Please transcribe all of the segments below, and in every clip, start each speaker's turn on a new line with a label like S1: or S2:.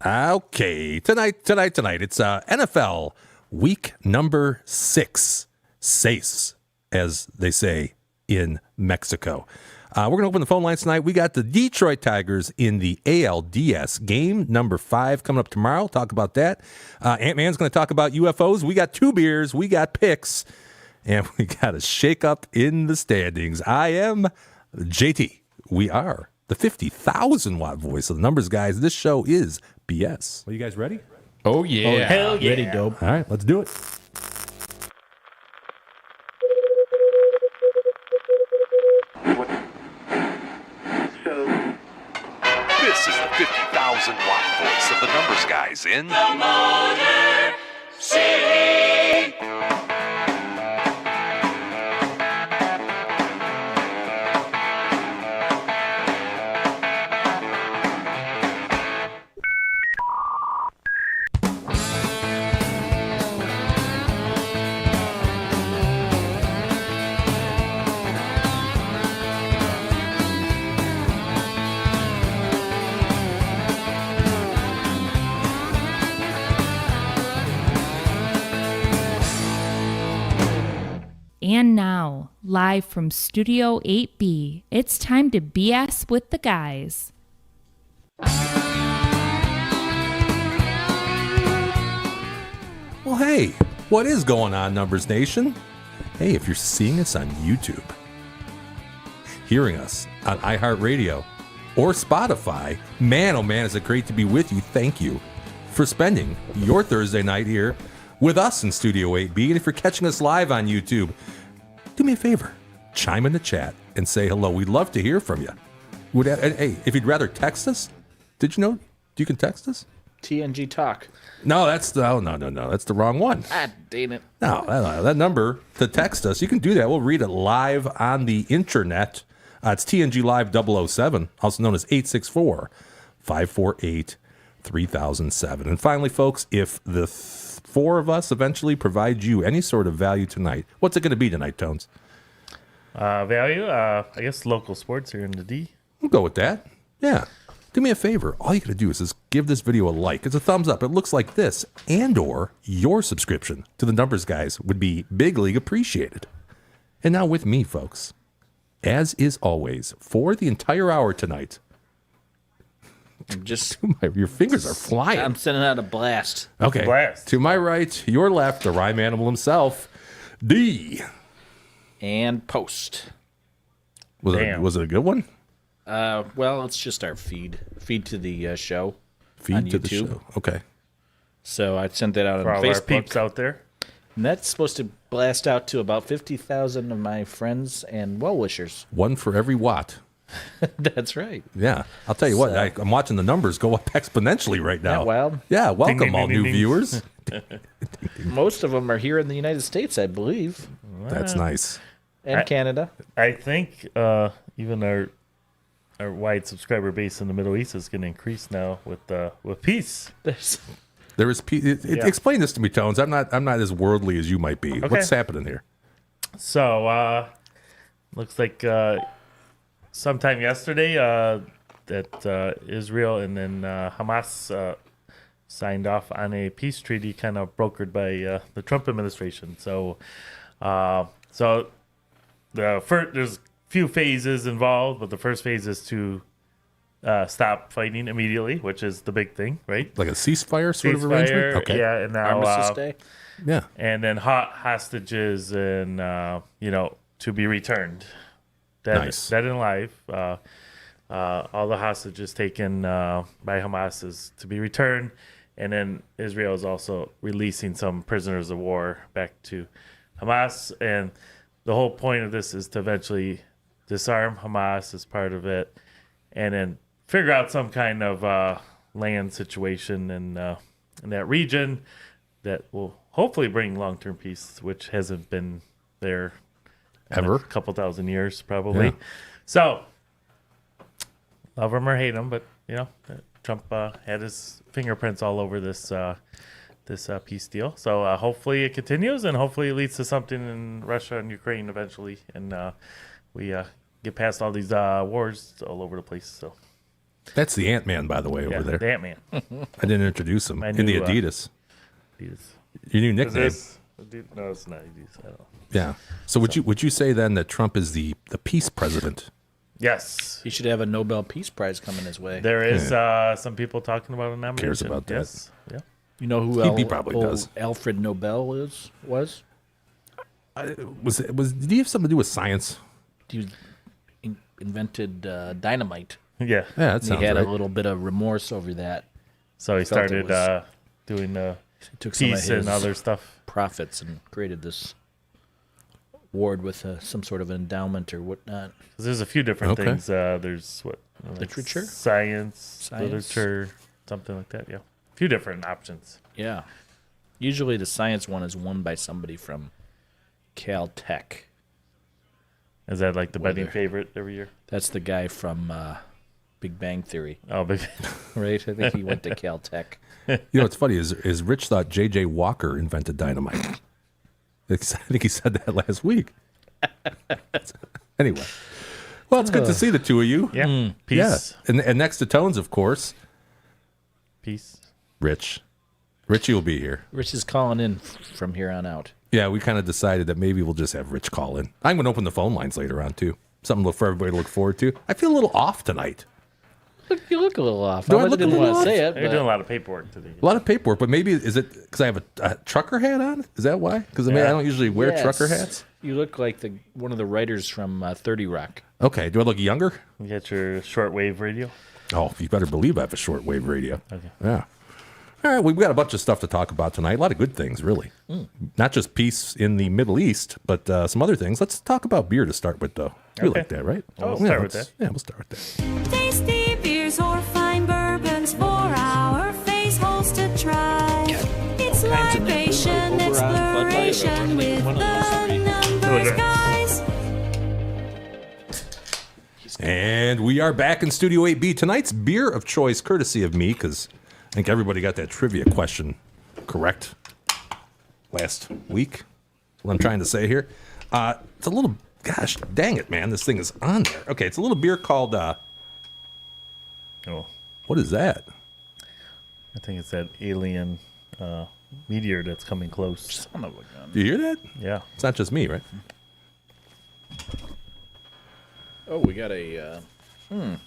S1: Okay, tonight. It's NFL week number 6, seis, as they say in Mexico. We're going to open the phone lines tonight. We got the Detroit Tigers in the ALDS game, number 5, coming up tomorrow. Talk about that. Ant-Man's going to talk about UFOs. We got 2 beers. We got picks. And we got a shake-up in the standings. I am JT. We are the 50,000-watt voice of the numbers, guys. This show is BS. Are you guys ready?
S2: Oh, yeah.
S3: Oh, hell yeah.
S2: Ready, dope.
S1: All right, let's do it.
S4: This is the 50,000-watt voice of the numbers guys in
S5: the Motor City.
S6: And now, live from Studio 8B, it's time to BS with the guys.
S1: Well, hey, what is going on, Numbers Nation? Hey, if you're seeing us on YouTube, hearing us on iHeartRadio or Spotify, man, oh man, is it great to be with you. Thank you for spending your Thursday night here with us in Studio 8B. And if you're catching us live on YouTube, do me a favor, chime in the chat and say hello. We'd love to hear from you. Hey, if you'd rather text us, did you know you can text us?
S3: TNG Talk.
S1: No, that's the wrong one.
S3: Ah, dang it.
S1: No, that number to text us, you can do that. We'll read it live on the internet. It's TNG Live 007, also known as 864-548-3007. And finally, folks, if the 4 of us eventually provide you any sort of value tonight, what's it going to be tonight, Tones?
S2: Value? I guess local sports are in the D.
S1: We'll go with that. Yeah. Do me a favor. All you got to do is give this video a like. It's a thumbs up. It looks like this. And or your subscription to the Numbers Guys would be big league appreciated. And now with me, folks, as is always, for the entire hour tonight, your fingers are flying.
S3: I'm sending out a blast.
S1: Okay.
S2: Blast.
S1: To my right, your left, the rhyme animal himself, D.
S3: And post.
S1: Was it a good one?
S3: Well, it's just our feed to the show.
S1: Feed
S3: on
S1: to
S3: YouTube.
S1: the show. Okay.
S3: So I sent that out
S2: For
S3: on
S2: all our
S3: Facebook.
S2: peeps out there.
S3: And that's supposed to blast out to about 50,000 of my friends and well-wishers.
S1: One for every watt.
S3: That's right.
S1: Yeah. I'll tell you what, I'm watching the numbers go up exponentially right now.
S3: Yeah, well.
S1: Yeah, welcome
S2: ding,
S1: all
S2: ding,
S1: new
S2: ding.
S1: viewers.
S3: Most of them are here in the United States, I believe,
S1: That's nice.
S3: and Canada.
S2: I think even our wide subscriber base in the Middle East is going to increase now with peace.
S1: There is explain this to me, Tones. I'm not as worldly as you might be.
S2: Okay.
S1: What's happening here?
S2: So looks like sometime yesterday that Israel and then Hamas signed off on a peace treaty kind of brokered by the Trump administration. So there's few phases involved, but the first phase is to stop fighting immediately, which is the big thing, right?
S1: Like a ceasefire sort of
S2: Ceasefire,
S1: arrangement? Okay.
S2: yeah, and now
S3: Armistice Day.
S1: Yeah.
S2: and then hostages and to be returned, dead,
S1: Nice.
S2: dead and alive. All the hostages taken by Hamas is to be returned, and then Israel is also releasing some prisoners of war back to Hamas. And the whole point of this is to eventually disarm Hamas as part of it, and then figure out some kind of land situation in that region that will hopefully bring long-term peace, which hasn't been there in
S1: Ever?
S2: a couple thousand years, probably.
S1: Yeah.
S2: So, love him or hate him, but Trump had his fingerprints all over this peace deal. So hopefully it continues, and hopefully it leads to something in Russia and Ukraine eventually, and we get past all these wars all over the place. So
S1: That's the Ant-Man, by the way, over there.
S2: the Ant-Man.
S1: I didn't introduce him.
S2: My
S1: In the
S2: new,
S1: Adidas.
S2: Adidas.
S1: Your new
S2: Is
S1: nickname.
S2: this? No, it's not Adidas. I don't know.
S1: Yeah. So would you say then that Trump is the peace president?
S2: Yes.
S3: He should have a Nobel Peace Prize coming his way.
S2: There is some people talking about a nomination.
S1: Cares about that.
S2: Yes. Yeah.
S3: You know who
S1: He probably does.
S3: Alfred Nobel was?
S1: Did he have something to do with science?
S3: He invented dynamite.
S2: Yeah.
S1: Yeah, that
S3: And
S1: sounds
S3: he had
S1: right.
S3: a little bit of remorse over that.
S2: So he
S3: Felt it
S2: started
S3: was-
S2: doing
S3: He took some of
S2: peace
S3: his
S2: and other stuff.
S3: profits and created this award with some sort of endowment or whatnot.
S2: 'Cause there's a few different
S1: Okay.
S2: things. There's
S3: Literature?
S2: science,
S3: Science.
S2: literature, something like that. Yeah, a few different options.
S3: Yeah. Usually the science one is won by somebody from Caltech.
S2: Is that like the betting
S3: Whether-
S2: favorite every year?
S3: That's the guy from Big Bang Theory,
S2: Oh, big.
S3: right? I think he went to Caltech.
S1: You know what's funny is Rich thought J.J. Walker invented dynamite. I think he said that last week. Anyway. Well, it's good to see the two of you.
S2: Yeah, peace,
S1: Yeah. And next to Tones, of course,
S2: peace.
S1: Rich. Richie will be here.
S3: Rich is calling in from here on out.
S1: Yeah, we kind of decided that maybe we'll just have Rich call in. I'm going to open the phone lines later on, too. Something for everybody to look forward to. I feel a little off tonight.
S3: You look a little off.
S1: Do I
S3: I
S1: look a
S3: didn't
S1: little
S3: want to
S1: off?
S3: say it,
S2: You're doing a
S3: but
S2: lot of paperwork today.
S1: A lot of paperwork, but maybe is it because I have a trucker hat on? Is that why? Because I
S2: Yeah.
S1: don't usually wear
S3: Yes.
S1: trucker hats.
S3: You look like one of the writers from 30 Rock.
S1: Okay, do I look younger?
S2: You got your shortwave radio.
S1: Oh, you better believe I have a shortwave radio.
S2: Okay.
S1: Yeah. All right, we've got a bunch of stuff to talk about tonight. A lot of good things, really. Not just peace in the Middle East, but some other things. Let's talk about beer to start with, though. You
S2: Okay.
S1: like that, right?
S2: We'll start with that.
S1: Yeah, we'll start with that.
S5: Tasty beers or fine bourbons for our face holes to try. It's
S3: kinds of
S5: libation,
S3: numbers, over on Bud Light,
S5: exploration with
S3: one of those
S5: the
S3: three.
S5: numbers,
S2: Okay.
S5: guys.
S1: And we are back in Studio 8B. Tonight's beer of choice, courtesy of me, because I think everybody got that trivia question correct last week. What I'm trying to say here. It's a little, gosh, dang it, man. This thing is on there. Okay, it's a little beer called,
S2: Oh,
S1: what is that?
S2: I think it's that alien meteor that's coming close.
S3: Son of a gun.
S1: Do you hear that?
S2: Yeah.
S1: It's not just me, right?
S3: Oh, we got a.
S1: Oh.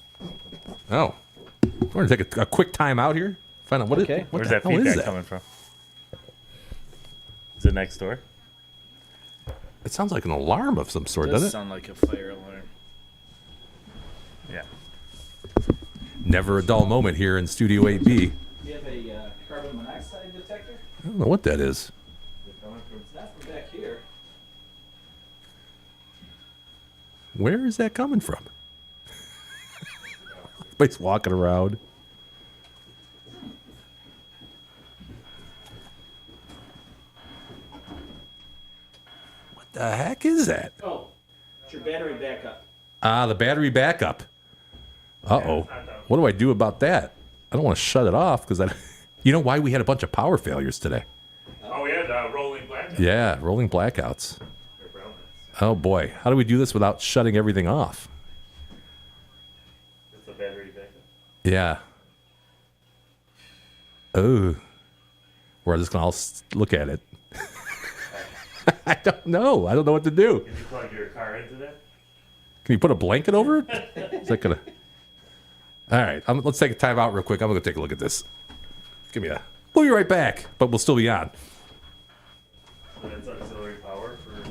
S1: We're going to take a quick time out here. Find out what
S3: Okay.
S1: what
S2: Where's
S1: the
S2: that
S1: hell is
S2: feedback
S1: that?
S2: coming from? Is it next door?
S1: It sounds like an alarm of some sort,
S3: Does
S1: doesn't it?
S3: sound like a fire alarm.
S2: Yeah.
S1: Never a dull moment here in Studio 8B.
S3: Do you have a carbon monoxide detector?
S1: I don't know what that is.
S3: It's not from back here.
S1: Where is that coming from? Everybody's walking around. What the heck is that?
S3: Oh, it's your battery backup.
S1: Ah, the battery backup. Uh-oh. What do I do about that? I don't want to shut it off because I... You know why we had a bunch of power failures today?
S2: Oh, we had rolling black.
S1: Yeah, rolling blackouts. Oh boy, how do we do this without shutting everything off?
S2: It's the battery backup.
S1: Yeah. Oh. We're just going to all look at it. I don't know. I don't know what to do.
S2: Did you plug your car into that?
S1: Can you put a blanket over it? Is that gonna? All right, let's take a time out real quick. I'm gonna take a look at this. Give me a. We'll be right back, but we'll still be on.
S2: So that's auxiliary power for this.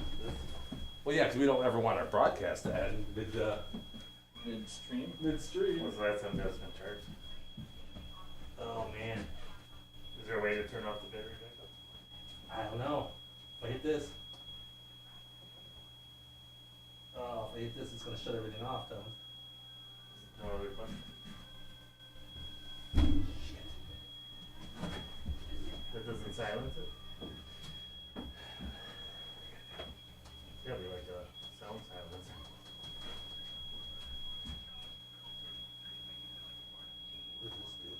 S1: Well, yeah, because we don't ever want our broadcast to end
S3: Midstream.
S1: midstream.
S2: When's the last time that's been charged?
S1: Oh man,
S2: Is there a way to turn off the battery backup?
S1: I don't know. If I hit this, if I hit this, it's gonna shut everything off, though.
S2: No other button. That doesn't silence it? It's gotta be like a sound silencer.
S1: What does this do?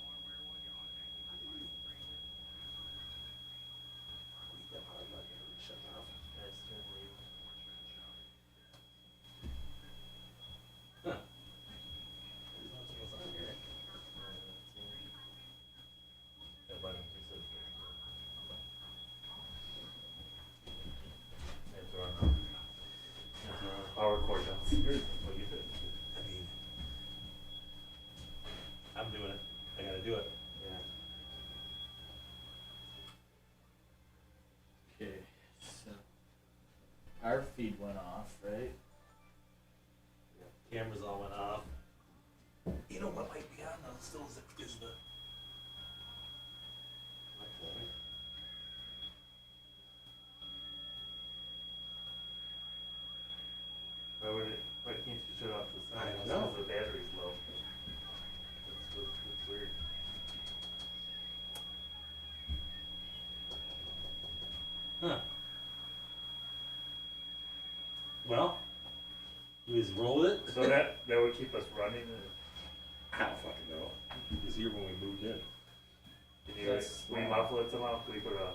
S1: Shut it off.
S2: That's certainly.
S1: Huh. There's nothing else on here.
S2: That button just says. That's on. Power cord downstairs. What you think?
S1: I mean, I'm doing it. I gotta do it.
S2: Yeah.
S3: Okay, so our feed went off, right?
S1: Cameras all went off. You know what might be on though? Still is the.
S2: Why can't you shut off the sound?
S1: I don't
S2: Just
S1: know.
S2: 'cause the battery's low. That's weird.
S1: Huh. Well, you just roll with it.
S2: So that would keep us running.
S1: I don't fucking know. He was here when we moved in.
S2: Can you like, we muffle it somehow? Can we put a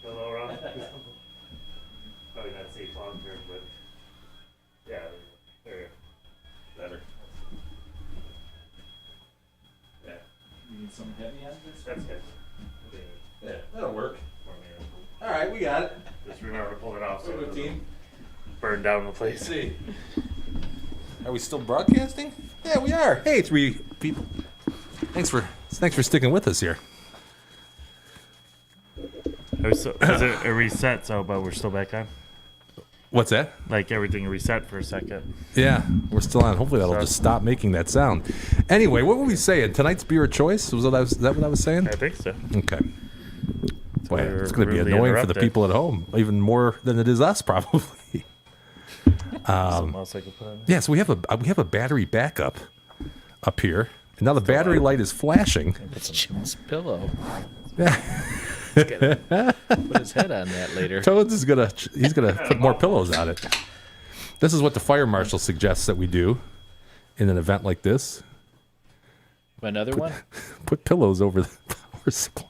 S2: pillow around it or something? Probably not safe long term, but yeah, there.
S1: Better. Yeah.
S3: You need some heavy on this?
S2: That's good.
S1: Yeah, that'll work.
S2: For me.
S1: All right, we got it.
S2: Just remember to pull it off so it
S1: Routine.
S2: doesn't burn down the place.
S1: Let's see. Are we still broadcasting? Yeah, we are. Hey, 3 people. Thanks for sticking with us here.
S2: Is it a reset? So, but we're still back on.
S1: What's that?
S2: Like everything reset for a second.
S1: Yeah, we're still on. Hopefully that'll
S2: Sorry.
S1: just stop making that sound. Anyway, what were we saying? Tonight's beer of choice? Is that what I was saying?
S2: I think so.
S1: Okay. Boy,
S2: we're
S1: it's going to be
S2: rudely
S1: annoying for the
S2: interrupted.
S1: people at home, even more than it is us, probably.
S2: Something else I could put on.
S1: Yeah, so we have a battery backup up here, and now the battery light is flashing.
S3: It's Jim's pillow.
S1: Yeah.
S3: Put his head on that later.
S1: Toads is he's gonna put more pillows on it. This is what the fire marshal suggests that we do in an event like this.
S3: Another one?
S1: Put pillows over the power supply.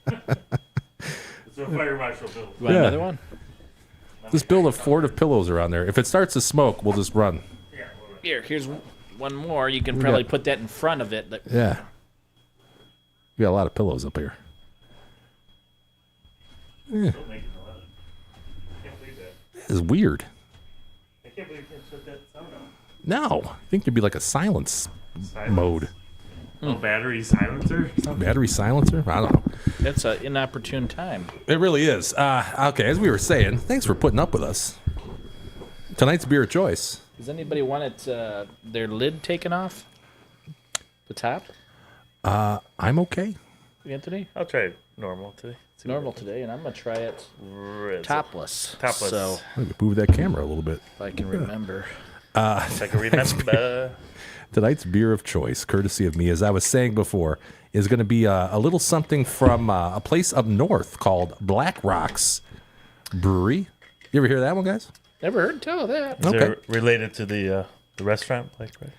S2: It's a fire marshal bill.
S3: You want
S1: Yeah.
S3: another one?
S1: Just build a fort of pillows around there. If it starts to smoke, we'll just run.
S2: Yeah.
S3: Here's one more. You can probably put that in front of it.
S1: Yeah. We got a lot of pillows up here.
S2: Don't make it no other. I can't believe that.
S1: This is weird.
S2: I can't believe you can't shut that sound off.
S1: No, I think there'd be like a silence mode.
S2: No battery silencer?
S1: Battery silencer? I don't know.
S3: That's an inopportune time.
S1: It really is. Okay, as we were saying, thanks for putting up with us. Tonight's beer of choice.
S3: Does anybody want it, their lid taken off? The top?
S1: I'm okay.
S3: Anthony?
S2: I'll try it normal today.
S3: It's normal today, and I'm going to try it
S2: Rizzo.
S3: topless.
S2: Topless.
S3: So,
S1: Let me move that camera a little bit.
S3: if I can remember.
S2: If I can remember.
S1: Tonight's beer of choice, courtesy of me, as I was saying before, is going to be a little something from a place up north called Black Rocks Brewery. You ever hear that one, guys?
S3: Never heard tell of that.
S2: Is
S1: Okay.
S2: it related to the restaurant place, right?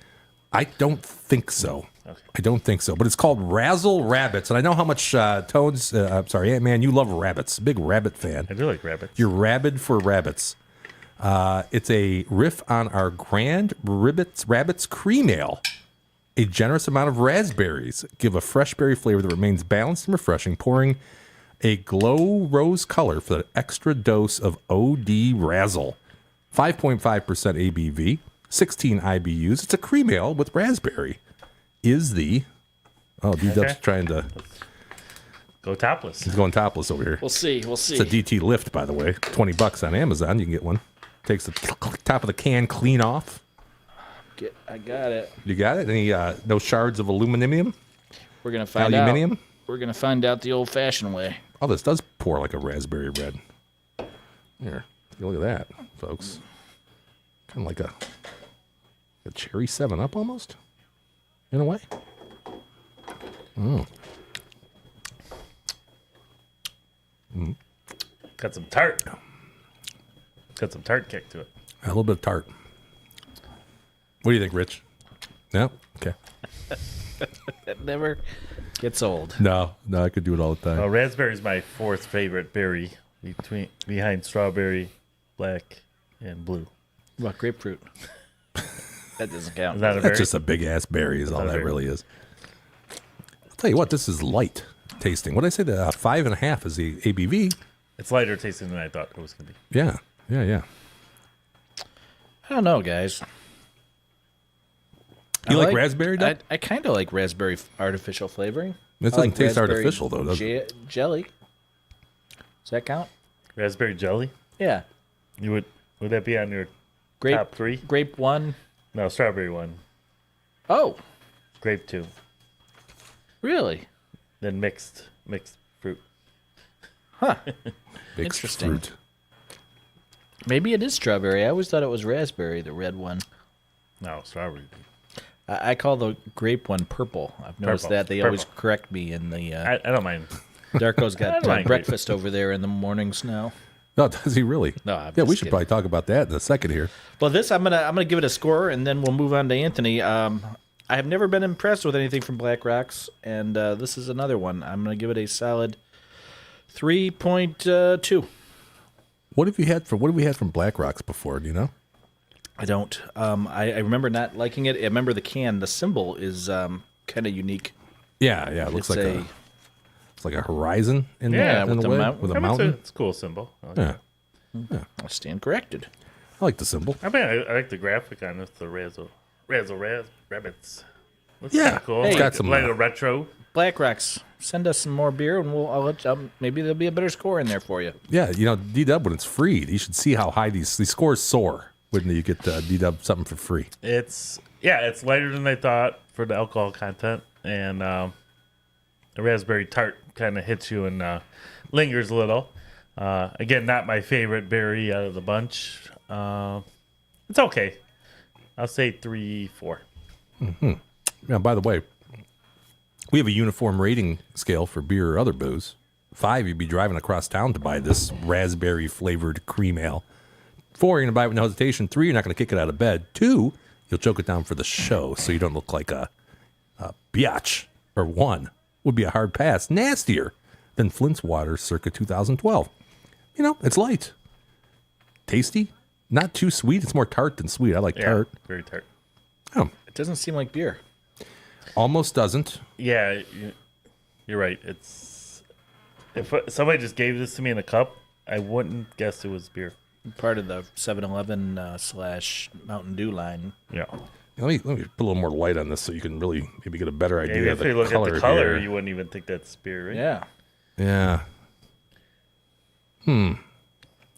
S1: I don't think so.
S2: Okay.
S1: I don't think so. But it's called Razzle Rabbits. And I know how much Toads, I'm sorry, man, you love rabbits. Big rabbit fan.
S2: I do like rabbits.
S1: You're rabid for rabbits. It's a riff on our Grand Rabbits Cream Ale. A generous amount of raspberries give a fresh berry flavor that remains balanced and refreshing, pouring a glow rose color for that extra dose of OD Razzle. 5.5% ABV, 16 IBUs. It's a cream ale with raspberry. Is the... Oh, D-Dub's trying to...
S2: Go topless.
S1: He's going topless over here.
S3: We'll see.
S1: It's a DT lift, by the way. $20 on Amazon. You can get one. Takes the top of the can clean off.
S3: I got it.
S1: You got it? Any no shards of aluminum?
S3: We're gonna find
S1: Aluminium?
S3: out. We're gonna find out the old-fashioned way.
S1: Oh, this does pour like a raspberry red. Here, look at that, folks. Kind of like a cherry 7-Up almost, in a way.
S2: Got some tart. Got some tart kick to it.
S1: A little bit of tart. What do you think, Rich? No? Okay.
S3: That never gets old.
S1: No, I could do it all the time.
S2: Raspberry is my fourth favorite berry behind strawberry, black, and blue.
S3: What, grapefruit? That doesn't count.
S2: Is that a berry?
S1: That's just a big ass berry is all that really is. I'll tell you what, this is light tasting. What did I say? The 5.5 is the ABV.
S2: It's lighter tasting than I thought it was going to be.
S1: Yeah.
S3: I don't know, guys.
S1: You like raspberry, Doug?
S3: I kind of like raspberry artificial flavoring.
S1: This
S3: I
S1: doesn't
S3: like
S1: taste
S3: raspberry
S1: artificial, though, does it?
S3: Jelly. Does that count?
S2: Raspberry jelly?
S3: Yeah.
S2: Would that be on your
S3: Grape,
S2: top three?
S3: Grape 1.
S2: No, strawberry 1.
S3: Oh,
S2: Grape 2.
S3: really?
S2: Then mixed fruit.
S3: Huh.
S1: Mixed
S3: Interesting.
S1: fruit.
S3: Maybe it is strawberry. I always thought it was raspberry, the red one.
S2: No, strawberry.
S3: I call the grape one purple. I've noticed
S2: Purple.
S3: that. They always correct me in the...
S2: I don't mind.
S3: Darko's
S2: I
S3: got
S2: don't mind
S3: breakfast over there in the mornings now.
S1: No, does he really?
S3: No, I'm
S1: yeah, we
S3: just
S1: should
S3: kidding.
S1: probably talk about that in a second here.
S3: Well, this I'm gonna give it a score, and then we'll move on to Anthony. I have never been impressed with anything from Black Rocks, and this is another one. I'm gonna give it a solid 3.2.
S1: What have we had from Black Rocks before? Do you know?
S3: I don't. I remember not liking it. I remember the can. The symbol is kind of unique.
S1: Yeah. It looks
S3: It's
S1: like a horizon in
S3: Yeah,
S1: in
S3: with
S1: a
S3: the
S1: way,
S3: mountain.
S1: with a
S2: I mean,
S1: mountain.
S2: it's a cool symbol. I like
S1: Yeah,
S2: it.
S3: I stand corrected.
S1: I like the symbol.
S2: I mean, I like the graphic on it. The razzle rabbits. Looks
S1: Yeah.
S2: kinda cool.
S1: Hey.
S2: Like,
S1: Got some,
S2: like a retro.
S3: Black Rocks, send us some more beer, and I'll let maybe there'll be a better score in there for you.
S1: Yeah, D-Dub, when it's free, you should see how high these scores soar when you get D-Dub something for free.
S2: It's lighter than I thought for the alcohol content, and the raspberry tart kind of hits you and lingers a little. Again, not my favorite berry out of the bunch. It's okay. I'll say 3-4.
S1: Yeah, by the way, we have a uniform rating scale for beer or other booze. 5, you'd be driving across town to buy this raspberry flavored cream ale. 4, you're going to buy it with no hesitation. 3, you're not going to kick it out of bed. 2, you'll choke it down for the show so you don't look like a biatch. Or 1 would be a hard pass. Nastier than Flint's Water circa 2012. It's light. Tasty. Not too sweet. It's more tart than sweet. I like tart.
S2: Very tart.
S1: Oh,
S3: It doesn't seem like beer.
S1: almost doesn't.
S2: Yeah, you're right. It's if somebody just gave this to me in a cup, I wouldn't guess it was beer.
S3: Part of the 7-Eleven / Mountain Dew line.
S2: Yeah.
S1: Let me put a little more light on this so you can really maybe get a better idea
S2: Maybe
S1: of
S2: if you
S1: the
S2: look
S1: color.
S2: at the color,
S1: here.
S2: you wouldn't even think that's beer, right?
S3: Yeah.
S1: Yeah. I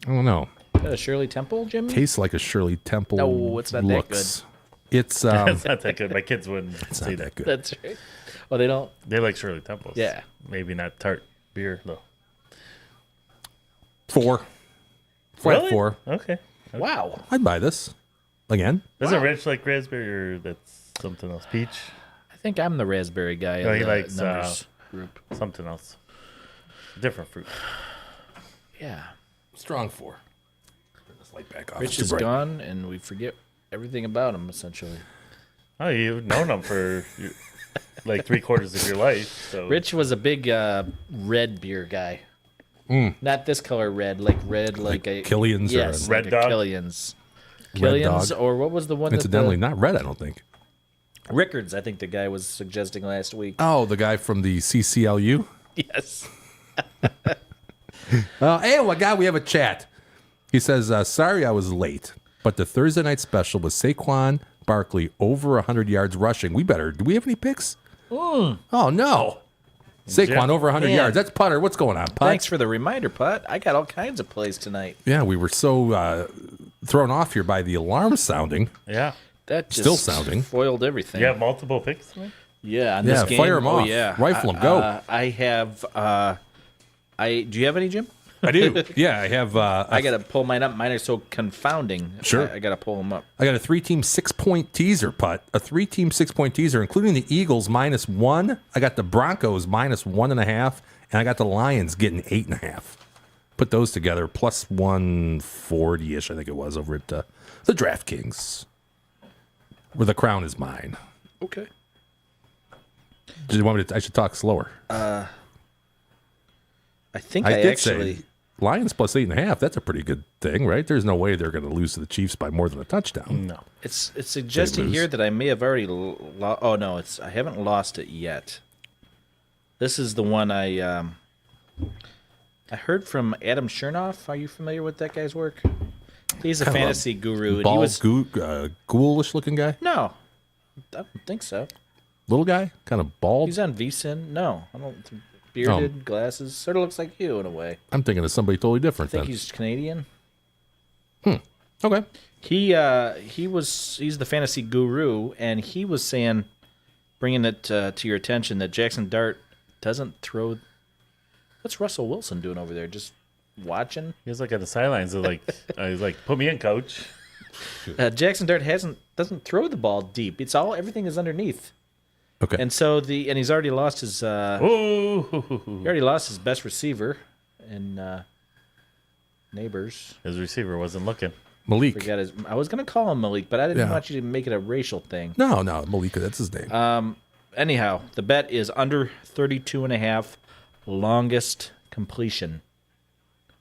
S1: don't know.
S3: Is that a Shirley Temple, Jim?
S1: Tastes like a Shirley Temple.
S3: No, it's not that
S1: looks. It's
S2: It's not that good. My kids wouldn't
S1: it's
S2: say
S1: not
S2: that.
S1: that good.
S3: That's right. Well, they don't.
S2: They like Shirley Temples.
S3: Yeah.
S2: Maybe not tart beer, though.
S1: 4. Flat
S2: Really?
S1: 4.
S2: Okay.
S3: Wow.
S1: I'd buy this again.
S2: Doesn't Rich like raspberry or that's something else? Peach?
S3: I think I'm the raspberry guy.
S2: No,
S3: of
S2: he
S3: the
S2: likes
S3: numbers group.
S2: something else. Different fruit.
S3: Yeah.
S1: Strong 4. Turn this light back off.
S3: Rich
S1: It's too
S3: is
S1: bright.
S3: gone, and we forget everything about him, essentially.
S2: Oh, you've known them for like 3/4 of your life. So
S3: Rich was a big red beer guy. Not this color red, like a
S1: Killian's or
S3: yes,
S2: Red
S3: like
S2: Dog?
S3: a Killian's.
S1: Red
S3: Killian's,
S1: Dog.
S3: or what was the one?
S1: Incidentally, not red, I don't think.
S3: Rickards, I think the guy was suggesting last week.
S1: Oh, the guy from the CCLU?
S3: Yes.
S1: Hey, my God, we have a chat. He says, sorry I was late. But the Thursday night special was Saquon Barkley over 100 yards rushing. Do we have any picks? Oh, no. Saquon over 100
S3: Man.
S1: yards. That's Putter. What's going on, Putt?
S3: Thanks for the reminder, Putt. I got all kinds of plays tonight.
S1: Yeah, we were so thrown off here by the alarm sounding.
S2: Yeah.
S3: That just
S1: Still sounding.
S3: foiled everything.
S2: You have multiple picks? Man?
S3: Yeah, on
S1: Yeah,
S3: this game.
S1: fire 'em off.
S3: Yeah.
S1: Rifle 'em, go.
S3: I have. Do you have any, Jim?
S1: I do. Yeah, I have.
S3: I got to pull mine up. Mine are so confounding.
S1: Sure.
S3: I got to pull them up.
S1: I got a 3-team 6-point teaser, Putt. A 3-team 6-point teaser, including the Eagles -1. I got the Broncos -1.5, and I got the Lions getting 8.5. Put those together, plus 140-ish, I think it was, over at the DraftKings, where the crown is mine.
S3: Okay.
S1: Do you want me to? I should talk slower.
S3: I think
S1: I
S3: I
S1: did
S3: actually.
S1: say Lions plus 8.5. That's a pretty good thing, right? There's no way they're going to lose to the Chiefs by more than a touchdown.
S2: No.
S3: It's suggesting
S1: lose.
S3: here that I may have already. Oh no, I haven't lost it yet. This is the one I heard from Adam Chernoff. Are you familiar with that guy's work? He's a
S1: Kind of a
S3: fantasy guru. And he
S1: Bald,
S3: was
S1: ghoulish looking guy,
S3: no, I don't think so.
S1: little guy, kind of bald.
S3: He's on VSiN. No, I don't. Bearded, glasses, sort of looks like you in a way.
S1: I'm thinking of somebody totally different.
S3: I think
S1: then.
S3: he's Canadian.
S1: Okay.
S3: He's the fantasy guru, and he was saying, bringing it to your attention, that Jackson Dart doesn't throw. What's Russell Wilson doing over there? Just watching.
S2: He was like at the sidelines. He's like, put me in, coach.
S3: Jackson Dart doesn't throw the ball deep. Everything is underneath.
S1: Okay.
S3: And so he's already lost his
S2: Ooh.
S3: best receiver in Neighbors.
S2: His receiver wasn't looking.
S1: Malik.
S3: I was gonna call him Malik, but I didn't
S1: Yeah.
S3: want you to make it a racial thing.
S1: No, Malika. That's his name.
S3: Anyhow, the bet is under 32.5 longest completion.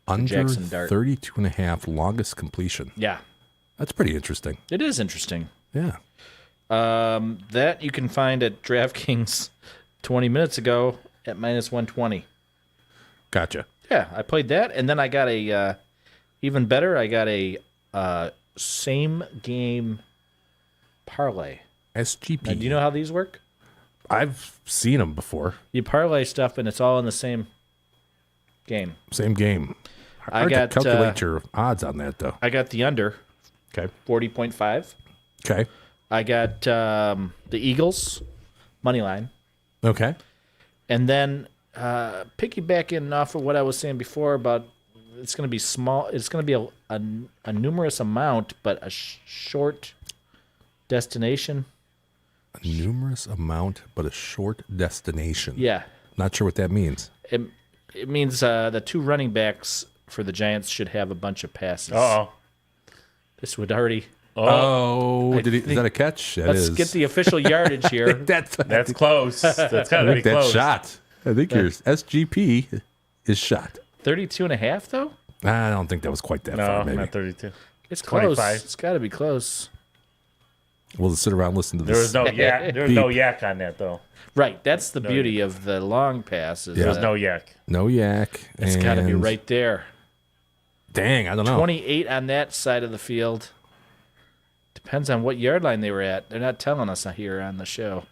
S1: Under
S3: Jackson Dart.
S1: 32.5 longest completion.
S3: Yeah,
S1: That's pretty interesting.
S3: it is interesting.
S1: Yeah.
S3: That you can find at DraftKings 20 minutes ago at -120.
S1: Gotcha.
S3: Yeah, I played that, and then I got a even better. I got a same game parlay.
S1: SGP.
S3: Now, do you know how these work?
S1: I've seen them before.
S3: You parlay stuff, and it's all in the same game.
S1: Same game.
S3: I
S1: Hard
S3: got
S1: to calculate your odds on that, though.
S3: I got the under
S1: Okay.
S3: 40.5.
S1: Okay.
S3: I got the Eagles money line,
S1: Okay.
S3: and then piggybacking off of what I was saying before about it's going to be small. It's going to be a numerous amount, but a short destination.
S1: A numerous amount, but a short destination.
S3: Yeah,
S1: Not sure what that means.
S3: it means the two running backs for the Giants should have a bunch of passes.
S2: Uh-oh.
S3: This would already.
S1: Oh,
S3: I
S1: is that a catch? That
S3: Let's
S1: is.
S3: get the official yardage here.
S2: That's close. That's got
S1: I
S2: to be
S1: think that's
S2: close.
S1: shot. I think your SGP is shot.
S3: 32.5 though.
S1: I don't think that was quite that
S2: No,
S1: far, maybe.
S2: not 32.
S3: It's close.
S2: 25.
S3: It's got to be close.
S1: We'll just sit around and listen to
S2: There
S1: this.
S2: was no yak. There was no yak on that though.
S3: Right. That's the beauty of the long passes.
S1: Yeah.
S2: There was no yak.
S1: No yak.
S3: It's got to be
S1: and-
S3: right there.
S1: Dang, I don't know.
S3: 28 on that side of the field. Depends on what yard line they were at. They're not telling us here on the show.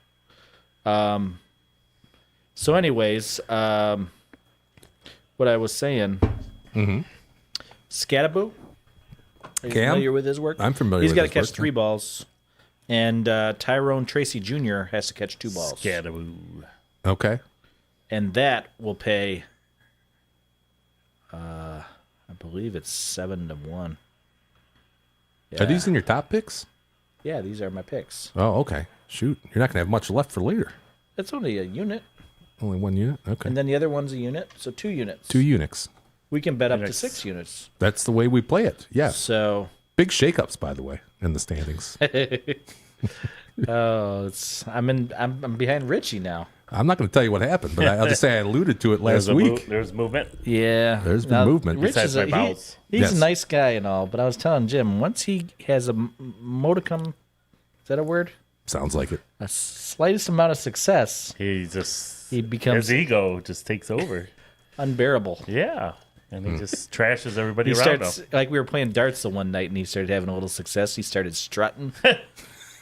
S3: So, anyways, what I was saying. Scattaboo. Are you
S1: Cam?
S3: familiar with his work?
S1: I'm familiar
S3: He's
S1: with
S3: got to
S1: his
S3: catch
S1: work,
S3: 3
S1: yeah.
S3: balls. And Tyrone Tracy Jr. has to catch 2 balls.
S2: Scattaboo.
S1: Okay.
S3: And that will pay, I believe it's 7-1.
S1: Are these in your top picks?
S3: Yeah, these are my picks.
S1: Oh, okay. Shoot. You're not going to have much left for later.
S3: It's only a unit,
S1: Only one unit? Okay.
S3: and then the other one's a unit, so 2 units.
S1: 2 units.
S3: We can bet up to
S2: Units.
S3: 6 units.
S1: That's the way we play it. Yeah.
S3: So,
S1: Big shakeups, by the way, in the standings.
S3: I'm behind Richie now.
S1: I'm not going to tell you what happened, but I'll just say I alluded to it last week.
S2: There's movement.
S3: Yeah,
S1: There's been movement.
S3: Rich
S2: Besides
S3: is
S2: my
S3: a,
S2: bowels.
S3: he's
S1: Yes.
S3: a nice guy and all, but I was telling Jim once he has a modicum, is that a word?
S1: Sounds like it.
S3: A slightest amount of success,
S2: He
S3: He becomes-
S2: his ego just takes over.
S3: unbearable.
S2: Yeah. and he just trashes everybody
S3: He
S2: around
S3: starts
S2: him.
S3: like we were playing darts the one night, and he started having a little success. He started strutting.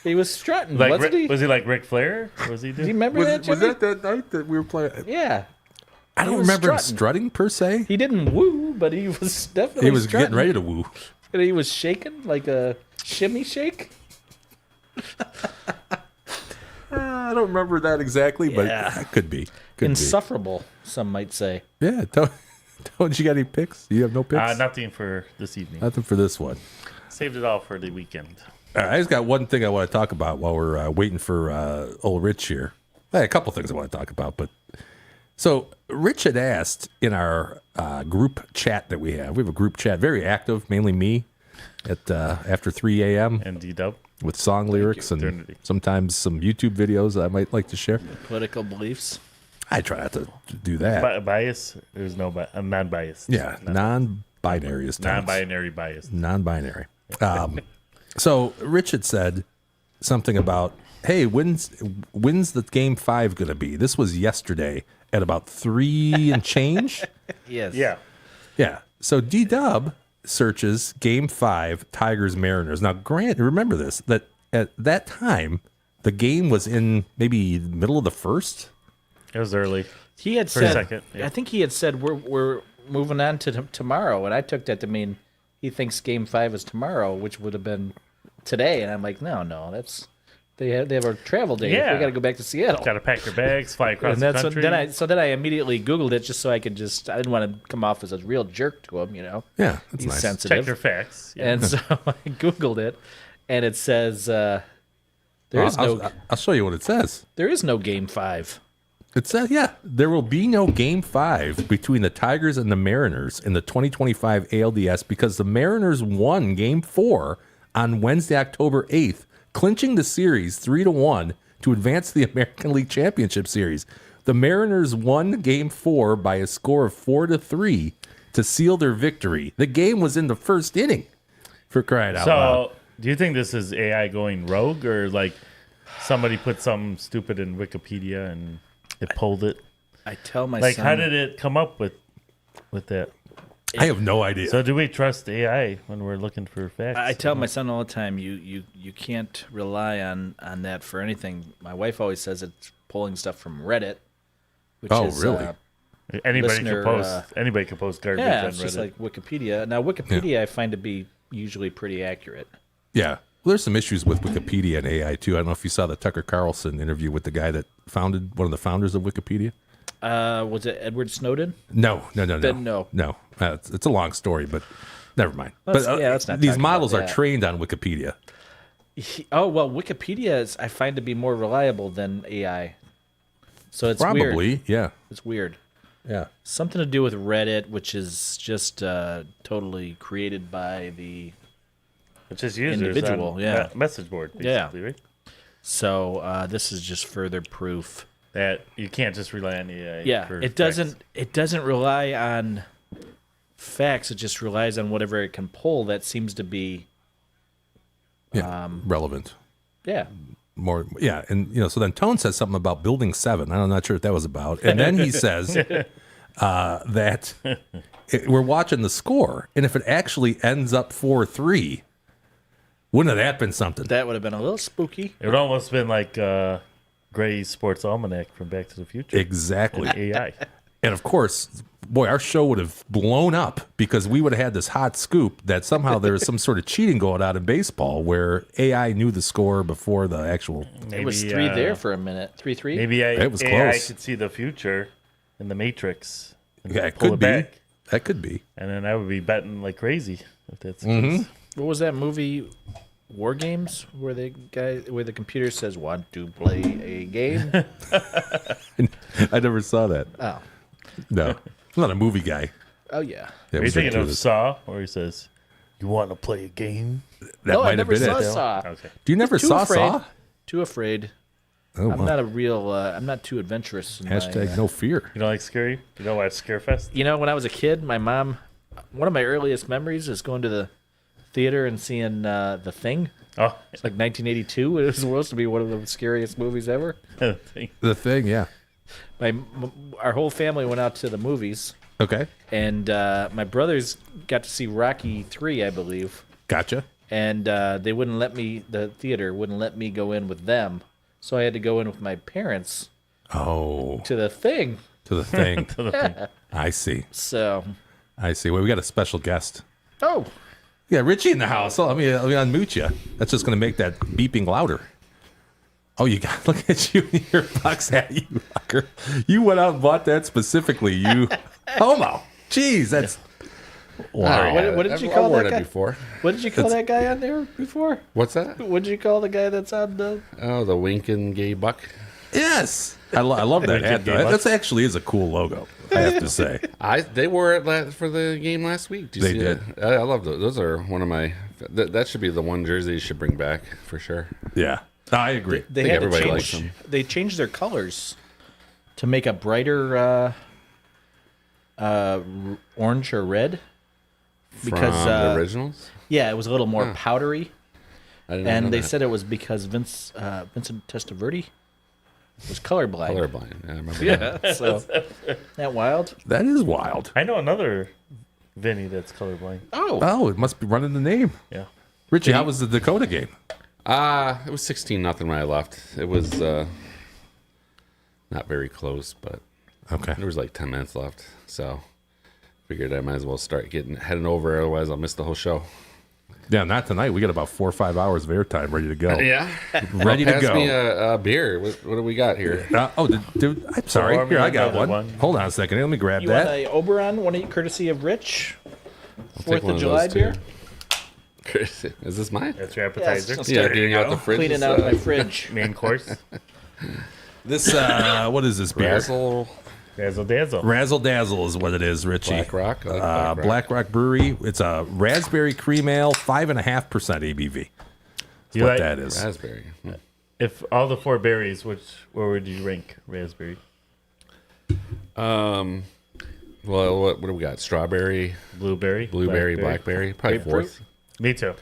S3: He was strutting,
S2: Like
S3: wasn't he?
S2: was he like Ric Flair? Was he
S3: Do you
S2: doing?
S3: remember that, Jimmy?
S1: that night that we were playing?
S3: Yeah.
S1: I
S3: He
S1: don't
S3: was
S1: remember him
S3: strutting.
S1: strutting per se.
S3: He didn't woo, but he was definitely
S1: He was
S3: strutting.
S1: getting ready to woo.
S3: And he was shaking like a shimmy shake.
S1: I don't remember that exactly, but
S3: Yeah.
S1: it could be. Could
S3: Insufferable, some might say.
S1: be. Yeah. Don't you got any picks? You have no picks?
S2: Nothing for this evening.
S1: Nothing for this one.
S2: Saved it all for the weekend.
S1: All right, I just got one thing I want to talk about while we're waiting for old Rich here. A couple things I want to talk about, but so Rich had asked in our group chat that we have. We have a group chat, very active, mainly me, at after 3 a.m.
S2: And D-Dub.
S1: with song lyrics and
S2: Eternity.
S1: sometimes some YouTube videos I might like to share.
S3: Political beliefs.
S1: I try not to do that.
S2: Bias? There's no non-biased.
S1: Yeah, non-binary is times.
S2: Non-binary bias.
S1: Non-binary. So Rich had said something about, hey, when's the game 5 going to be? This was yesterday at about 3 and change.
S3: Yes.
S2: Yeah.
S1: Yeah. So D-Dub searches game 5, Tigers Mariners. Now, Grant, remember this, that at that time, the game was in maybe the middle of the first.
S2: It was early.
S3: He had
S2: For a
S3: said,
S2: second, yeah.
S3: I think he had said we're moving on to tomorrow, and I took that to mean he thinks Game 5 is tomorrow, which would have been today. And I'm like, no, that's they have a travel day.
S2: Yeah.
S3: We got to go back to Seattle.
S2: Got to pack your bags, fly across
S3: And
S2: the
S3: that's
S2: country.
S3: then I immediately Googled it just so I could I didn't want to come off as a real jerk to him,
S1: Yeah, that's
S3: He's
S1: nice.
S3: sensitive.
S2: Check your facts. Yeah.
S3: And so I Googled it, and it says there is
S1: I'll show you what it says.
S3: no Game 5.
S1: It says, yeah, there will be no game 5 between the Tigers and the Mariners in the 2025 ALDS because the Mariners won game 4 on Wednesday, October 8th, clinching the series 3-1 to advance to the American League Championship Series. The Mariners won game 4 by a score of 4-3 to seal their victory. The game was in the first inning, for crying out loud.
S2: So, do you think this is AI going rogue, or like somebody put something stupid in Wikipedia and it pulled it?
S3: I tell my
S2: Like,
S3: son,
S2: how did it come up with that?
S1: I have no idea.
S2: So, do we trust AI when we're looking for facts?
S3: I tell my son all the time, you can't rely on that for anything. My wife always says it's pulling stuff from Reddit, which
S1: Oh,
S3: is
S1: really?
S2: anybody
S3: listener,
S2: could post garbage
S3: yeah,
S2: on
S3: it's just
S2: Reddit.
S3: like Wikipedia. Now Wikipedia I find to be usually pretty accurate.
S1: Yeah. Well, there's some issues with Wikipedia and AI, too. I don't know if you saw the Tucker Carlson interview with the guy that founded, one of the founders of Wikipedia.
S3: Was it Edward Snowden?
S1: No.
S3: Then no.
S1: No. It's a long story, but never mind.
S3: Let's-
S1: But
S3: yeah, let's not
S1: these
S3: talk
S1: models
S3: about
S1: are
S3: that.
S1: trained on Wikipedia.
S3: Oh well, Wikipedia is I find to be more reliable than AI. So it's weird.
S1: Probably, yeah.
S3: It's weird.
S1: Yeah.
S3: Something to do with Reddit, which is just totally created by the.
S2: It's just users
S3: individual,
S2: on
S3: yeah.
S2: message board,
S3: Yeah.
S2: basically, right?
S3: So this is just further proof.
S2: That you can't just rely on AI.
S3: Yeah,
S2: for
S3: it
S2: facts.
S3: doesn't. It doesn't rely on facts. It just relies on whatever it can pull. That seems to be.
S1: Yeah. Relevant.
S3: Yeah.
S1: More, yeah. And, so then Tone says something about Building 7. I'm not sure what that was about. And then he says that we're watching the score. And if it actually ends up 4-3, wouldn't have that been something?
S3: That would have been a little spooky.
S2: It would almost been like Gray's Sports Almanac from Back to the Future.
S1: Exactly.
S2: AI.
S1: And of course, boy, our show would have blown up because we would have had this hot scoop that somehow there was some sort of cheating going on in baseball where AI knew the score before the actual.
S3: It was 3 there for a minute. 3-3.
S2: Maybe
S1: It was
S2: AI
S1: close.
S2: could see the future in the Matrix. And
S1: Yeah, it
S2: pull
S1: could be.
S2: back.
S1: That could be.
S2: And then I would be betting like crazy if that's the
S1: Mm-hmm.
S2: case.
S3: What was that movie? War Games, where the computer says "Want to play a game?"
S1: I never saw that.
S3: Oh,
S1: No, I'm not a movie guy.
S3: oh yeah.
S1: Yeah,
S2: Are you
S1: was
S2: thinking of
S1: gratuitous.
S2: Saw, where he says, "You want to play a game?"
S1: That
S3: No, I
S1: might have
S3: never
S1: been
S3: saw
S1: it.
S3: Saw.
S2: Okay.
S1: Do you never
S3: Too
S1: saw
S3: afraid.
S1: Saw?
S3: Too afraid.
S1: Oh,
S3: I'm
S1: wow.
S3: not a real. I'm not too adventurous. In
S1: Hashtag
S3: my,
S1: no fear.
S2: You don't like scary? You don't watch Scarefest?
S3: You know, when I was a kid, my mom. One of my earliest memories is going to the theater and seeing The Thing.
S2: Oh,
S3: It's like 1982. It was supposed to be one of the scariest movies ever.
S1: The Thing, yeah.
S3: Our whole family went out to the movies,
S1: Okay.
S3: And my brothers got to see Rocky 3, I believe.
S1: Gotcha.
S3: And they wouldn't let me, the theater wouldn't let me go in with them. So I had to go in with my parents
S1: Oh,
S3: to the thing.
S1: to the thing. I see.
S3: So,
S1: I see. Well, we got a special guest.
S3: oh,
S1: Yeah, Richie in the house. Oh, let me unmute you. That's just going to make that beeping louder. Oh, you got, look at you in your box hat, you fucker. You went out and bought that specifically. You homo. Jeez, that's wow.
S3: what did you
S7: I've
S3: call
S7: worn
S3: that
S7: it
S3: guy?
S7: before.
S3: What did you call that guy on there before?
S7: What's that?
S3: What did you call the guy that's on the...
S7: Oh, the winking gay buck.
S1: Yes. I love that hat, though. That actually is a cool logo, I have to say.
S7: They wore it for the game last week. Did you
S1: They
S7: see
S1: did.
S7: it? I love those. Those are one of my. That should be the one jersey you should bring back for sure.
S1: Yeah. I agree.
S3: They
S7: think
S3: had to
S7: everybody likes
S3: change.
S7: them.
S3: They changed their colors to make a brighter orange or red. Because
S7: From the originals.
S3: yeah, it was a little more powdery,
S7: I didn't know
S3: and they
S7: that.
S3: said it was because Vincent Testaverde was colorblind.
S7: Colorblind. Yeah, I remember that.
S3: Yeah, so that wild.
S1: That is wild.
S2: I know another Vinny that's colorblind.
S3: Oh,
S1: Oh, it must be running the name.
S2: Yeah.
S1: Richie, how was the Dakota game?
S7: It was 16-0 when I left. It was not very close, but
S1: Okay.
S7: there was like 10 minutes left. So figured I might as well start heading over. Otherwise, I'll miss the whole show.
S1: Yeah, not tonight. We got about 4 or 5 hours of airtime ready to go.
S7: Yeah.
S1: Ready to
S7: Pass
S1: go.
S7: me a beer. What do we got here?
S1: Dude, I'm sorry.
S2: Pour me
S1: Here, I got
S2: another
S1: one.
S2: one.
S1: Hold on a second. Let me grab
S3: you want
S1: that.
S3: a Oberon? One courtesy of Rich.
S7: Take
S3: 4th
S7: one
S3: of
S7: of
S3: July
S7: those, too.
S3: beer.
S7: Is this mine?
S2: That's your
S3: Yes,
S2: appetizer.
S3: just
S7: Yeah,
S3: there
S7: getting
S3: you
S7: out
S3: go.
S7: the fridge.
S3: Cleaning
S7: is,
S3: out my fridge.
S2: Main course.
S1: This, what is this beer?
S7: Razzle
S2: Razzle dazzle.
S1: Razzle Dazzle is what it is, Richie.
S7: Black Rock. I like
S1: Black Rock Brewery. It's a raspberry cream ale, 5.5% ABV. That's
S2: You
S1: what
S2: like-
S1: that is.
S7: Raspberry.
S2: If all the 4 berries, where would you rank raspberry?
S7: Well, what do we got? Strawberry,
S2: Blueberry,
S7: blueberry, blackberry. Probably
S3: Grapefruit?
S7: fourth.
S2: Me too.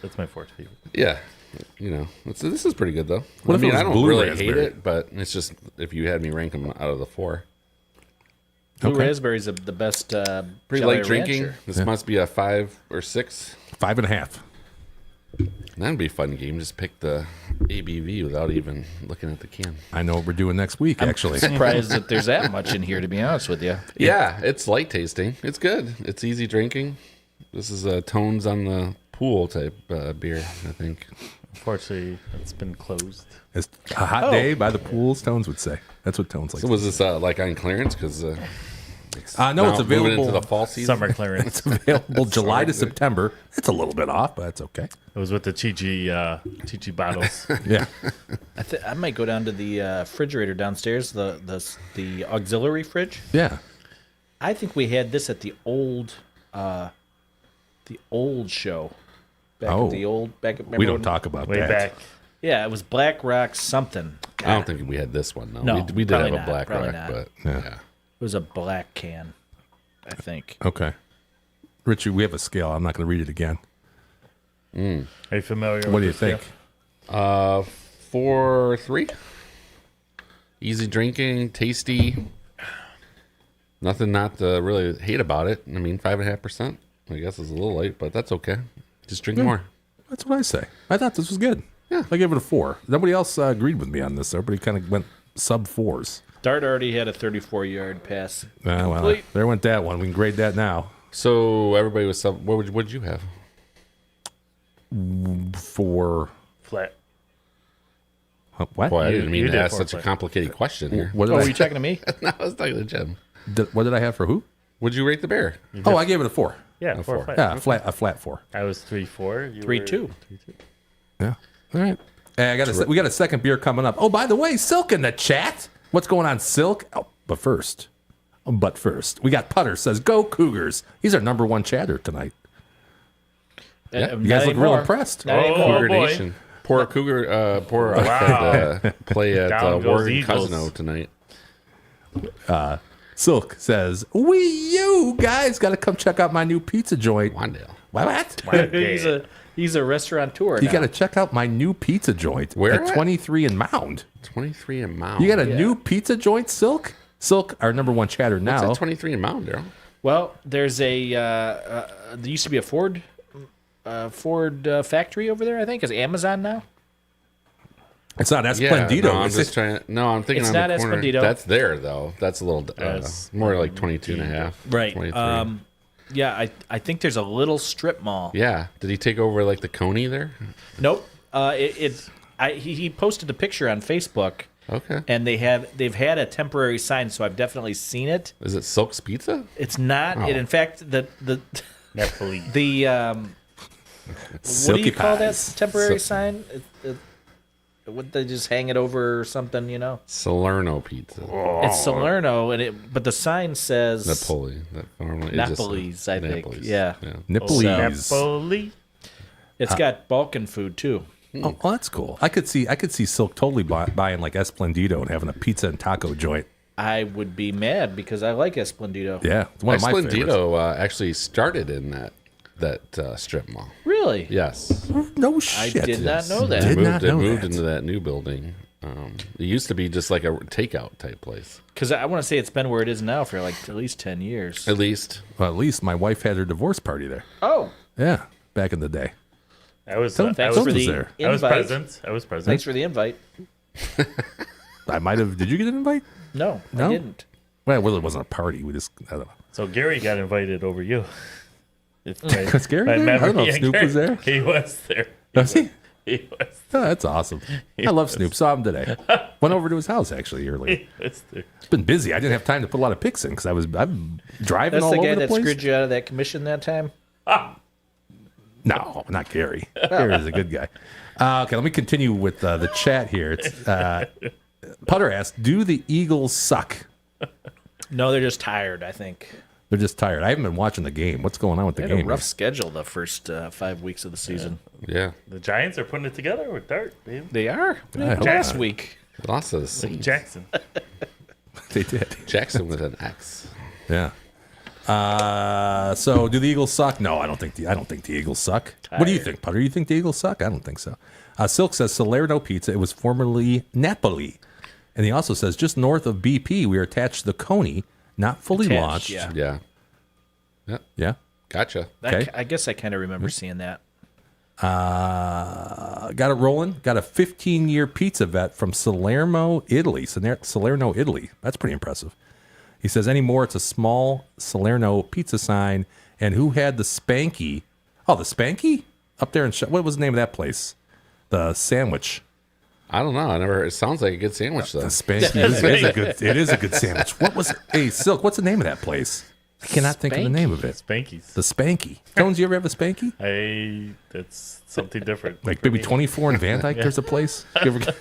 S2: It's my 4th favorite.
S7: Yeah. This is pretty good though.
S1: What if it was
S7: I don't
S1: blue
S7: really hate
S1: raspberry?
S7: it, but it's just if you had me rank them out of the 4.
S3: Blue
S1: Okay.
S3: raspberry's the best.
S7: Pretty
S3: Jolly
S7: light drinking.
S3: Rancher.
S7: This must be a 5 or 6.
S1: 5.5.
S7: That'd be a fun game. Just pick the ABV without even looking at the can.
S1: I know what we're doing next week, actually.
S3: Surprised that there's that much in here, to be honest with you.
S7: Yeah, it's light tasting. It's good. It's easy drinking. This is a Tones on the Pool type beer, I think.
S2: Unfortunately, it's been closed.
S1: It's a hot day by the pools, Tones would say. That's what Tones like.
S7: So was this like on clearance? Because
S1: no,
S7: now
S1: it's
S7: moving
S1: available.
S7: into the fall season.
S2: Summer clearance.
S1: Available July to September. It's a little bit off, but that's okay.
S2: It was with the Chi-Chi bottles.
S1: Yeah.
S3: I might go down to the refrigerator downstairs, the auxiliary fridge.
S1: Yeah.
S3: I think we had this at the old show. Back
S1: Oh.
S3: at the old back.
S1: We don't talk about
S2: Way
S1: that.
S2: back.
S3: Yeah, it was Black Rock something.
S7: I don't think we had this one. No,
S3: No,
S7: we did have
S3: probably
S7: a
S3: not,
S7: Black
S3: probably
S7: Rock,
S3: not.
S7: but
S1: Yeah.
S7: yeah.
S3: It was a black can, I think.
S1: Okay. Richie, we have a scale. I'm not going to read it again.
S2: Are you familiar?
S1: What do you
S2: with this
S1: think?
S2: stuff?
S7: 4-3. Easy drinking, tasty. Nothing not to really hate about it. I mean, 5.5%. I guess is a little late, but that's okay. Just drink more.
S1: That's what I say. I thought this was good.
S7: Yeah.
S1: I gave it a 4. Nobody else agreed with me on this. Everybody kind of went sub 4s.
S3: Dart already had a 34-yard pass.
S1: Well,
S3: Complete.
S1: there went that one. We can grade that now.
S7: So everybody was sub. What did you have?
S1: 4.
S2: Flat.
S1: What?
S7: Boy, I
S2: You-
S7: didn't
S2: you
S7: mean to
S2: did
S7: ask such a
S2: 4
S7: complicated question here.
S1: What did
S3: Oh,
S1: I
S3: were you talking to me?
S7: No, I was talking to Jim.
S1: what did I have for who?
S7: Would you rate the bear?
S1: Oh, I gave it a 4.
S2: Yeah,
S7: A
S2: 4
S7: 4.
S2: flat.
S1: Yeah, a flat 4.
S2: I was 3-4. You
S3: 3-2.
S2: were 3-2.
S1: Yeah. All right. Hey, we got a second beer coming up. Oh, by the way, Silk in the chat. What's going on, Silk? Oh, but first, we got Putter says, "Go Cougars." He's our number 1 chatter tonight.
S3: Yeah,
S1: You guys look real impressed.
S3: Not anymore.
S7: Cougar
S2: boy.
S7: Nation. Poor Cougar. Poor
S2: Wow.
S7: play at
S2: Down goes
S7: Oregon
S2: Eagles.
S7: Cosno tonight.
S1: Silk says, you guys got to come check out my new pizza joint."
S7: Wandale.
S1: What?
S3: He's a restaurateur.
S1: You
S3: now.
S1: got to check out my new pizza joint
S7: Where
S1: at
S7: at?
S1: 23 and Mound.
S7: 23 and Mount.
S1: You got a new pizza joint, Silk? Silk, our number one chatter
S7: What's
S1: now.
S7: that 23 amount, Daryl?
S3: Well, there's a there used to be a Ford factory over there. I think is Amazon now.
S1: It's not Esplendido.
S7: no, I'm
S1: is
S7: just
S1: it?
S7: trying. No, I'm thinking
S3: It's
S7: on
S3: not
S7: the corner.
S3: Esplendido.
S7: That's there though. That's a little more like 22 and a half.
S3: Right.
S7: 23.
S3: Yeah, I think there's a little strip mall.
S7: Yeah. Did he take over like the Coney there?
S3: Nope. He posted a picture on Facebook,
S7: Okay.
S3: and they've had a temporary sign, so I've definitely seen it.
S7: Is it Silk's Pizza?
S3: It's not.
S7: Oh.
S3: In fact, the
S2: Napoli.
S3: what do
S1: Silky
S3: you call that
S1: pies.
S3: temporary sign? Would they just hang it over or something? You know,
S7: Salerno Pizza.
S3: it's Salerno, but the sign says
S7: Napoli. That normally is just-
S3: Napoli's, I think.
S7: Napoli's.
S3: Yeah.
S1: Nippleese.
S2: Napoli.
S3: It's got Balkan food too.
S1: Oh, well, that's cool. I could see Silk totally buying like Esplendido and having a pizza and taco joint.
S3: I would be mad because I like Esplendido.
S1: Yeah, it's one of my favorites.
S7: Esplendido actually started in that strip mall.
S3: Really?
S7: Yes.
S1: No
S3: I
S1: shit.
S3: did not know that.
S1: Did not know
S7: moved
S1: that.
S7: into that new building. It used to be just like a takeout type place.
S3: Because I want to say it's been where it is now for like at least 10 years.
S7: At least.
S1: Well, at least my wife had her divorce party there.
S3: Oh,
S1: Yeah, back in the day.
S2: I was.
S1: Thanks
S2: I
S1: for
S2: was,
S1: the-
S3: there.
S2: I was
S3: invite.
S2: present. I was present.
S3: Thanks for the invite.
S1: I might have. Did you get an invite?
S3: No,
S1: No?
S3: I didn't.
S1: Well, it wasn't a party. We just. I don't know.
S2: So Gary got invited over you. It's
S1: Was Gary there? I don't know if Snoop was there.
S2: He was there.
S1: Was he?
S2: He was.
S1: Oh, that's awesome. I love Snoop. Saw him today. Went over to his house actually earlier.
S2: He was there.
S1: It's been busy. I didn't have time to put a lot of pics in because I'm driving
S3: That's
S1: all
S3: the
S1: over
S3: guy
S1: the
S3: that
S1: place.
S3: screwed you out of that commission that time?
S1: No, not Gary. Gary's a good guy. Okay, let me continue with the chat here. It's, Putter asked, "Do the Eagles suck?"
S3: No, they're just tired, I think.
S1: They're just tired. I haven't been watching the game. What's going on with the
S3: They had
S1: game?
S3: a rough schedule the first 5 weeks of the season.
S7: Yeah.
S2: The Giants are putting it together with Dart, baby.
S3: They are.
S1: I hope
S3: Last
S1: not.
S3: week.
S7: Lots of the
S2: Like Jackson.
S1: They did.
S7: Jackson with an X.
S1: Yeah. So do the Eagles suck? No, I don't think the Eagles suck. What do you think, Putter? You think the Eagles suck? I don't think so. Silk says Salerno Pizza. It was formerly Napoli. And he also says just north of BP, we are attached to the Coney, not fully
S3: Attached,
S1: launched.
S3: yeah.
S7: Yeah. Yep.
S1: Yeah.
S7: Gotcha.
S1: Okay.
S3: I guess I kind of remember seeing that.
S1: Got it rolling. Got a 15-year pizza vet from Salerno, Italy. Salerno, Italy. That's pretty impressive. He says anymore, it's a small Salerno pizza sign. And who had the Spanky? Oh, the Spanky? Up there in what was the name of that place? The sandwich.
S7: I don't know. I never heard. It sounds like a good sandwich though.
S1: The Spanky it is a good sandwich. What was it? Hey, Silk, what's the name of that place? I cannot think of the name of it.
S2: Spankies.
S1: The Spanky. Jones, you ever have a Spanky?
S2: That's something different.
S1: Like maybe 24 in Van Dyke, there's a place? You ever-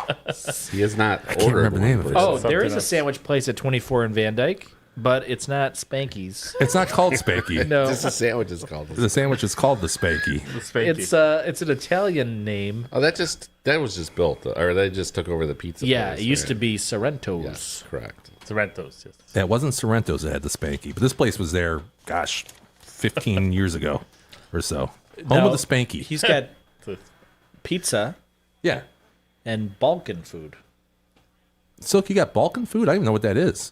S7: He has not
S1: can't
S7: ordered
S1: remember the name
S7: one,
S1: of it.
S7: but-
S3: Oh, there
S2: something
S3: is a
S2: else.
S3: sandwich place at 24 in Van Dyke, but it's not Spanky's.
S1: It's not called Spanky.
S3: No.
S7: Just a sandwich is called.
S1: The sandwich is called the Spanky.
S2: The Spanky.
S3: It's an Italian name.
S7: Oh, that was just built, or they just took over the pizza.
S3: Yeah,
S7: place,
S3: it used
S7: right?
S3: to be Sorrento's.
S7: Yes, correct.
S2: Sorrento's. Yes.
S1: Yeah, it wasn't Sorrento's that had the Spanky, but this place was there, 15 years ago or so. Home
S3: Now,
S1: of the Spanky.
S3: He's got pizza
S1: Yeah.
S3: and Balkan food.
S1: Silk, you got Balkan food? I don't even know what that is.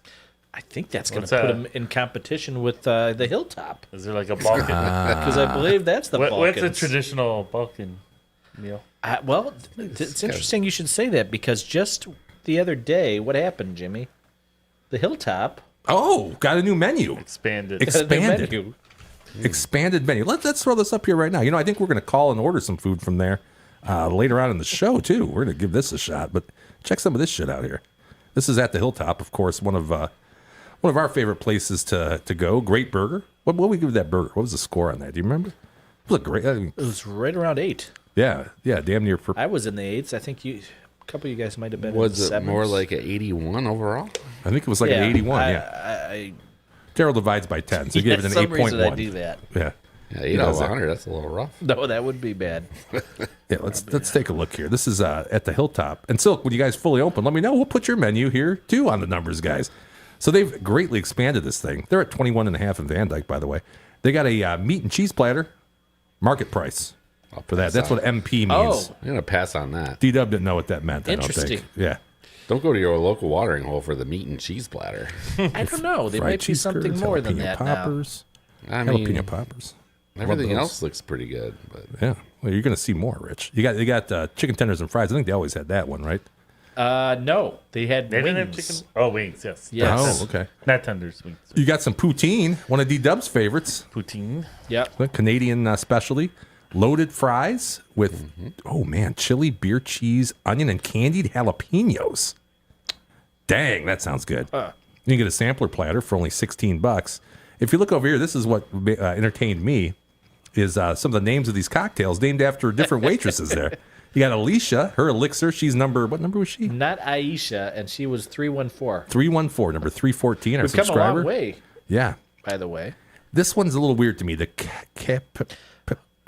S3: I think that's going
S2: What's
S3: to put
S2: that?
S3: him in competition with the Hilltop,
S2: Is there like a Balkan?
S3: because I believe that's the
S2: What's
S3: Balkans.
S2: a traditional Balkan meal?
S3: Well, it's interesting you should say that, because just the other day, what happened, Jimmy? The Hilltop
S1: Oh, got a new menu.
S2: Expanded.
S3: had a new
S1: Expanded.
S3: menu.
S1: Expanded menu. Let's throw this up here right now. You know, I think we're going to call and order some food from there later on in the show, too. We're going to give this a shot, but check some of this shit out here. This is at the Hilltop, of course, one of our favorite places to go. Great burger. What did we give that burger? What was the score on that? Do you remember? It was a great. I mean,
S3: It was right around 8.
S1: yeah, damn near.
S3: I was in the 8s. I think a couple of you guys might have been
S7: Was
S3: in the
S7: it
S3: 7s.
S7: more like an 81 overall?
S1: I think it was like an 81. Yeah,
S3: I
S1: Daryl divides by 10, so he gave it an
S3: some reason I
S1: 8.1.
S3: do that.
S1: Yeah,
S7: Yeah,
S1: He
S7: 8 out
S1: does
S7: of
S1: that.
S7: 100. That's a little rough.
S3: No, that would be bad.
S1: yeah. Let's take a look here. This is at the Hilltop. And Silk, when you guys fully open, let me know. We'll put your menu here too on the numbers, guys. So they've greatly expanded this thing. They're at 21.5 in Van Dyke, by the way. They got a meat and cheese platter, market price for that. That's what MP means.
S3: Oh.
S7: I'm gonna pass on that.
S1: D-Dub didn't know what that meant. I don't
S3: Interesting.
S1: think. Yeah.
S7: Don't go to your local watering hole for the meat and cheese platter.
S3: I don't know. They
S1: Fried
S3: might be
S1: cheese
S3: something
S1: curds,
S3: more than
S1: jalapeno
S3: that now.
S1: poppers.
S7: I mean,
S1: Jalapeno poppers.
S7: everything
S1: Love those.
S7: else looks pretty good, but
S1: Yeah. Well, you're going to see more, Rich. You got chicken tenders and fries. I think they always had that one, right?
S3: No, they had
S2: They
S3: wings.
S2: didn't have chicken. Oh, wings. Yes.
S3: Yes.
S1: Oh, okay.
S2: Not tenders. Wings.
S1: You got some poutine, one of D-Dub's favorites.
S2: Poutine.
S3: Yep.
S1: The Canadian specialty. Loaded fries with, oh man, chili, beer cheese, onion, and candied jalapenos. Dang, that sounds good. You can get a sampler platter for only $16. If you look over here, this is what entertained me, is some of the names of these cocktails named after different waitresses there. You got Alicia, her elixir. She's what number was she?
S3: Not Aisha, and she was 314.
S1: 314, number 314, our
S3: We've come a
S1: subscriber.
S3: long way,
S1: Yeah.
S3: by the way.
S1: This one's a little weird to me. The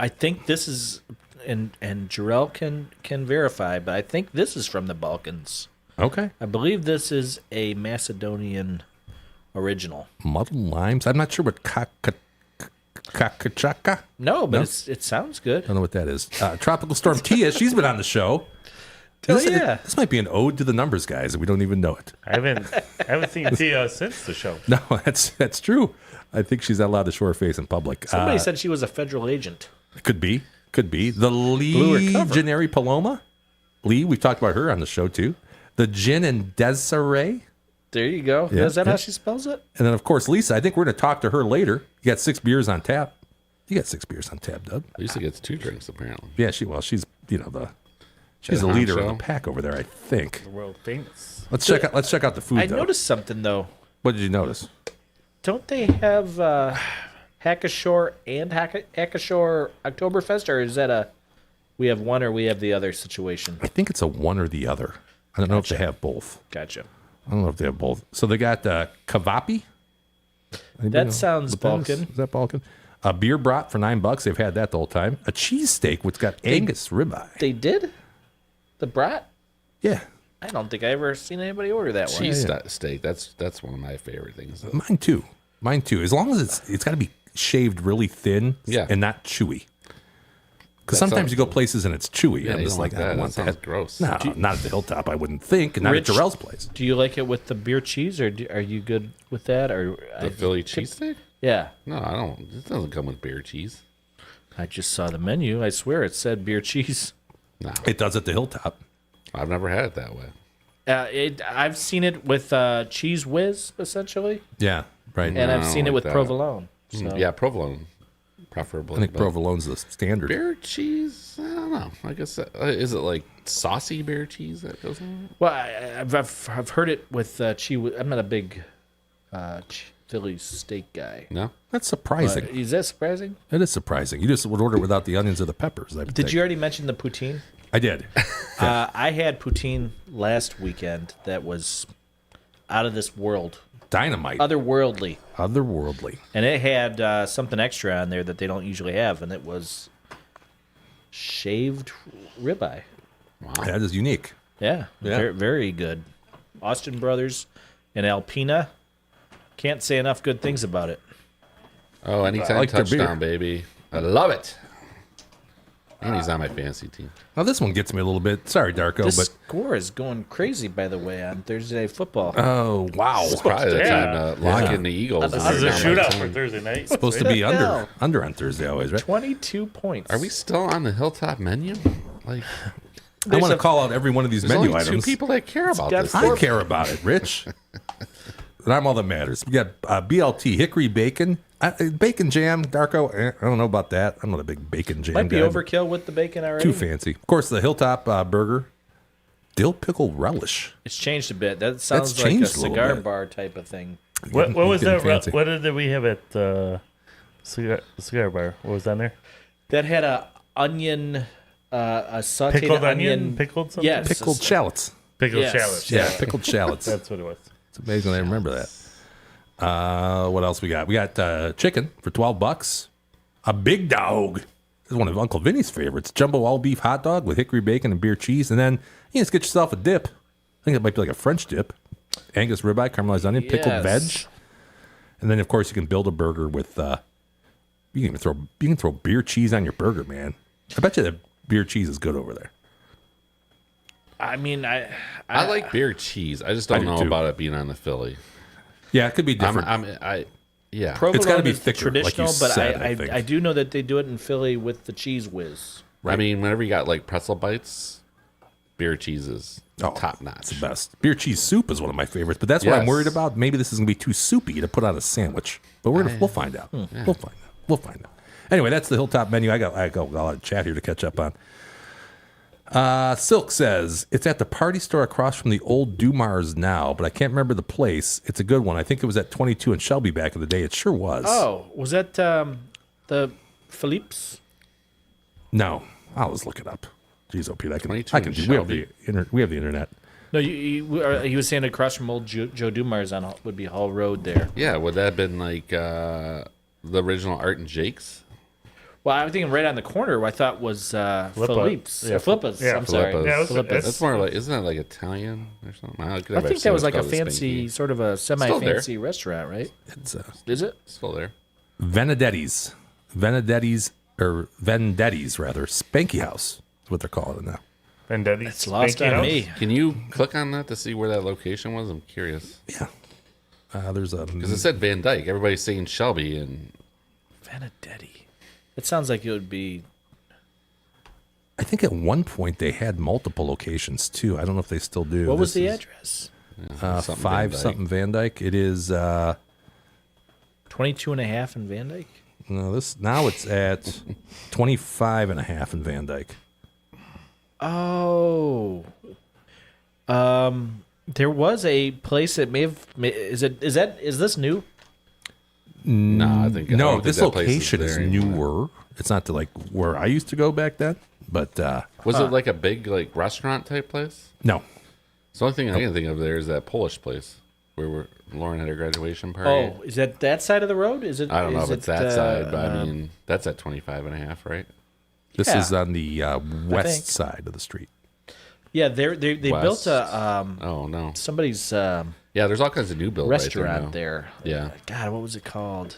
S3: I think this is, and Jarrell can verify, but I think this is from the Balkans.
S1: okay.
S3: I believe this is a Macedonian original.
S1: Muddled limes. I'm not sure what kakachaka.
S3: No, but
S1: No?
S3: it sounds good.
S1: I don't know what that is. Tropical Storm Tia, she's been on the show.
S3: Yeah.
S1: This might be an ode to the numbers guys, and we don't even know it.
S2: I haven't seen Tia since the show.
S1: No, that's true. I think she's not allowed to show her face in public.
S3: Somebody said she was a federal agent.
S1: Could be. The
S3: Blew her cover.
S1: Legionary Paloma. Lee, we've talked about her on the show too. The Gin and Desiree.
S3: There you go.
S1: Yeah,
S3: Is that
S1: yeah.
S3: how she spells it?
S1: And then, of course, Lisa. I think we're going to talk to her later. You got 6 beers on tap. You got 6 beers on tap, Doug.
S7: Lisa gets 2 drinks apparently.
S1: Yeah, she's the
S7: That
S1: leader
S7: honcho?
S1: of the pack over there, I think.
S2: The world famous.
S1: Let's check out the food.
S3: I
S1: though.
S3: noticed something though.
S1: What did you notice?
S3: Don't they have Hackashore and Hackashore Oktoberfest, or is that we have one or we have the other situation?
S1: I think it's a one or the other. I don't know if they have both.
S3: Gotcha.
S1: I don't know if they have both. So they got kavapi. Anybody
S3: That
S1: know
S3: sounds
S1: what that is?
S3: Balkan.
S1: Is that Balkan? A beer brat for $9. They've had that the whole time. A cheesesteak which got Angus ribeye.
S3: They did the brat.
S1: Yeah,
S3: I don't think I ever seen anybody order that one.
S7: Cheese steak. That's one of my favorite things.
S1: mine too. As long as it's got to be shaved really thin,
S7: Yeah.
S1: and not chewy. Because
S7: That
S1: sometimes
S7: sounds
S1: you go
S7: cool.
S1: places and it's chewy.
S7: Yeah,
S1: I'm
S7: you
S1: just
S7: don't
S1: like,
S7: like
S1: I don't
S7: that.
S1: want
S7: That sounds
S1: that.
S7: gross.
S1: No, not at the Hilltop. I wouldn't think, and not
S3: Rich,
S1: at Jarrell's place.
S3: Do you like it with the beer cheese, or are you good with that? Or
S7: The Philly cheesesteak?
S3: Yeah,
S7: No, I don't. It doesn't come with beer cheese.
S3: I just saw the menu. I swear it said beer cheese.
S7: No,
S1: It does at the Hilltop.
S7: I've never had it that way.
S3: I've seen it with cheese whiz essentially,
S1: Yeah, right.
S3: and
S7: I
S3: I've
S7: don't
S3: seen it
S7: like
S3: with
S7: that.
S3: provolone. So.
S7: Yeah, provolone, preferably.
S1: I think
S7: but
S1: provolone's the standard.
S7: beer cheese. I don't know. I guess is it like saucy beer cheese that goes on it?
S3: Well, I've heard it with cheese. I'm not a big Philly steak guy.
S7: No.
S1: That's surprising.
S3: Is that surprising?
S1: It is surprising. You just would order without the onions or the peppers. I would
S3: Did
S1: think.
S3: you already mention the poutine?
S1: I did.
S3: I had poutine last weekend that was out of this world,
S1: Dynamite.
S3: otherworldly,
S1: Otherworldly.
S3: and it had something extra on there that they don't usually have, and it was shaved ribeye.
S1: That is unique.
S3: Yeah,
S1: Yeah.
S3: Very, very good. Austin Brothers and Alpina. Can't say enough good things about it.
S7: Oh, anytime
S1: like their
S7: touchdown, baby. I love it. And he's on my fantasy team.
S1: Now this one gets me a little bit. Sorry, Darko,
S3: This
S1: but
S3: score is going crazy, by the way, on Thursday Night Football.
S1: oh wow,
S7: It's probably the
S2: Yeah.
S7: time to lock
S1: Yeah.
S7: in the Eagles.
S2: This is a shootout for Thursday night.
S1: supposed to be
S3: hell?
S1: under on Thursday always, right?
S3: 22 points.
S7: Are we still on the Hilltop menu? Like,
S1: I want to
S3: a-
S1: call out every one of these
S7: there's
S1: menu
S7: only
S1: items.
S7: 2 people that care about
S3: got
S7: this.
S3: four-
S1: I care about it, Rich. And I'm all that matters. We got BLT hickory bacon, bacon jam, Darko. I don't know about that. I'm not a big bacon jam
S3: Might be
S1: guy.
S3: overkill with the bacon already.
S1: Too fancy. Of course, the Hilltop burger, dill pickle relish.
S3: It's changed a bit. That sounds like a
S1: changed a little
S3: cigar
S1: bit.
S3: bar type of thing.
S2: What was
S1: Getting
S2: that?
S1: fancy.
S2: What did we have at cigar bar? What was on there?
S3: That had a onion, a sauteed
S2: Pickled onion?
S3: onion.
S2: Pickled something?
S3: Yes.
S1: Pickled shallots.
S2: Pickled
S3: Yes.
S2: shallots.
S1: Yeah, pickled shallots.
S2: That's what it was.
S1: It's amazing I remember that. What else we got? We got chicken for $12. A big dog. This is one of Uncle Vinny's favorites. Jumbo all beef hot dog with hickory bacon and beer cheese. And then you just get yourself a dip. I think it might be like a French dip. Angus ribeye, caramelized onion, pickled
S3: Yes.
S1: veg. And then of course you can build a burger with you can throw beer cheese on your burger, man. I bet you the beer cheese is good over there.
S3: I mean,
S7: I like beer cheese. I just
S1: I
S7: don't
S1: do
S7: know
S1: too.
S7: about it being on the Philly.
S1: Yeah, it could be different.
S7: Yeah.
S3: provolone
S1: It's gotta be
S3: is
S1: thicker, like you
S3: traditional, but
S1: said, I think.
S3: I do know that they do it in Philly with the cheese whiz.
S7: I mean, whenever you got like pretzel bites, beer cheese is top notch.
S1: It's the best. Beer cheese soup is one of my favorites, but that's what I'm
S7: Yes.
S1: worried about. Maybe this is gonna be too soupy to put on a sandwich, but we'll find out. We'll find out. We'll find out. Anyway, that's the Hilltop menu. I got a lot of chat here to catch up on. Silk says it's at the party store across from the old Dumars now, but I can't remember the place. It's a good one. I think it was at 22 and Shelby back in the day. It sure was.
S3: Oh, was that the Philippe's?
S1: No, I'll just look it up. Jeez, Pete, I
S7: 22
S1: can
S7: and
S1: do.
S7: Shelby.
S1: We have the internet.
S3: No, he was saying across from old Joe Dumars on would be Hall Road there.
S7: Yeah, would that have been like the original Art and Jake's?
S3: Well, I was thinking right on the corner. I thought was Philippe's.
S2: Yeah,
S3: Philippa's.
S2: yeah,
S3: I'm sorry.
S7: Philippa's.
S2: Yeah,
S3: Philippa's.
S7: That's more like, isn't that like Italian or something?
S3: I think that was like a fancy, sort of a semi-fancy restaurant, right?
S1: It's
S3: Is it?
S7: Still there.
S1: Venedetti's rather Spanky House is what they're calling it now.
S2: Vendetti's.
S3: It's lost
S2: Spanky
S3: on
S2: House?
S3: me.
S7: Can you click on that to see where that location was? I'm curious.
S1: Yeah. There's a
S7: Because it said Van Dyke. Everybody's saying Shelby, and
S3: Venedetti. It sounds like it would be.
S1: I think at one point they had multiple locations too. I don't know if they still do.
S3: What was
S1: This
S3: the
S1: is,
S3: address?
S7: something
S1: 5
S7: Van Dyke.
S1: something Van Dyke. It is
S3: 22 and a half in Van Dyke?
S1: now it's at 25 and a half in Van Dyke.
S3: Oh. There was a place that may have. Is this new?
S7: No, I think
S1: No,
S7: think
S1: this
S7: that place
S1: location is
S7: there anymore.
S1: newer. It's not to like where I used to go back then, but
S7: Was it like a big like restaurant type place?
S1: no.
S7: The only thing I can think of there is that Polish place where Lauren had her graduation party.
S3: Oh, is that side of the road? Is it?
S7: I don't know if
S3: is
S7: it's
S3: it,
S7: that side, but I mean that's at 25 and a half, right?
S1: This
S3: Yeah.
S1: is on the
S3: think.
S1: west side of the street.
S3: Yeah, they built
S7: West.
S3: a
S7: Oh no.
S3: somebody's
S7: Yeah, there's all kinds of new build
S3: restaurant
S7: right
S3: there.
S7: Yeah.
S3: God, what was it called?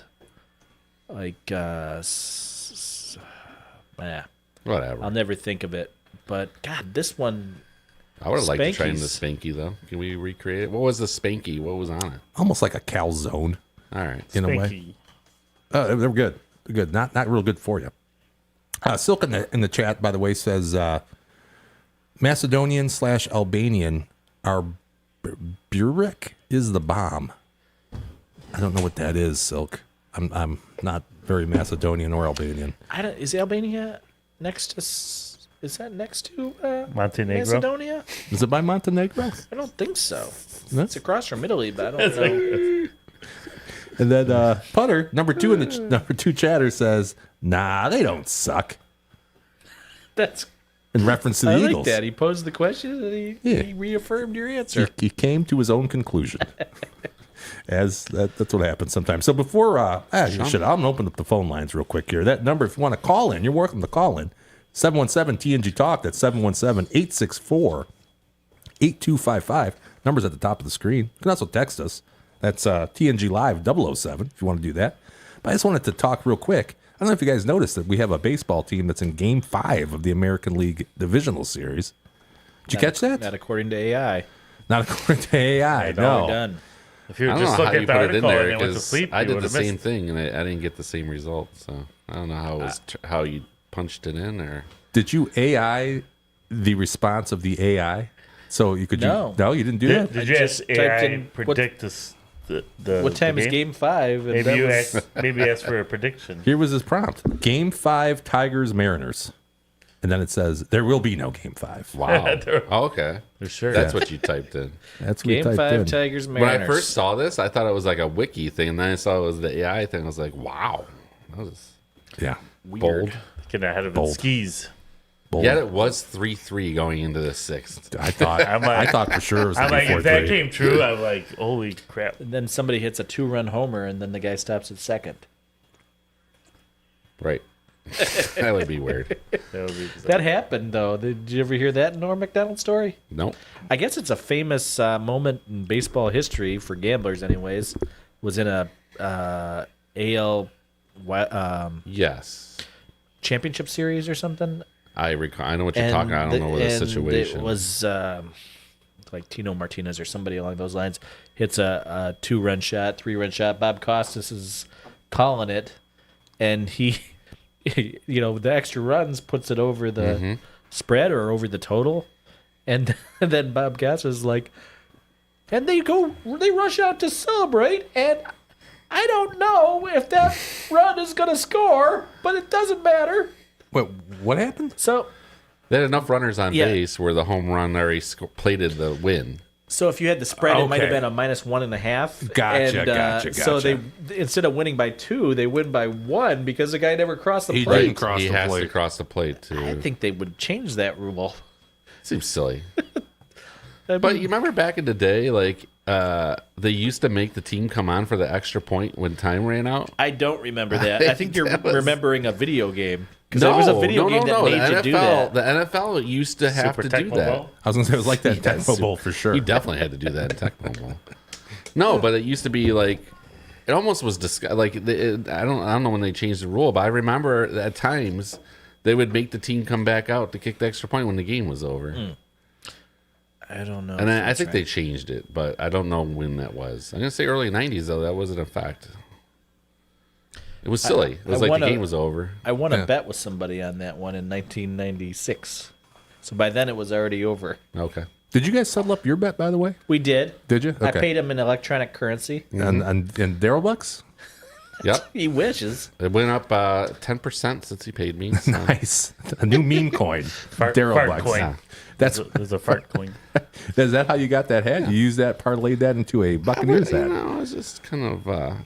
S3: Like, yeah,
S7: Whatever.
S3: I'll never think of it. But God, this one.
S7: I would have liked to try the
S3: Spanky's.
S7: Spanky though. Can we recreate it? What was the Spanky? What was on it?
S1: Almost like a calzone
S7: All right.
S1: in a way.
S2: Spanky.
S1: They're good. They're good. Not real good for you. Silk in the chat, by the way, says Macedonian / Albanian are burek is the bomb. I don't know what that is, Silk. I'm not very Macedonian or Albanian.
S3: Is Albania next to? Is that next to
S2: Montenegro?
S3: Macedonia?
S1: Is it by Montenegro?
S3: I don't think so.
S1: No?
S3: It's across from Italy, but I don't know.
S1: And then Putter, number two in the number 2 chatter says, "Nah, they don't suck."
S3: That's.
S1: In reference to the
S3: I like
S1: Eagles.
S3: that. He posed the question and he reaffirmed your answer.
S1: He came to his own conclusion. That's what happens sometimes. So before I'm gonna open up the phone lines real quick here. That number, if you want to call in, you're welcome to call in. 717 TNG Talk. That's 717-864-8255. Number's at the top of the screen. You can also text us. That's TNG Live 007 if you want to do that. But I just wanted to talk real quick. I don't know if you guys noticed that we have a baseball team that's in Game 5 of the American League Divisional Series. Did you catch that?
S3: Not according to AI.
S1: Not according to AI,
S3: All
S1: no.
S3: done.
S2: If you
S7: I
S2: would
S7: don't
S2: just
S7: know
S2: look
S7: how you
S2: at the
S7: put it in
S2: article
S7: there
S2: and then went to
S7: because
S2: sleep,
S7: I
S2: you
S7: did
S2: would
S7: the
S2: have
S7: same
S2: missed.
S7: thing and I didn't get the same result. So I don't know how it was how you punched it in or.
S1: Did you AI the response of the AI? So you could
S3: No.
S1: you didn't do that?
S2: Did you
S3: just
S2: ask
S3: typed
S2: AI
S3: in
S2: predict this? The
S3: What time
S2: the
S3: is Game 5? And
S2: Maybe
S3: that
S2: you
S3: was-
S2: ask for a prediction.
S1: Here was his prompt. Game 5 Tigers Mariners. And then it says there will be no Game 5.
S7: Wow. Oh, okay.
S2: For sure.
S7: That's what you typed in.
S1: That's what we
S3: Game
S1: typed
S3: 5
S1: in.
S3: Tigers
S7: When
S3: Mariners.
S7: I first saw this, I thought it was like a wiki thing, and then I saw it was the AI thing. I was like, wow. That was
S1: Yeah.
S7: bold.
S2: Getting ahead of
S1: Bold.
S2: its skis.
S1: Bold.
S7: Yet it was 3-3 going into the sixth.
S1: I thought I thought for sure it was
S2: I'm
S1: gonna
S2: like,
S1: be
S2: if that
S1: 4-3.
S2: came true, I'm like, holy crap.
S3: And then somebody hits a 2-run homer, and then the guy stops at second.
S7: Right. That would be weird.
S2: That would be
S3: That happened, though. Did you ever hear that Norm Macdonald story?
S7: Nope.
S3: I guess it's a famous moment in baseball history, for gamblers anyways, was in a AL
S7: Yes.
S3: championship series or something.
S7: I recall. I know what you're talking. I don't know the situation.
S3: It was like Tino Martinez or somebody along those lines hits a 2-run shot, 3-run shot. Bob Costas is calling it, and he, the extra runs puts it over the spread or over the total, and then Bob Costas is like, and they rush out to celebrate, and I don't know if that run is going to score, but it doesn't matter.
S1: Wait, what happened?
S3: So
S7: they had enough runners on base where the home run already plated the win.
S3: So if you had the spread, it might have been a -1.5.
S1: Gotcha.
S3: So they, instead of winning by 2, they win by 1 because the guy never crossed the
S1: He
S3: plate.
S1: didn't cross
S7: He
S1: the
S7: has
S1: plate.
S7: to cross the plate too.
S3: I think they would change that rule.
S7: Seems silly. But you remember back in the day, like they used to make the team come on for the extra point when time ran out.
S3: I don't remember that. I think you're
S7: That was-
S3: remembering a video game. Because there was a video game that made you do that.
S7: The NFL used to have
S2: Super
S7: to do
S2: Tecmo
S7: that.
S2: Bowl?
S1: I was going to say, it was like that Tecmo Bowl for sure.
S7: You definitely had to do that in Tecmo Bowl. No, but it used to be like it almost was like I don't know when they changed the rule, but I remember at times they would make the team come back out to kick the extra point when the game was over.
S3: I don't know.
S7: And I think they changed it, but I don't know when that was. I'm gonna say early '90s though. That wasn't a fact. It was silly. It was like the game was over.
S3: I won a bet with somebody on that one in 1996. So by then it was already over.
S7: Okay.
S1: Did you guys settle up your bet, by the way?
S3: We did.
S1: Did you?
S3: I
S1: Okay.
S3: paid him in electronic currency.
S1: And Daryl Bucks?
S7: Yep.
S3: He wishes.
S7: It went up 10% since he paid me. So.
S1: Nice. A new meme coin.
S2: Fart
S1: Daryl Bucks.
S2: coin.
S7: Yeah.
S1: That's
S2: There's a fart coin.
S1: Is that how you got that hat? You used that, parlayed that into a Buccaneers hat.
S7: I was just kind of.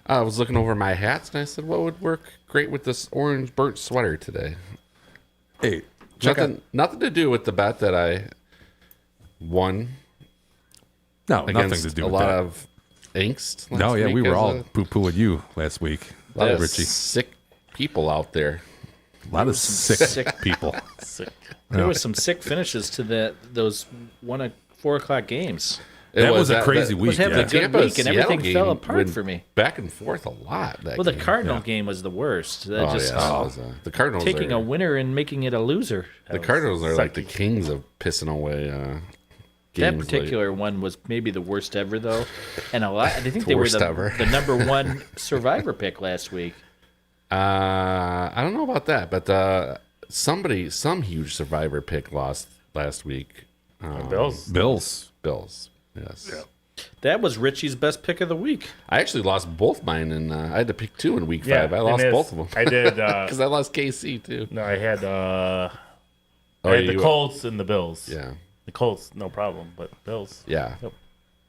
S7: I was looking over my hats and I said, "What would work great with this orange burnt sweater today?"
S1: Hey, check out.
S7: Nothing to do with the bet that I won
S1: No, nothing
S7: against
S1: to do
S7: a
S1: with
S7: lot
S1: that.
S7: of angst.
S1: No,
S7: last
S1: yeah,
S7: week
S1: we were
S7: as
S1: all
S7: a
S1: poo-pooing you last week.
S7: lot of
S1: Richie.
S7: sick people out there.
S1: A lot of sick people.
S2: Sick.
S3: There was some sick finishes to those 4 o'clock games.
S1: That was a crazy week.
S3: was having
S1: Yeah.
S3: a good
S7: Tampa
S3: week, and everything
S7: Seattle
S3: fell
S7: game
S3: apart
S7: went
S3: for me.
S7: Back and forth a lot. That
S3: Well, the
S7: game.
S3: Cardinal game was the worst. That
S7: Oh,
S3: just
S7: yeah, that was, the Cardinals
S3: taking
S7: are,
S3: a winner and making it a loser.
S7: the Cardinals are like the
S2: sucky.
S7: kings of pissing away
S3: That
S7: games.
S3: particular one was maybe the worst ever, though, and I think they were
S7: Worst ever.
S3: the number 1 survivor pick last week.
S7: I don't know about that, but some huge survivor pick lost last week.
S2: Bills.
S7: Bills. Yes.
S3: That was Richie's best pick of the week.
S7: I actually lost both mine, and I had to pick 2 in week 5. I
S2: and
S7: lost
S2: it's-
S7: both of them
S2: I did.
S7: because I lost KC too.
S2: No, I had. I
S7: Oh,
S2: had the
S7: you-
S2: Colts and the Bills.
S7: Yeah.
S2: The Colts, no problem, but Bills.
S7: Yeah.
S2: Yep.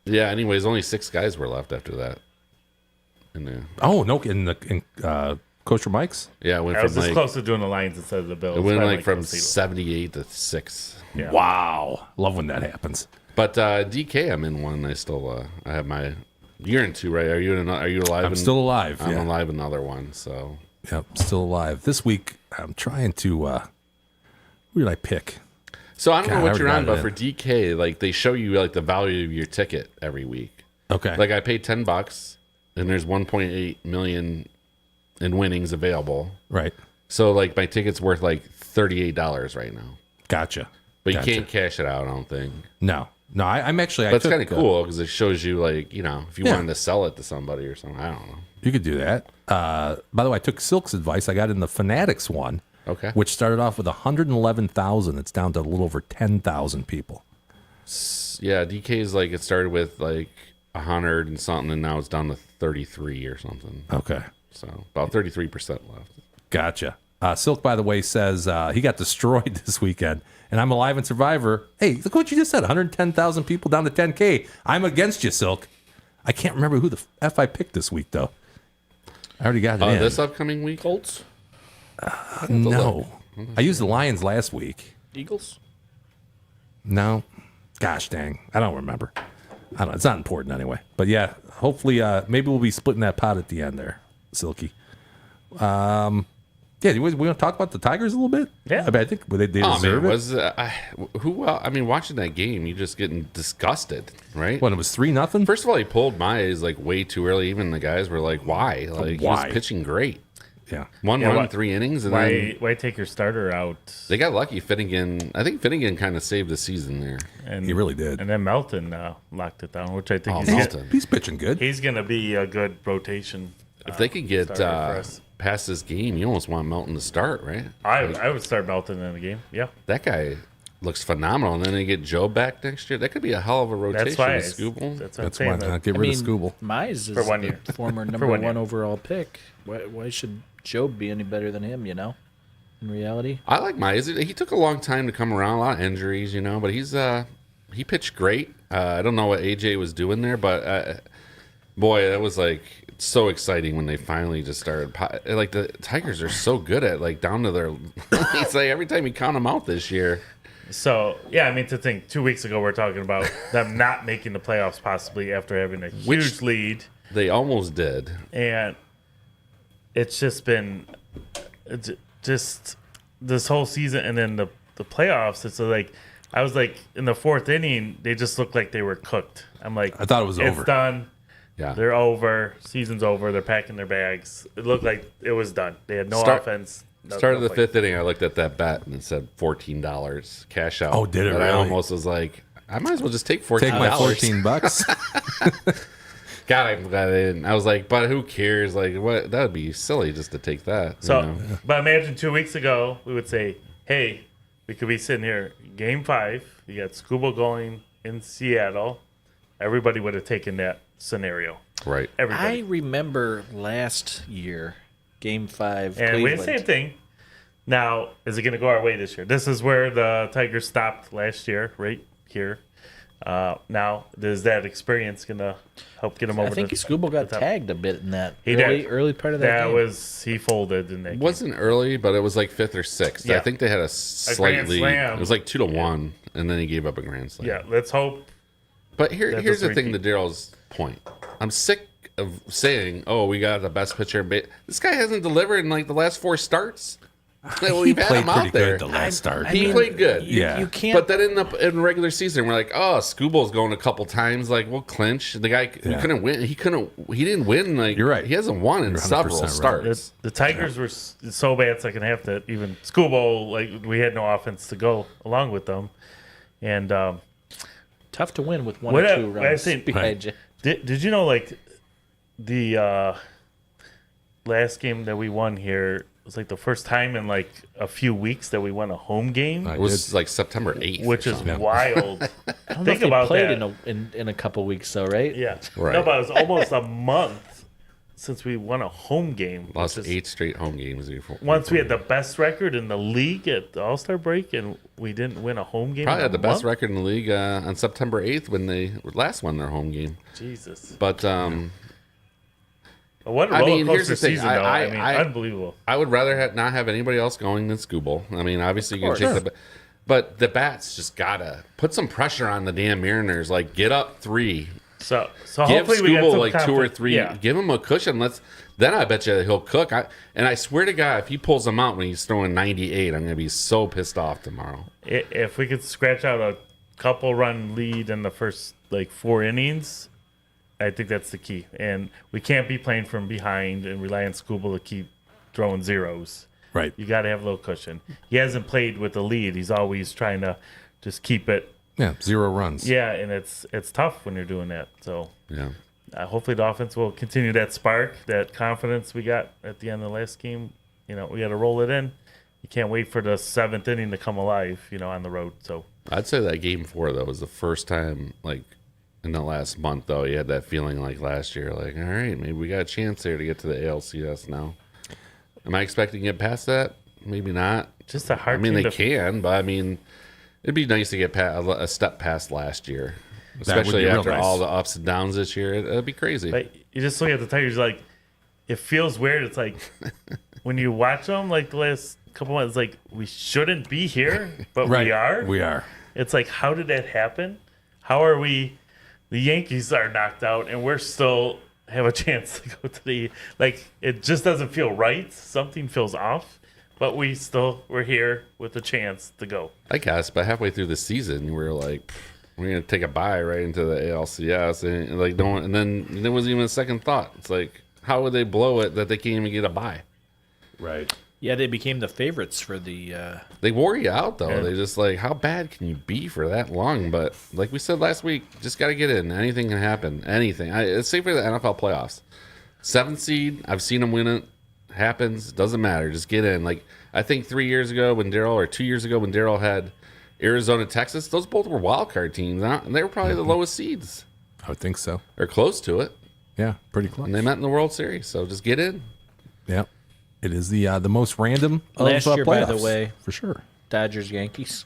S7: Yeah. Anyways, only 6 guys were left after that. In the
S1: Oh, no, in Kosher Mike's?
S7: yeah, it went
S2: I was
S7: from
S2: this
S7: like
S2: close to doing the Lions instead of the Bills.
S7: it went
S2: I
S7: like from
S2: those Eagles.
S7: 78 to 6.
S2: Yeah.
S1: Wow. Love when that happens.
S7: But DK, I'm in one. I still I have my. You're in 2, right? Are you in? Are you alive?
S1: I'm still alive.
S7: I'm
S1: Yeah.
S7: alive. Another one. So
S1: Yep, still alive. This week, I'm trying to. Who did I pick?
S7: So I don't
S1: God,
S7: know
S1: I
S7: what you're
S1: already
S7: on,
S1: got it
S7: but for DK, like they show you like the value of your ticket every week.
S1: Okay.
S7: Like I paid $10, and there's 1.8 million in winnings available.
S1: Right.
S7: So like my ticket's worth like $38 right now,
S1: Gotcha.
S7: but you
S1: Gotcha.
S7: can't cash it out. I don't think.
S1: No. No, I'm actually.
S7: But it's
S1: took,
S7: kind of cool because it shows you like if you
S1: Yeah.
S7: wanted to sell it to somebody or something. I don't know.
S1: You could do that. By the way, I took Silk's advice. I got in the Fanatics one,
S7: Okay.
S1: which started off with 111,000. It's down to a little over 10,000 people.
S7: Yeah, DK is like it started with like 100 and something, and now it's down to 33 or something.
S1: Okay.
S7: So about 33% left.
S1: Gotcha. Silk, by the way, says he got destroyed this weekend, and I'm alive and survivor. Hey, look what you just said. 110,000 people down to 10K. I'm against you, Silk. I can't remember who the F I picked this week, though. I already got it in.
S7: This upcoming week,
S3: Colts,
S1: No. I used the Lions last week.
S3: Eagles.
S1: No. Gosh dang. I don't remember. I don't know. It's not important anyway. But yeah, hopefully maybe we'll be splitting that pot at the end there, Silky. Yeah, we want to talk about the Tigers a little bit?
S2: Yeah.
S1: I mean, I think they
S7: oh
S1: deserve
S7: man,
S1: it.
S7: was who? I mean, watching that game, you're just getting disgusted, right?
S1: When it was 3-0?
S7: First of all, he pulled Mize like way too early. Even the guys were like, "Why? Like he
S1: Why?
S7: was pitching great."
S1: Yeah.
S7: One
S2: Yeah,
S7: run,
S2: why-
S7: 3 innings, and then
S2: Why take your starter out?
S7: they got lucky. Finnegan, I think Finnegan kind of saved the season there.
S2: And
S1: He really did.
S2: And then Melton locked it down, which I think
S7: Oh,
S2: he's
S7: Melton.
S1: He's pitching good.
S2: he's going to be a good rotation.
S7: If they could get
S2: starter for us.
S7: past this game, you almost want Melton to start, right?
S2: I would start Melton in the game. Yeah,
S7: That guy looks phenomenal. And then they get Joe back next year. That could be a hell of a rotation.
S2: that's why.
S7: Scooble.
S2: That's what
S1: That's
S2: I'm
S1: why
S2: saying.
S1: not get rid of Scooble.
S3: Mize is
S2: For 1
S3: the
S2: year.
S3: former number
S2: 1 year.
S3: one overall pick. Why should Job be any better than him, in reality?
S7: I like Mize. He took a long time to come around, a lot of injuries, but he pitched great. I don't know what AJ was doing there, but boy, that was like so exciting when they finally just started. Like the Tigers are so good at like down to their. It's like every time you count them out this year.
S2: So yeah, I mean, to think 2 weeks ago we're talking about them not making the playoffs possibly after having a huge lead,
S7: They almost did.
S2: and it's just been just this whole season, and then the playoffs. It's like I was like in the 4th inning, they just looked like they were cooked. I'm like,
S1: I thought it was
S2: it's
S1: over.
S2: done.
S7: Yeah.
S2: They're over. Season's over. They're packing their bags. It looked like it was done. They had no
S7: Start-
S2: offense. no-
S7: Start of
S2: no
S7: the
S2: fight.
S7: 5th inning, I looked at that bet and it said $14 cash out.
S1: Oh, did it
S7: And I
S1: really?
S7: almost was like, I might as well just take $14.
S1: Take my $14.
S7: God, I'm glad I didn't. I was like, but who cares? Like, what? That would be silly just to take that.
S2: So, but imagine 2 weeks ago, we would say, hey, we could be sitting here, game 5, you got Scooble going in Seattle. Everybody would have taken that scenario.
S7: Right.
S3: I
S2: Everybody.
S3: remember last year, Game 5,
S2: And we had
S3: Cleveland.
S2: the same thing. Now, is it going to go our way this year? This is where the Tigers stopped last year, right here. Now, is that experience going to help get them over
S3: I think
S2: the
S3: Scooble got
S2: top?
S3: tagged a bit in that
S2: He
S3: early,
S2: did.
S3: early part of that,
S2: That
S3: game.
S2: was, he folded in that
S7: It
S2: game.
S7: wasn't early, but it was like 5th or 6th.
S2: Yeah.
S7: I think they had a
S2: grand
S7: slight lead.
S2: slam.
S7: It was like 2-1, and then he gave up a grand slam.
S2: Yeah, let's hope.
S7: But
S2: That
S7: here's the
S2: doesn't
S7: thing to
S2: repeat.
S7: Daryl's point. I'm sick of saying, oh, we got the best pitcher. This guy hasn't delivered in like the last 4 starts.
S1: He
S7: We've had
S1: played
S7: him
S1: pretty
S7: out there.
S1: good the last start.
S7: He played good.
S1: Yeah.
S3: You can't.
S7: But then in regular season, we're like, oh, Scooble's going a couple times. Like, we'll clinch. The guy he
S1: Yeah.
S7: couldn't win. He didn't win. Like,
S1: You're right.
S7: He hasn't won in
S1: You're 100%
S7: several
S1: right.
S7: starts.
S2: The Tigers were so bad second half that even Scooble, like, we had no offense to go along with them. And
S3: Tough to win with one
S2: What
S3: or
S2: I-
S3: two
S2: what I
S3: runs
S2: think-
S3: behind you.
S2: did you know, like, the last game that we won here was like the first time in like a few weeks that we won a home game,
S1: I
S7: It was like September 8th.
S2: which
S7: or
S2: is
S7: something.
S2: wild.
S3: I don't know
S2: Think
S3: if they
S2: about
S3: played
S2: that.
S3: in a couple weeks, though, right?
S2: Yeah.
S7: Right.
S2: No, but it was almost a month since we won a home game. which
S7: Lost
S2: is-
S7: 8 straight home games. Before.
S2: Once we had the best record in the league at the All Star break, and we didn't win a home game.
S7: Probably
S2: in
S7: had the
S2: a
S7: best
S2: month?
S7: record in the league on September 8th when they last won their home game.
S2: Jesus,
S7: But
S2: what a
S7: I
S2: roller
S7: mean, here's
S2: coaster
S7: the thing.
S2: season, though. I mean,
S7: I-
S2: unbelievable.
S7: I would rather not have anybody else going than Scooble. I mean, obviously you can take the, but the bats just gotta put some pressure on the damn Mariners. Like, get up 3,
S2: So
S7: give
S2: hopefully we get
S7: Scooble
S2: some
S7: like 2 or
S2: confidence.
S7: 3,
S2: Yeah.
S7: give him a cushion. Then I bet you he'll cook. And I swear to God, if he pulls them out when he's throwing 98, I'm gonna be so pissed off tomorrow.
S2: If we could scratch out a couple run lead in the first like 4 innings, I think that's the key. And we can't be playing from behind and rely on Scooble to keep throwing zeros.
S1: Right.
S2: You got to have a little cushion. He hasn't played with the lead. He's always trying to just keep it.
S1: Yeah, 0 runs.
S2: Yeah, and it's tough when you're doing that. So
S7: Yeah.
S2: hopefully the offense will continue that spark, that confidence we got at the end of the last game. We got to roll it in. You can't wait for the 7th inning to come alive, on the road. So
S7: I'd say that game 4 though was the first time like in the last month though you had that feeling like last year, like, all right, maybe we got a chance there to get to the ALCS now. Am I expecting to get past that? Maybe not.
S2: just a hard
S7: I mean,
S2: team
S7: they
S2: to
S7: can, but I mean, it'd be nice to get a step past last year,
S1: would
S7: especially
S1: be real
S7: after
S1: nice.
S7: all the ups and downs this year. It'd be crazy.
S2: Like, you just look at the Tigers, like, it feels weird. It's like when you watch them, like the last couple months, like we shouldn't be here, but
S1: Right.
S2: we are.
S1: We are.
S2: It's like, how did that happen? How are we? The Yankees are knocked out, and we're still have a chance to go to the. Like, it just doesn't feel right. Something feels off, but we're here with a chance to go.
S7: I guess, but halfway through the season, we're like, we're gonna take a bye right into the ALCS, and like don't. And then there wasn't even a second thought. It's like, how would they blow it that they can't even get a bye?
S1: Right.
S3: Yeah, they became the favorites for the.
S7: They wore you out though.
S2: Yeah.
S7: They just like, how bad can you be for that long? But like we said last week, just got to get in. Anything can happen. Anything. It's safe for the NFL playoffs. 7th seed. I've seen them win it. Happens. Doesn't matter. Just get in. Like I think 3 years ago when Daryl, or 2 years ago when Daryl had Arizona, Texas, those both were wild card teams, and they were probably the lowest seeds
S1: I would think so.
S7: or close to it.
S1: Yeah, pretty close.
S7: And they met in the World Series. So just get in.
S1: Yeah. It is the most random of
S3: Last year, by the
S1: playoffs,
S3: way.
S1: for sure.
S3: Dodgers, Yankees.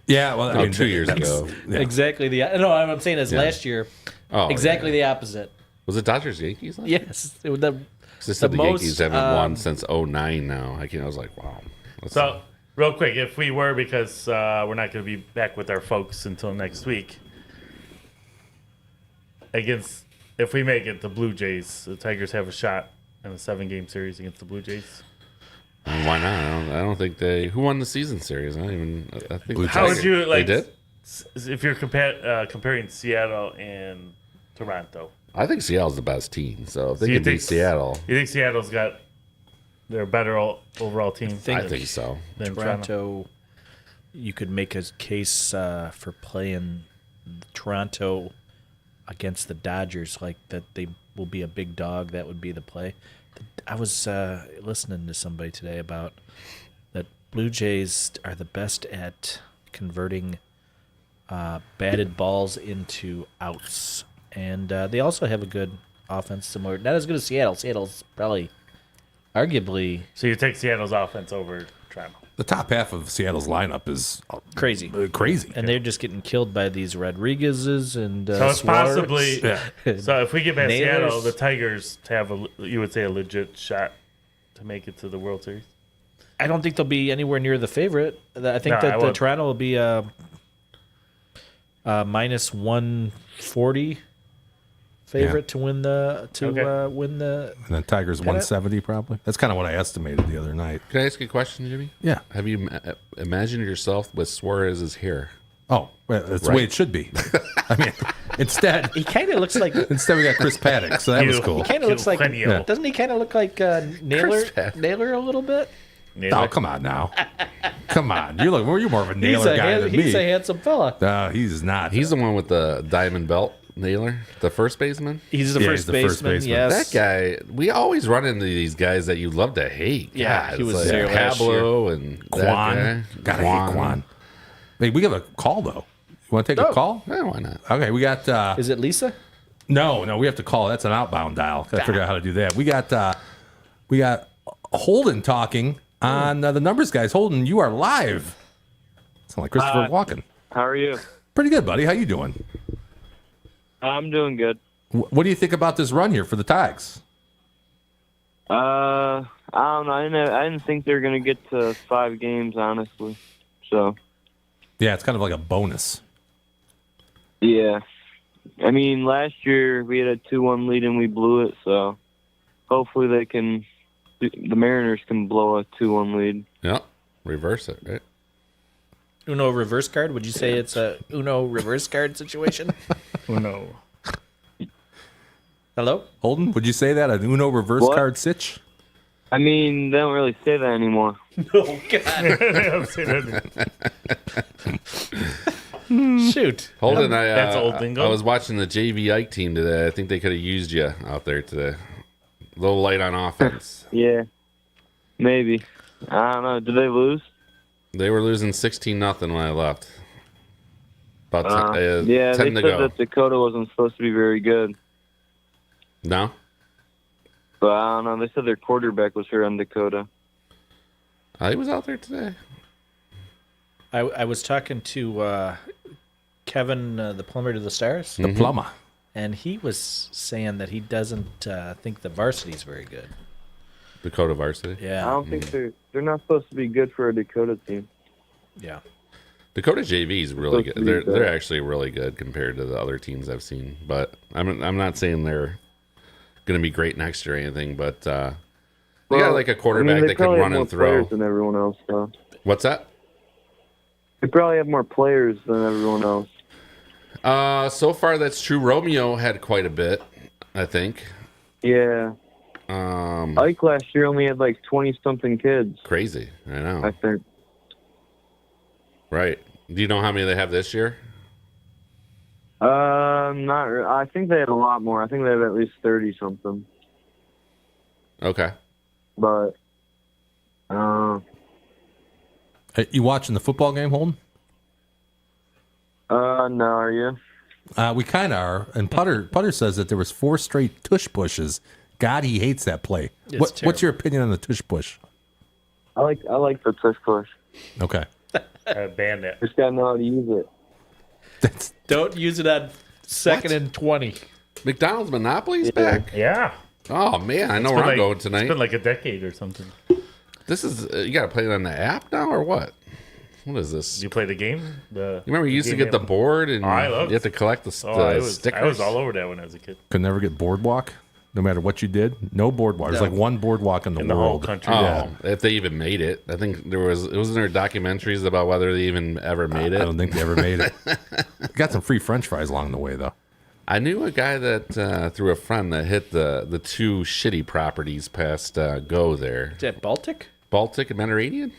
S1: Yeah, well, I mean,
S7: 2 years ago.
S1: Yeah.
S3: Exactly the. No, I'm saying is last year.
S7: Oh,
S3: Exactly the opposite.
S7: Was it Dodgers Yankees?
S3: Yes, it was the
S7: The
S3: most,
S7: Yankees haven't won since 09 now. I was like, wow.
S2: So, real quick, if we were, because we're not going to be back with our folks until next week, if we make it the Blue Jays, the Tigers have a shot in a 7-game series against the Blue Jays.
S7: Why not? I don't think they. Who won the season series? I think
S1: Blue
S2: How
S1: Jays.
S2: would you like?
S7: They did.
S2: If you're comparing Seattle and Toronto,
S7: I think Seattle's the best team. So if they
S2: So you
S7: can beat
S2: think-
S7: Seattle,
S2: you think Seattle's got their better overall team
S7: I think so.
S2: than Toronto?
S3: Toronto. You could make a case for playing Toronto against the Dodgers, like that they will be a big dog. That would be the play. I was listening to somebody today about that Blue Jays are the best at converting batted balls into outs, and they also have a good offense, similar, not as good as Seattle. Seattle's probably arguably
S2: So you take Seattle's offense over Toronto.
S1: The top half of Seattle's lineup is
S3: crazy.
S1: Crazy.
S3: And they're just getting killed by these Rodriguez's and
S2: So it's
S3: Suarez.
S2: possibly.
S1: Yeah.
S2: So if we get past
S3: Nailers.
S2: Seattle, the Tigers have you would say a legit shot to make it to the World Series.
S3: I don't think they'll be anywhere near the favorite. I think
S2: No, I
S3: that the
S2: won't.
S3: Toronto will be a minus 140 favorite to win the win the.
S1: And then Tigers 170 probably. That's kind of what I estimated the other night.
S7: Can I ask you a question, Jimmy?
S1: Yeah.
S7: Have you imagined yourself with Suarez's hair?
S1: Oh, well, that's the way
S7: Right.
S1: it should be. I mean, instead
S3: He kind of looks like.
S1: we got Chris Paddock, so that was cool.
S3: Kind of looks like.
S2: Eugenio.
S3: Doesn't he kind of look like Naylor? Naylor a little bit.
S1: Oh, come on now. Come on. You're more of a
S3: He's
S1: nailer guy than
S3: he's a
S1: me.
S3: handsome fella.
S1: No, he's not.
S7: He's the one with the diamond belt, Naylor, the first baseman.
S3: He's the
S1: Yeah,
S3: first
S1: he's the first
S3: baseman.
S1: baseman.
S3: Yes.
S7: That guy, we always run into these guys that you love to hate.
S3: Yeah,
S7: God,
S3: he
S7: it's
S3: was there last
S7: Pablo and that
S1: Quan.
S7: guy.
S1: Gotta hate Quan. Hey, we have a call though. You want to take
S3: Oh.
S1: a call?
S7: Yeah, why not?
S1: Okay, we got.
S3: Is it Lisa?
S1: No, we have to call. That's an outbound dial. Got to figure out how to do that. We got Holden talking on the numbers guys. Holden, you are live. Sound like Christopher Walken.
S8: How are you?
S1: Pretty good, buddy. How you doing?
S8: I'm doing good.
S1: What do you think about this run here for the Tigers?
S8: I don't know. I didn't think they were gonna get to 5 games, honestly. So
S1: Yeah, it's kind of like a bonus.
S8: yeah, I mean, last year we had a 2-1 lead and we blew it. So hopefully the Mariners can blow a 2-1 lead.
S7: Yeah, reverse it, right?
S3: Uno reverse card? Would you say it's a Uno reverse card situation?
S2: Oh no.
S3: Hello?
S1: Holden, would you say that an Uno reverse
S8: What?
S1: card sitch?
S8: I mean, they don't really say that anymore.
S3: Oh, God. Shoot.
S7: Holden,
S2: That's old lingo.
S7: I was watching the JV Ike team today. I think they could have used you out there today. A little light on offense.
S8: Yeah, maybe. I don't know. Did they lose?
S7: They were losing 16-0 when I left. About
S8: Yeah,
S7: 10
S8: they
S7: to
S8: said
S7: go.
S8: that Dakota wasn't supposed to be very good.
S7: No?
S8: But I don't know. They said their quarterback was hurt on Dakota.
S7: He was out there today.
S3: I was talking to Kevin, the plumber to the Stars,
S1: The plumber.
S3: and he was saying that he doesn't think the varsity's very good.
S7: Dakota varsity.
S8: I
S3: Yeah.
S8: don't think they're not supposed to be good for a Dakota team.
S3: Yeah.
S7: Dakota JV is really
S8: Supposed
S7: good.
S8: to be
S7: They're
S8: bad.
S7: actually really good compared to the other teams I've seen. But I'm not saying they're going to be great next year or anything. But they got like a quarterback
S8: they
S7: that can
S8: probably
S7: run
S8: have
S7: and
S8: more players
S7: throw.
S8: than everyone else, though.
S7: What's that?
S8: They probably have more players than everyone else.
S7: So far that's true. Romeo had quite a bit, I think.
S8: Yeah. Ike last year only had like 20-something kids,
S7: Crazy. I know.
S8: I think.
S7: Right. Do you know how many they have this year?
S8: I think they had a lot more. I think they have at least 30-something.
S7: Okay.
S8: But,
S1: Hey, you watching the football game, Holden?
S8: no, are you?
S1: We kind of are. And Putter says that there was 4 straight tush pushes. God, he hates that play. What's your opinion on the tush push?
S8: I like the tush push.
S1: Okay.
S2: Banned it.
S8: Just gotta know how to use it.
S1: That's
S3: Don't use it on 2nd and 20.
S7: McDonald's Monopoly's back.
S2: Yeah.
S7: Oh man, I know
S2: It's
S7: where
S2: been
S7: I'm going tonight.
S2: It's been like a decade or something.
S7: This is you got to play it on the app now or what? What is this?
S2: You play the game?
S7: You remember you used to get the board and
S2: I loved
S7: you have to collect the stickers.
S2: I was all over that when I was a kid.
S1: could never get boardwalk, no matter what you did. No boardwalk. There's like one boardwalk in the
S2: The whole
S1: world.
S2: country.
S7: Oh,
S2: Yeah.
S7: if they even made it. I think wasn't there documentaries about whether they even ever made it.
S1: I don't think they ever made it. Got some free French fries along the way, though.
S7: I knew a guy that through a friend that hit the 2 shitty properties past Go there.
S3: Is that Baltic?
S7: Baltic and Mediterranean,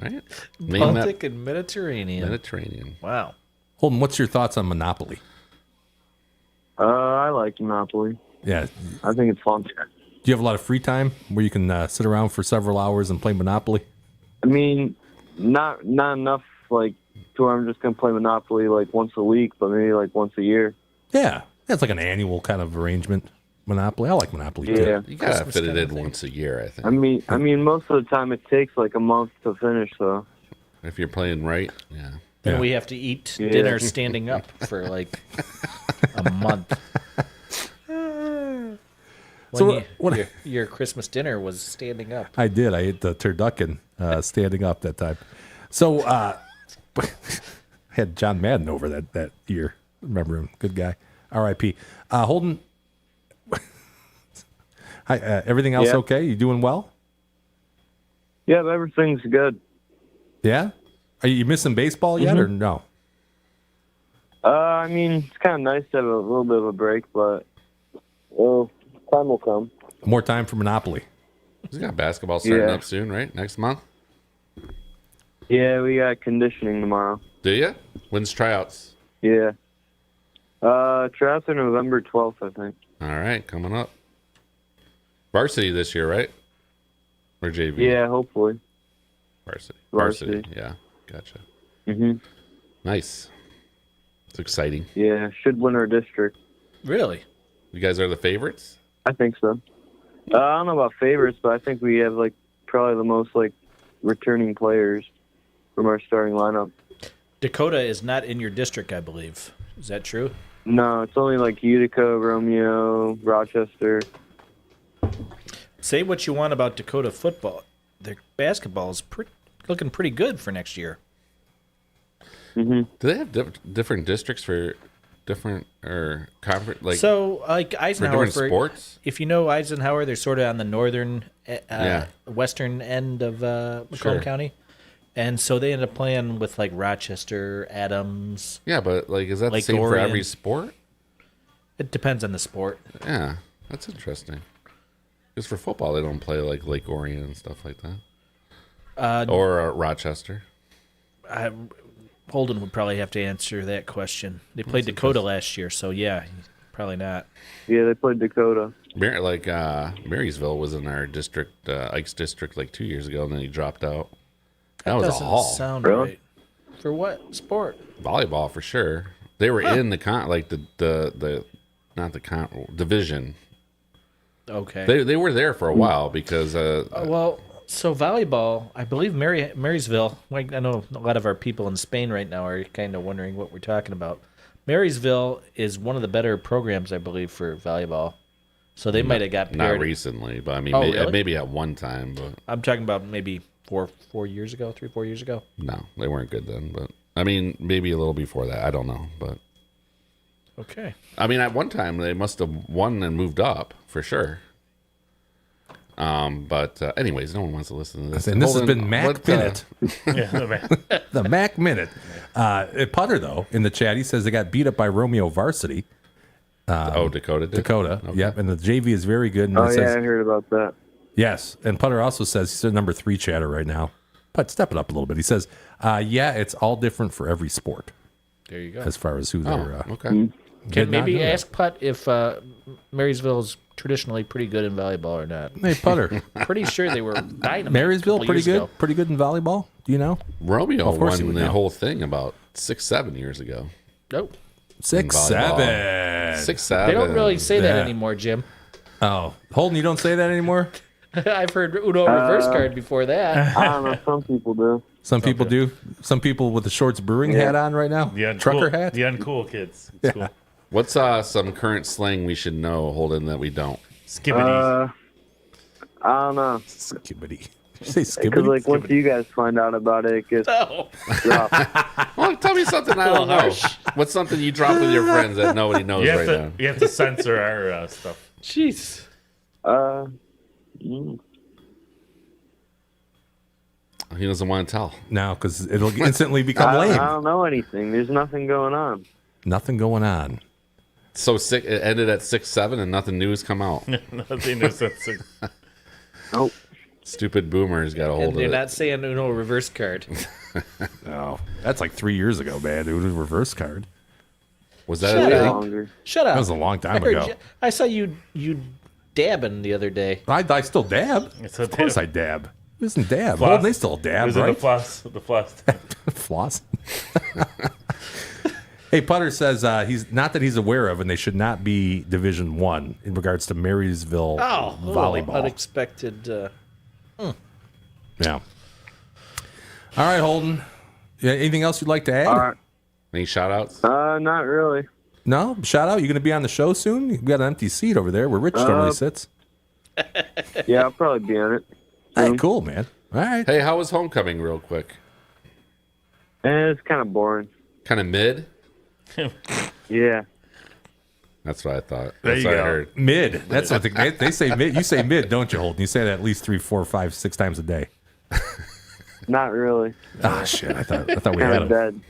S7: right? Name that-
S3: Baltic and Mediterranean.
S7: Mediterranean.
S3: Wow.
S1: Holden, what's your thoughts on Monopoly?
S8: I like Monopoly.
S1: Yeah.
S8: I think it's fun.
S1: Do you have a lot of free time where you can sit around for several hours and play Monopoly?
S8: I mean, not enough like to where I'm just gonna play Monopoly like once a week, but maybe like once a year.
S1: Yeah. That's like an annual kind of arrangement. Monopoly. I like Monopoly too.
S8: Yeah.
S7: You gotta
S3: Christmas
S7: fit it
S3: kind of
S7: in
S3: thing.
S7: once a year, I think.
S8: I mean, most of the time it takes like a month to finish. So
S7: If you're playing right, yeah.
S3: Then
S1: Yeah.
S3: we have to eat
S8: Yeah.
S3: dinner standing up for like a month.
S1: So
S3: Your Christmas dinner was standing up.
S1: I did. I ate the turducken standing up that time. So I had John Madden over that year. Remember him? Good guy. R.I.P. Holden, hi, everything else
S8: Yeah.
S1: okay? You doing well?
S8: yeah, but everything's good.
S1: Yeah? Are you missing baseball yet or no?
S8: I mean, it's kind of nice to have a little bit of a break, but time will come.
S1: More time for Monopoly.
S7: He's got basketball starting
S8: Yeah.
S7: up soon, right? Next month?
S8: Yeah, we got conditioning tomorrow.
S7: Do you? When's tryouts?
S8: Yeah. Tryouts are November 12th, I think.
S7: All right, coming up. Varsity this year, right? Or JV?
S8: Yeah, hopefully.
S7: Varsity.
S8: Varsity.
S7: Yeah, gotcha.
S8: hmm
S7: Nice. It's exciting.
S8: Yeah, should win our district.
S3: Really?
S7: You guys are the favorites?
S8: I think so. I don't know about favorites, but I think we have like probably the most like returning players from our starting lineup.
S3: Dakota is not in your district, I believe. Is that true?
S8: No, it's only like Utica, Romeo, Rochester.
S3: Say what you want about Dakota football. Their basketball is looking pretty good for next year.
S8: hmm
S7: Do they have different districts for different or conference? Like
S3: So, like
S7: for
S3: Eisenhower,
S7: different sports?
S3: if you know Eisenhower, they're sort of on the northern,
S7: Yeah.
S3: western end of Macomb
S7: Sure.
S3: County. And so they end up playing with like Rochester, Adams.
S7: Yeah, but like, is that the
S3: Lake
S7: same for
S3: Orion.
S7: every sport?
S3: It depends on the sport.
S7: Yeah, that's interesting. Because for football, they don't play like Lake Orion and stuff like that. Or Rochester.
S3: Holden would probably have to answer that question. They played Dakota last year, so yeah, probably not.
S8: Yeah, they played Dakota.
S7: Marysville was in our district, Ike's district, like 2 years ago, and then he dropped out. That was a
S3: Doesn't
S7: haul.
S3: sound
S8: Really?
S3: right. For what sport?
S7: Volleyball for sure. They were in the division.
S3: Okay.
S7: They were there for a while because
S3: Well, so volleyball, I believe Marysville, like I know a lot of our people in Spain right now are kind of wondering what we're talking about. Marysville is one of the better programs, I believe, for volleyball. So they might have got
S7: not
S3: paired.
S7: recently, but I mean,
S3: Oh, really?
S7: maybe at one time, but
S3: I'm talking about maybe 4 years ago, 3-4 years ago.
S7: no, they weren't good then. But I mean, maybe a little before that. I don't know, but
S3: Okay.
S7: I mean, at one time they must have won and moved up for sure. But anyways, no one wants to listen to this.
S1: And this has
S7: Holden,
S1: been Mac
S7: what,
S1: Minute.
S2: Yeah, man.
S1: The Mac Minute. Putter, though, in the chat, he says they got beat up by Romeo Varsity.
S7: Dakota did?
S1: Dakota.
S7: Okay.
S1: Yep. And the JV is very good. And
S8: Oh
S1: it
S8: yeah,
S1: says,
S8: I heard about that.
S1: yes. And Putter also says he's a number 3 chatter right now. But step it up a little bit. He says, yeah, it's all different for every sport
S3: There you go.
S1: as far as who they're.
S7: Okay.
S1: did
S9: Can
S1: not
S9: maybe
S1: know that.
S9: ask Putt if Marysville's traditionally pretty good in volleyball or not.
S1: Hey, Putter.
S9: Pretty sure they were dynamite.
S1: Marysville,
S9: a couple
S1: pretty
S9: years
S1: good.
S9: ago.
S1: Pretty good in volleyball. Do you know?
S7: Romeo
S1: Of course he
S7: won
S1: would
S7: the
S1: know.
S7: whole thing about 6-7 years ago.
S9: Nope.
S1: 6,
S7: volleyball.
S1: 7.
S7: 6-7.
S9: They don't really say that
S1: Yeah.
S9: anymore, Jim.
S1: Oh, Holden, you don't say that anymore?
S9: I've heard Uno reverse card before that.
S8: I don't know. Some people do.
S1: Some people do. Some people with the Shorts Brewing hat on right now.
S2: The uncool,
S1: Trucker hat.
S2: The uncool kids. It's cool.
S7: What's some current slang we should know, Holden, that we don't?
S2: Skibbity.
S8: I don't know.
S1: Skibbity. Did you say
S8: Because
S1: skibbity?
S8: like once you guys find out about it, it gets dropped.
S7: Well, tell me something I don't know. What's something you drop with your friends that nobody knows
S2: you have
S7: right
S2: to
S7: now?
S2: you have to censor our stuff.
S9: Jeez.
S7: He doesn't want to tell.
S1: No, because it'll instantly become
S8: I
S1: lame.
S8: don't know anything. There's nothing going on.
S1: Nothing going on.
S7: So it ended at 6-7 and nothing new has come out.
S2: Nothing no censor.
S8: Nope.
S7: Stupid boomers got a hold
S9: And
S7: of
S9: they're
S7: it.
S9: not saying Uno reverse card.
S1: No, that's like 3 years ago, man. It was a reverse card.
S7: Was that
S9: Shut
S7: a
S9: up.
S7: thing?
S8: Longer.
S9: Shut up.
S1: That was a long time
S9: I heard
S1: ago.
S9: I saw you dabbing the other day.
S1: I still dab.
S2: It's a
S1: Of course
S2: dab.
S1: I dab. It isn't dab.
S2: Floss.
S1: Holden, they still dab,
S2: Is it
S1: right?
S2: the floss? The floss.
S1: Floss. Hey, Putter says he's not that he's aware of, and they should not be Division 1 in regards to Marysville volleyball.
S9: Unexpected.
S1: Yeah. All right, Holden. Yeah, anything else you'd like to add?
S8: All right.
S7: Any shout outs?
S8: Not really.
S1: No? Shout out. You going to be on the show soon? We got an empty seat over there where Rich normally sits.
S8: Yeah, I'll probably be on it.
S1: Hey, cool, man. All right.
S7: Hey, how was homecoming, real quick?
S8: It's kind of boring.
S7: Kind of mid?
S8: Yeah.
S7: That's what I thought.
S2: There
S7: That's
S2: you
S7: what
S2: go.
S7: I heard.
S1: Mid. That's what they say. Mid. You say mid, don't you, Holden? You say that at least 3, 4, 5, 6 times a day.
S8: Not really.
S1: Ah, shit. I thought we
S8: Kind
S1: had
S8: of
S1: him.
S8: dead.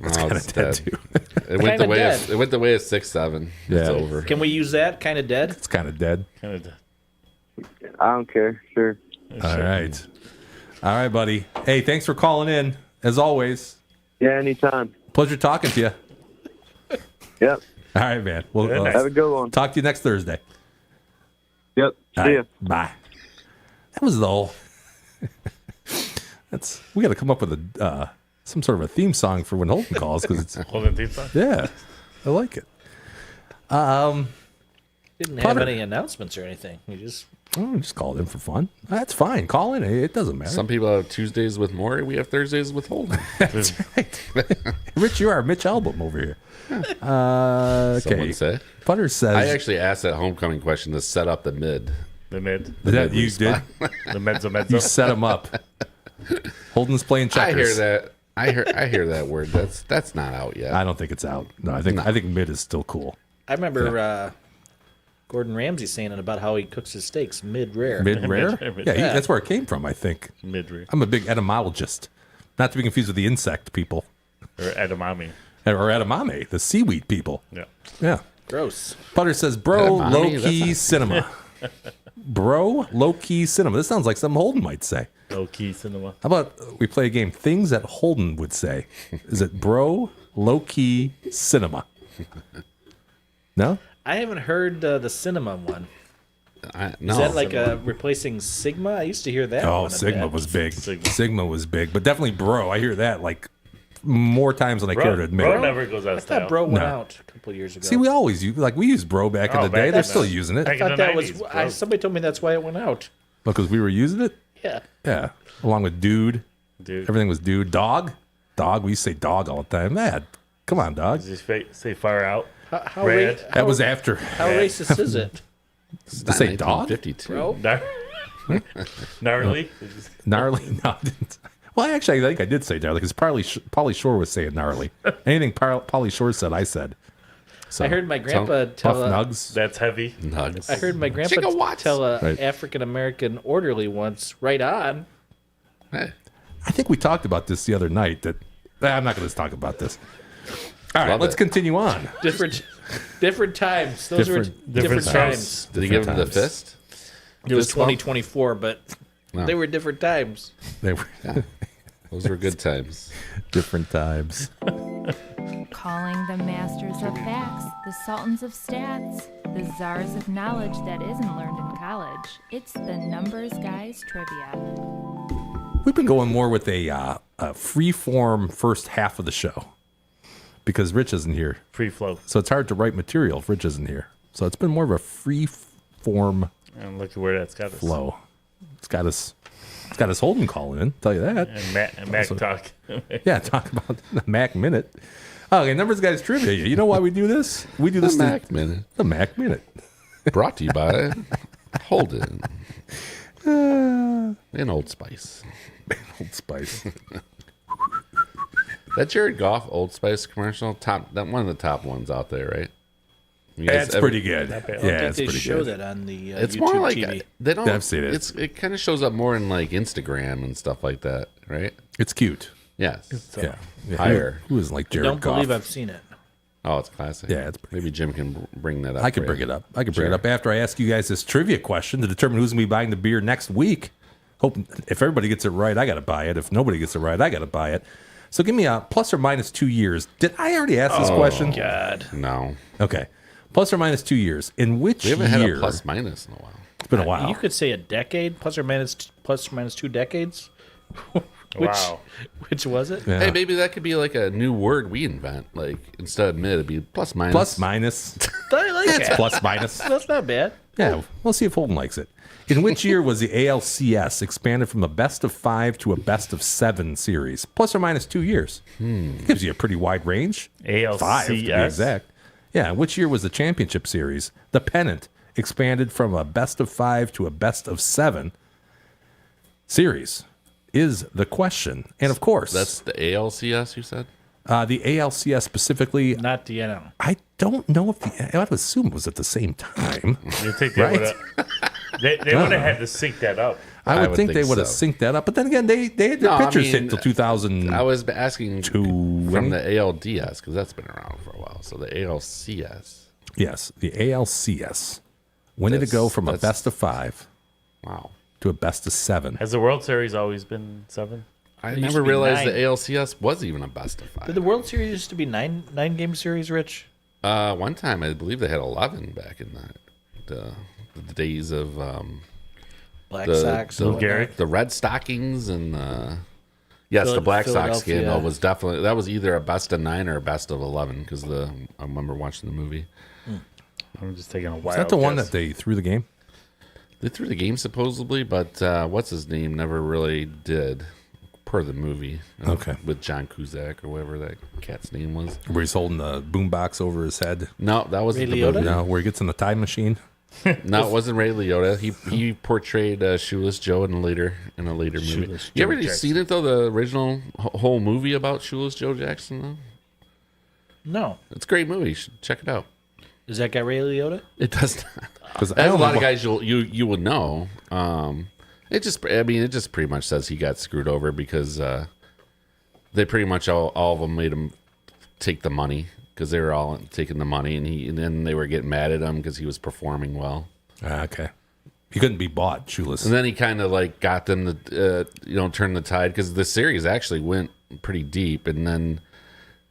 S7: Oh, it's
S1: Dead
S7: dead.
S1: too.
S7: It went the
S9: Kinda
S7: way.
S9: dead.
S7: It went the way of 6-7.
S1: Yeah.
S7: It's over.
S9: Can we use that? Kind of dead?
S1: It's kind of dead.
S2: Kind of.
S8: I don't care. Sure.
S1: All right. All right, buddy. Hey, thanks for calling in. As always,
S8: Yeah, anytime.
S1: pleasure talking to you.
S8: Yep.
S1: All right, man. We'll
S8: Have a good one.
S1: talk to you next Thursday.
S8: Yep.
S1: All
S8: See
S1: right,
S8: ya.
S1: bye. That was the whole. We got to come up with a some sort of a theme song for when Holden calls because it's
S2: Holding theme song.
S1: yeah, I like it.
S9: Didn't
S1: Putter.
S9: have any announcements or anything. You just
S1: Just call it in for fun. That's fine. Call in. It doesn't matter.
S7: Some people have Tuesdays with Maury. We have Thursdays with Holden.
S1: That's right. Rich, you are Mitch Album over here. Okay.
S7: Someone say.
S1: Putter says.
S7: I actually asked that homecoming question to set up the mid.
S2: The mid.
S1: that you did.
S2: The mezzo
S1: You
S2: mezzo.
S1: set him up. Holden's playing
S7: I
S1: checkers.
S7: hear that. I hear that word. That's not out yet.
S1: I don't think it's out. No, I think mid is still cool.
S9: I remember Gordon Ramsay saying it about how he cooks his steaks mid-rare.
S1: Mid rare.
S2: Mid-
S1: Yeah, that's where it came from. I think.
S2: Mid rear.
S1: I'm a big etymologist, not to be confused with the insect people
S2: Or edamame.
S1: or edamame, the seaweed people.
S2: Yeah.
S1: Yeah.
S9: Gross.
S1: Putter says, "Bro,
S7: Edamame?
S1: low
S7: That's
S1: key
S7: not-
S1: cinema." Bro, low key cinema. This sounds like something Holden might say.
S2: Low key cinema.
S1: How about we play a game? Things that Holden would say. Is it bro, low key cinema? No?
S9: I haven't heard the cinema one.
S7: No.
S9: Is that like replacing Sigma? I used to hear that.
S1: Oh,
S9: one a
S1: Sigma
S9: bit.
S1: was big.
S2: Sigma.
S1: Sigma was big, but definitely bro. I hear that like more times than I care to admit.
S2: Bro never goes out
S9: I
S2: of style.
S9: thought Bro went
S1: No.
S9: out a couple years ago.
S1: See, we always use we used bro back in
S2: Oh,
S1: the
S2: back
S1: day.
S2: in
S1: They're
S2: the-
S1: still using it
S2: back
S9: I thought
S2: in the
S9: that
S2: 90s,
S9: was.
S2: bro.
S9: Somebody told me that's why it went out.
S1: because we were using it.
S9: Yeah.
S1: Yeah, along with dude.
S2: Dude.
S1: Everything was dude. Dog. We used to say dog all the time. Man, come on, dog.
S2: Does he say far out?
S9: How,
S2: Red.
S1: That was after.
S9: how racist is it?
S1: To say dog.
S7: 1952.
S9: Bro?
S2: Gnarly.
S1: Gnarly. No, I didn't. Well, actually, I think I did say gnarly because Pauly Shore was saying gnarly. Anything Pauly Shore said, I said. So,
S9: I heard my grandpa
S1: Buff
S9: tell.
S1: Nugs.
S2: That's heavy.
S7: Nugs.
S9: I heard my grandpa
S7: Gigawatts.
S9: tell a
S1: Right.
S9: African American orderly once, right on.
S7: Hey,
S1: I think we talked about this the other night. That I'm not going to talk about this. All right,
S7: Love
S1: let's
S7: it.
S1: continue on.
S3: Different times. Those were
S1: Different
S3: different
S2: times.
S3: times.
S7: Did he give him the
S1: times.
S7: fist?
S3: It was
S7: Fist bump?
S3: 2024, but
S7: No.
S3: they were different times.
S1: They were
S7: Those were good times.
S1: different times.
S6: Calling the masters of facts, the sultans of stats, the czars of knowledge that isn't learned in college. It's the Numbers Guys Trivia.
S1: We've been going more with a free-form first half of the show because Rich isn't here.
S2: Free flow.
S1: So it's hard to write material if Rich isn't here. So it's been more of a free-form
S2: And look at where that's got us.
S1: flow. It's got us Holden calling in, tell you that.
S2: And Mac talk.
S1: Yeah, talk about the Mac Minute. Okay, Numbers Guys Trivia. You know why we do this? We do this
S7: The Mac Minute.
S1: The Mac Minute.
S7: Brought to you by Holden and Old Spice.
S1: Old Spice.
S7: That Jared Goff Old Spice commercial, that one of the top ones out there, right? You guys
S1: That's
S7: ever-
S1: pretty good.
S2: Not bad.
S1: Yeah,
S3: I
S1: it's
S3: think they
S1: pretty
S3: show
S1: good.
S3: that on the
S7: It's
S3: YouTube
S7: more like
S3: TV.
S7: they don't.
S1: I've seen it.
S7: It kind of shows up more in like Instagram and stuff like that, right?
S1: It's cute.
S7: Yes.
S1: Yeah. Yeah.
S7: Higher.
S1: Who isn't like
S3: I
S1: Jared
S3: don't
S1: Goff?
S3: believe I've seen it.
S7: Oh, it's classic.
S1: Yeah, it's pretty
S7: Maybe Jim can bring that up.
S1: I can
S7: for
S1: bring
S7: you.
S1: it up. I can bring
S7: Sure.
S1: it up after I ask you guys this trivia question to determine who's going to be buying the beer next week. Hope if everybody gets it right, I got to buy it. If nobody gets it right, I got to buy it. So give me a plus or minus 2 years. Did I already ask this question?
S3: God.
S7: No,
S1: Okay. Plus or minus 2 years. In which
S7: we haven't had
S1: year?
S7: a plus minus in a while.
S1: It's been a while.
S3: You could say a decade, plus or minus 2 decades.
S2: Wow.
S3: Which was it?
S1: Yeah.
S7: Hey, maybe that could be like a new word we invent. Like instead of mid, it'd be plus minus.
S1: Plus minus.
S3: I like
S1: It's
S3: that.
S1: plus minus.
S3: That's not bad.
S1: Yeah, we'll see if Holden likes it. In which year was the ALCS expanded from a best of 5 to a best of 7 series? Plus or minus 2 years. It gives you a pretty wide range.
S2: ALCS?
S1: 5 to be exact. Yeah, which year was the championship series? The pennant expanded from a best of 5 to a best of 7 series is the question. And of course,
S7: That's the ALCS. You said.
S1: the ALCS specifically.
S3: Not the NL.
S1: I don't know if I would assume it was at the same time.
S2: You think they
S1: Right.
S2: would have? They would have had to sync that up.
S1: I would think they
S7: think
S1: would have
S7: so.
S1: synced that up, but then again, they had their
S7: No, I
S1: pitchers
S7: mean,
S1: hit till 2000.
S7: I was asking
S1: Two.
S7: from the ALDS because that's been around for a while. So the ALCS.
S1: Yes, the ALCS. When did it go from a
S7: That's-
S1: best of 5
S7: Wow.
S1: to a best of 7?
S2: Has the World Series always been 7?
S7: I
S3: used
S7: never
S3: to be
S7: realized
S3: 9.
S7: the ALCS was even a best of 5.
S3: Did the World Series used to be nine game series, Rich?
S7: One time, I believe they had 11 back in the days of
S3: Black
S7: the,
S3: Sox.
S7: the,
S3: and whatnot.
S2: Gary?
S7: the Red Stockings and yes, the Black Sox game
S3: Philadelphia.
S7: was definitely that was either a best of 9 or a best of 11 because I remember watching the movie.
S2: I'm just taking a wild
S1: Is that the one
S2: guess.
S1: that they threw the game?
S7: They threw the game supposedly, but what's his name never really did per the movie.
S1: Okay.
S7: With John Cusack or whatever that cat's name was.
S1: Where he's holding the boombox over his head?
S7: No, that wasn't
S3: Ray
S7: the
S3: Liotta?
S7: movie.
S1: No, where he gets in the time machine?
S7: No, it wasn't Ray Liotta. He portrayed Shoeless Joe in a later movie.
S2: Shoeless
S7: You ever
S2: Joe Jackson.
S7: seen it though? The original whole movie about Shoeless Joe Jackson though.
S3: No.
S7: It's a great movie. You should check it out.
S3: Is that guy Ray Liotta?
S7: It does not.
S1: Because
S7: There's a lot of guys you would know. It just pretty much says he got screwed over because they pretty much all of them made him take the money because they were all taking the money and then they were getting mad at him because he was performing well.
S1: Okay. He couldn't be bought, shoeless.
S7: And then he kind of like got them to turn the tide because the series actually went pretty deep and then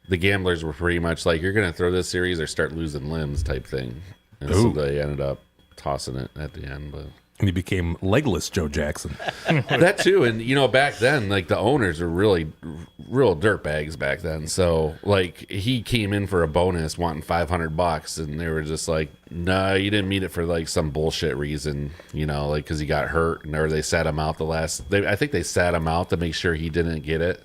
S7: the gamblers were pretty much like, you're going to throw this series or start losing limbs type thing. And so
S1: Ooh.
S7: they ended up tossing it at the end. But
S1: And he became legless Joe Jackson.
S7: that too. And, back then, like the owners were really real dirtbags back then. So like he came in for a bonus wanting $500 and they were just like, no, you didn't meet it for like some bullshit reason, like because he got hurt and or they sat him out I think they sat him out to make sure he didn't get it.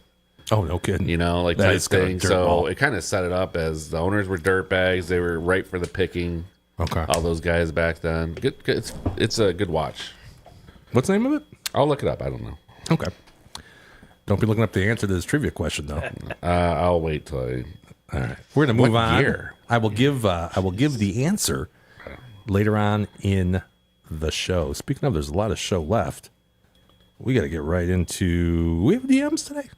S1: Oh, no kidding.
S7: Like
S1: That
S7: type
S1: is kind of
S7: thing.
S1: dirt
S7: So
S1: ball.
S7: it kind of set it up as the owners were dirtbags. They were ripe for the picking.
S1: Okay.
S7: All those guys back then. Good. It's a good watch.
S1: What's the name of it?
S7: I'll look it up. I don't know.
S1: Okay. Don't be looking up the answer to this trivia question, though.
S7: I'll wait till I.
S1: All right. We're going to move
S7: What
S1: on.
S7: year?
S1: I will give the answer later on in the show. Speaking of, there's a lot of show left. We got to get right into. We have DMs today.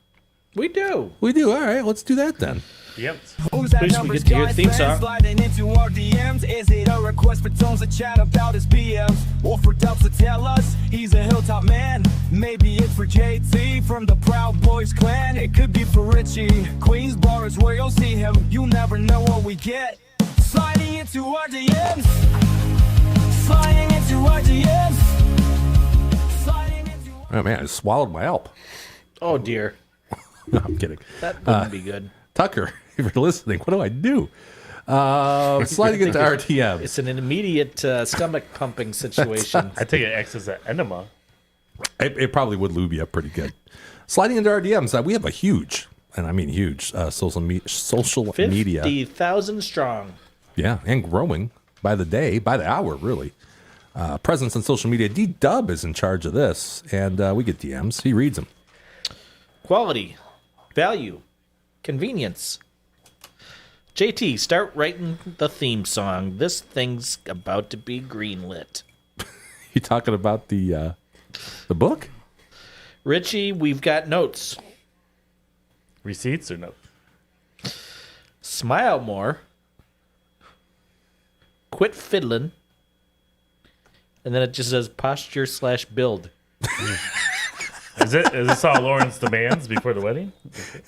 S3: We do.
S1: We do. All right. Let's do that then.
S2: Yep.
S10: Who's that
S9: At least we
S10: numbers
S9: get to hear the
S10: guy
S9: theme
S10: fan
S9: song.
S10: sliding into our DMs? Is it a request for tones to chat about his BMs? Or for Dubs to tell us he's a hilltop man? Maybe it's for JT from the Proud Boys clan. It could be for Richie. Queens Bar is where you'll see him. You never know what we get. Sliding into our DMs. Sliding into our DMs. Sliding into our
S1: Oh, man, I swallowed my Alp.
S9: Oh dear,
S1: No, I'm kidding.
S9: that wouldn't be good.
S1: Tucker, if you're listening, what do I do? Sliding into RTM.
S9: It's an immediate stomach pumping situation.
S2: I think it acts as an enema.
S1: It probably would lube you up pretty good. Sliding into RDMs, we have a huge, and I mean huge, social media.
S9: 50,000 strong.
S1: Yeah, and growing by the day, by the hour, really. Presence on social media. D-Dub is in charge of this, and we get DMs. He reads them.
S9: Quality, value, convenience. JT, start writing the theme song. This thing's about to be greenlit.
S1: You talking about the book?
S9: Richie, we've got notes.
S2: Receipts or no?
S9: Smile more. Quit fiddling. And then it just says posture/build.
S2: Is this all Lauren's demands before the wedding?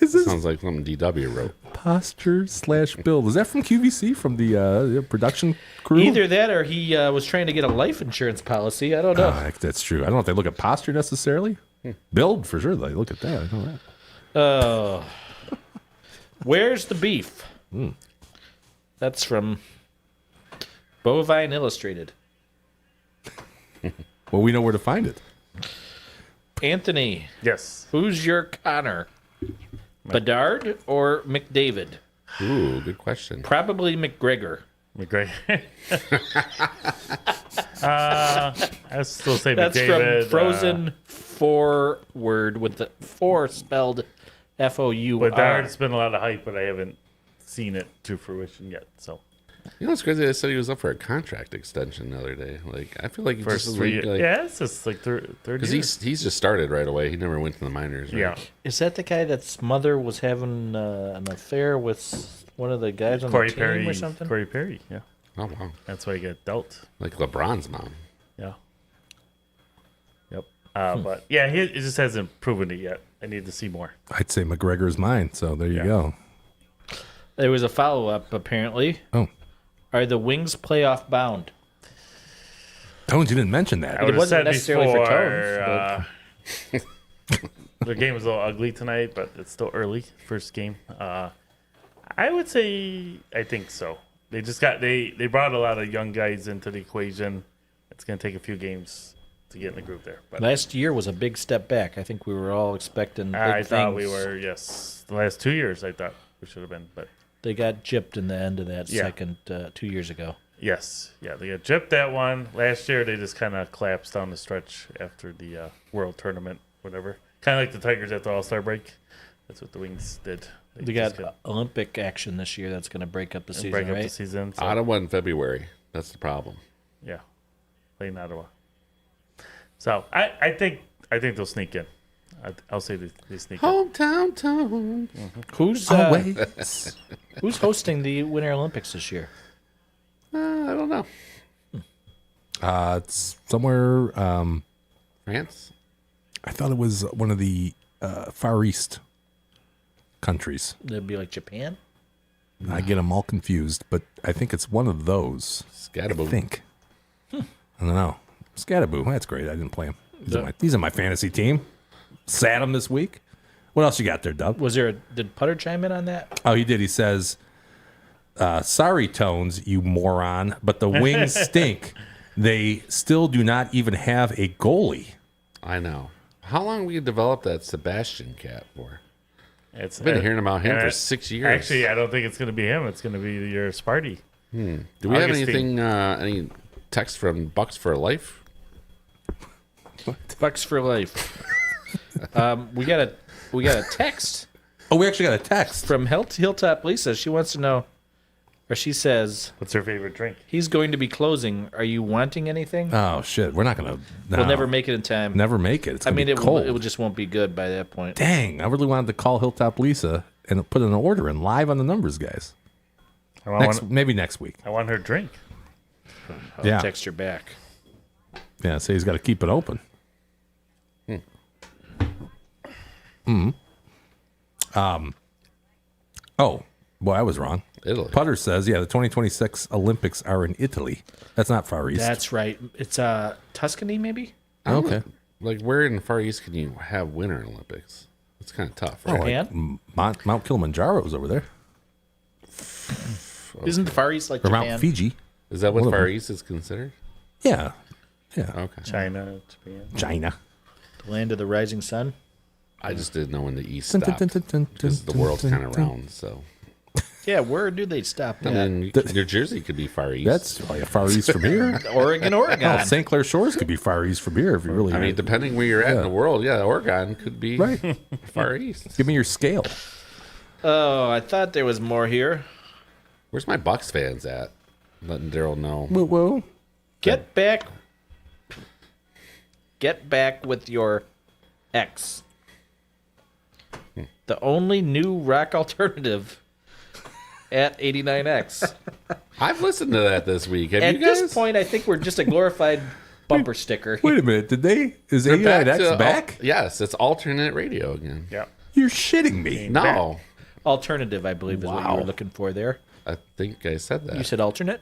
S1: Is this
S7: Sounds like something DW wrote.
S1: posture/build? Is that from QVC, from the production crew?
S9: Either that or he was trying to get a life insurance policy. I don't know.
S1: That's true. I don't know if they look at posture necessarily. Build, for sure. They look at that. I know that.
S9: Oh. Where's the beef? That's from Bovine Illustrated.
S1: Well, we know where to find it.
S9: Anthony,
S2: Yes.
S9: who's your Connor? Bedard or McDavid?
S7: Ooh, good question.
S9: Probably McGregor.
S2: McGregor. I still say
S9: That's
S2: McDavid.
S9: from Frozen Forward with the 4 spelled F-O-U-R.
S2: Bedard's been a lot of hype, but I haven't seen it to fruition yet. So
S7: You know what's crazy? They said he was up for a contract extension the other day. Like, I feel like he
S2: first
S7: just
S2: 3 years.
S7: like,
S2: Yeah, it's just like third
S7: because
S2: year.
S7: he's just started right away. He never went to the minors. Right?
S2: Yeah.
S9: Is that the guy that's mother was having an affair with one of the guys on
S2: Corey
S9: the team
S2: Perry
S9: or something?
S2: Corey Perry, yeah.
S7: Oh wow,
S2: That's why he got dealt.
S7: like LeBron's mom.
S2: Yeah. Yep. But yeah, he just hasn't proven it yet. I need to see more.
S1: I'd say McGregor's mine. So there you go.
S9: There was a follow-up, apparently.
S1: Oh,
S9: Are the Wings playoff bound?
S1: Tones, you didn't mention that.
S2: I would have
S9: wasn't
S2: said
S9: necessarily for
S2: before,
S9: Tones,
S2: the game was a little ugly tonight, but it's still early. First game. I would say I think so. They just they brought a lot of young guys into the equation. It's going to take a few games to get in the group there. But
S9: Last year was a big step back. I think we were all expecting big
S2: I thought
S9: things.
S2: we were, yes. The last 2 years I thought we should have been, but
S9: They got gypped in the end of that
S2: Yeah.
S9: second 2 years ago.
S2: yes. Yeah, they got gypped that one. Last year they just kind of collapsed down the stretch after the World Tournament, whatever. Kind of like the Tigers at the All-Star break. That's what the Wings did.
S9: They
S2: just
S9: got Olympic action this year that's going to break up the season,
S2: break up
S9: right?
S2: the season. So,
S7: Ottawa in February. That's the problem.
S2: yeah, playing Ottawa. So I think they'll sneak in. I'll say they sneak in.
S7: Hometown tone.
S9: Who's
S1: Always.
S9: who's hosting the Winter Olympics this year?
S7: I don't know.
S1: It's somewhere.
S7: France.
S1: I thought it was one of the Far East countries.
S9: It'd be like Japan.
S1: I get them all confused, but I think it's one of those. I
S7: Scatterbo.
S1: think. I don't know. Scatterboo. That's great. I didn't play him. He's on my fantasy team. Sat him this week. What else you got there, Dub?
S9: Did Putter chime in on that?
S1: Oh, he did. He says, sorry, Tones, you moron, but the Wings stink. They still do not even have a goalie.
S7: I know. How long we developed that Sebastian cat for?
S2: It's
S7: I've been hearing about him
S2: and
S7: for 6 years.
S2: Actually, I don't think it's going to be him. It's going to be your Sparty.
S7: Do we have
S2: Augustine.
S7: anything? Any text from Bucks for Life?
S9: Bucks for life. We got a text
S1: Oh, we actually got a text.
S9: from Hilltop Lisa. She wants to know, or she says,
S2: What's her favorite drink?
S9: he's going to be closing. Are you wanting anything?
S1: Oh, shit. We're not going to.
S9: We'll never make it in time.
S1: Never make it. It's
S9: I
S1: gonna
S9: mean,
S1: be
S9: it
S1: cold.
S9: just won't be good by that point.
S1: Dang, I really wanted to call Hilltop Lisa and put an order in live on the numbers, guys. Maybe next week.
S2: I want her drink.
S3: I'll
S1: Yeah.
S3: text her back.
S1: Yeah, so he's got to keep it open. Oh, boy, I was wrong.
S7: Italy.
S1: Putter says, the 2026 Olympics are in Italy. That's not Far East.
S3: That's right. It's Tuscany, maybe?
S1: Okay.
S7: Like, where in the Far East can you have Winter Olympics? It's kind of tough,
S1: Oh,
S7: right?
S1: like
S3: Japan?
S1: Mount Kilimanjaro's over there.
S3: Isn't the Far East like
S1: Or
S3: Japan?
S1: Mount Fiji.
S7: Is that what
S1: One of
S7: Far
S1: them.
S7: East is considered?
S1: Yeah. Yeah.
S7: Okay.
S2: China, Japan.
S1: China.
S3: The land of the rising sun?
S7: I just didn't know when the East stopped. Because the world's kind of round, so.
S3: Yeah, where do they stop
S7: I
S3: that?
S7: mean, New Jersey could be Far East.
S1: That's like Far East from here.
S3: Oregon.
S1: Oh, St. Clair Shores could be Far East from here if you really.
S7: I mean, depending where you're at in the world, Oregon could be
S1: Right.
S7: Far East.
S1: Give me your scale.
S3: Oh, I thought there was more here.
S7: Where's my Bucks fans at? Letting Daryl know.
S1: Whoa.
S3: Get back with your ex. The only new rock alternative at 89X.
S7: I've listened to that this week. Have
S3: At
S7: you guys?
S3: this point, I think we're just a glorified bumper sticker.
S1: Wait a minute. Did they? Is
S7: They're
S1: 89X back?
S7: Yes, it's alternate radio again.
S2: Yeah.
S1: You're shitting me.
S7: No,
S3: Alternative, I believe, is what you were looking for there.
S7: I think I said that.
S3: You said alternate.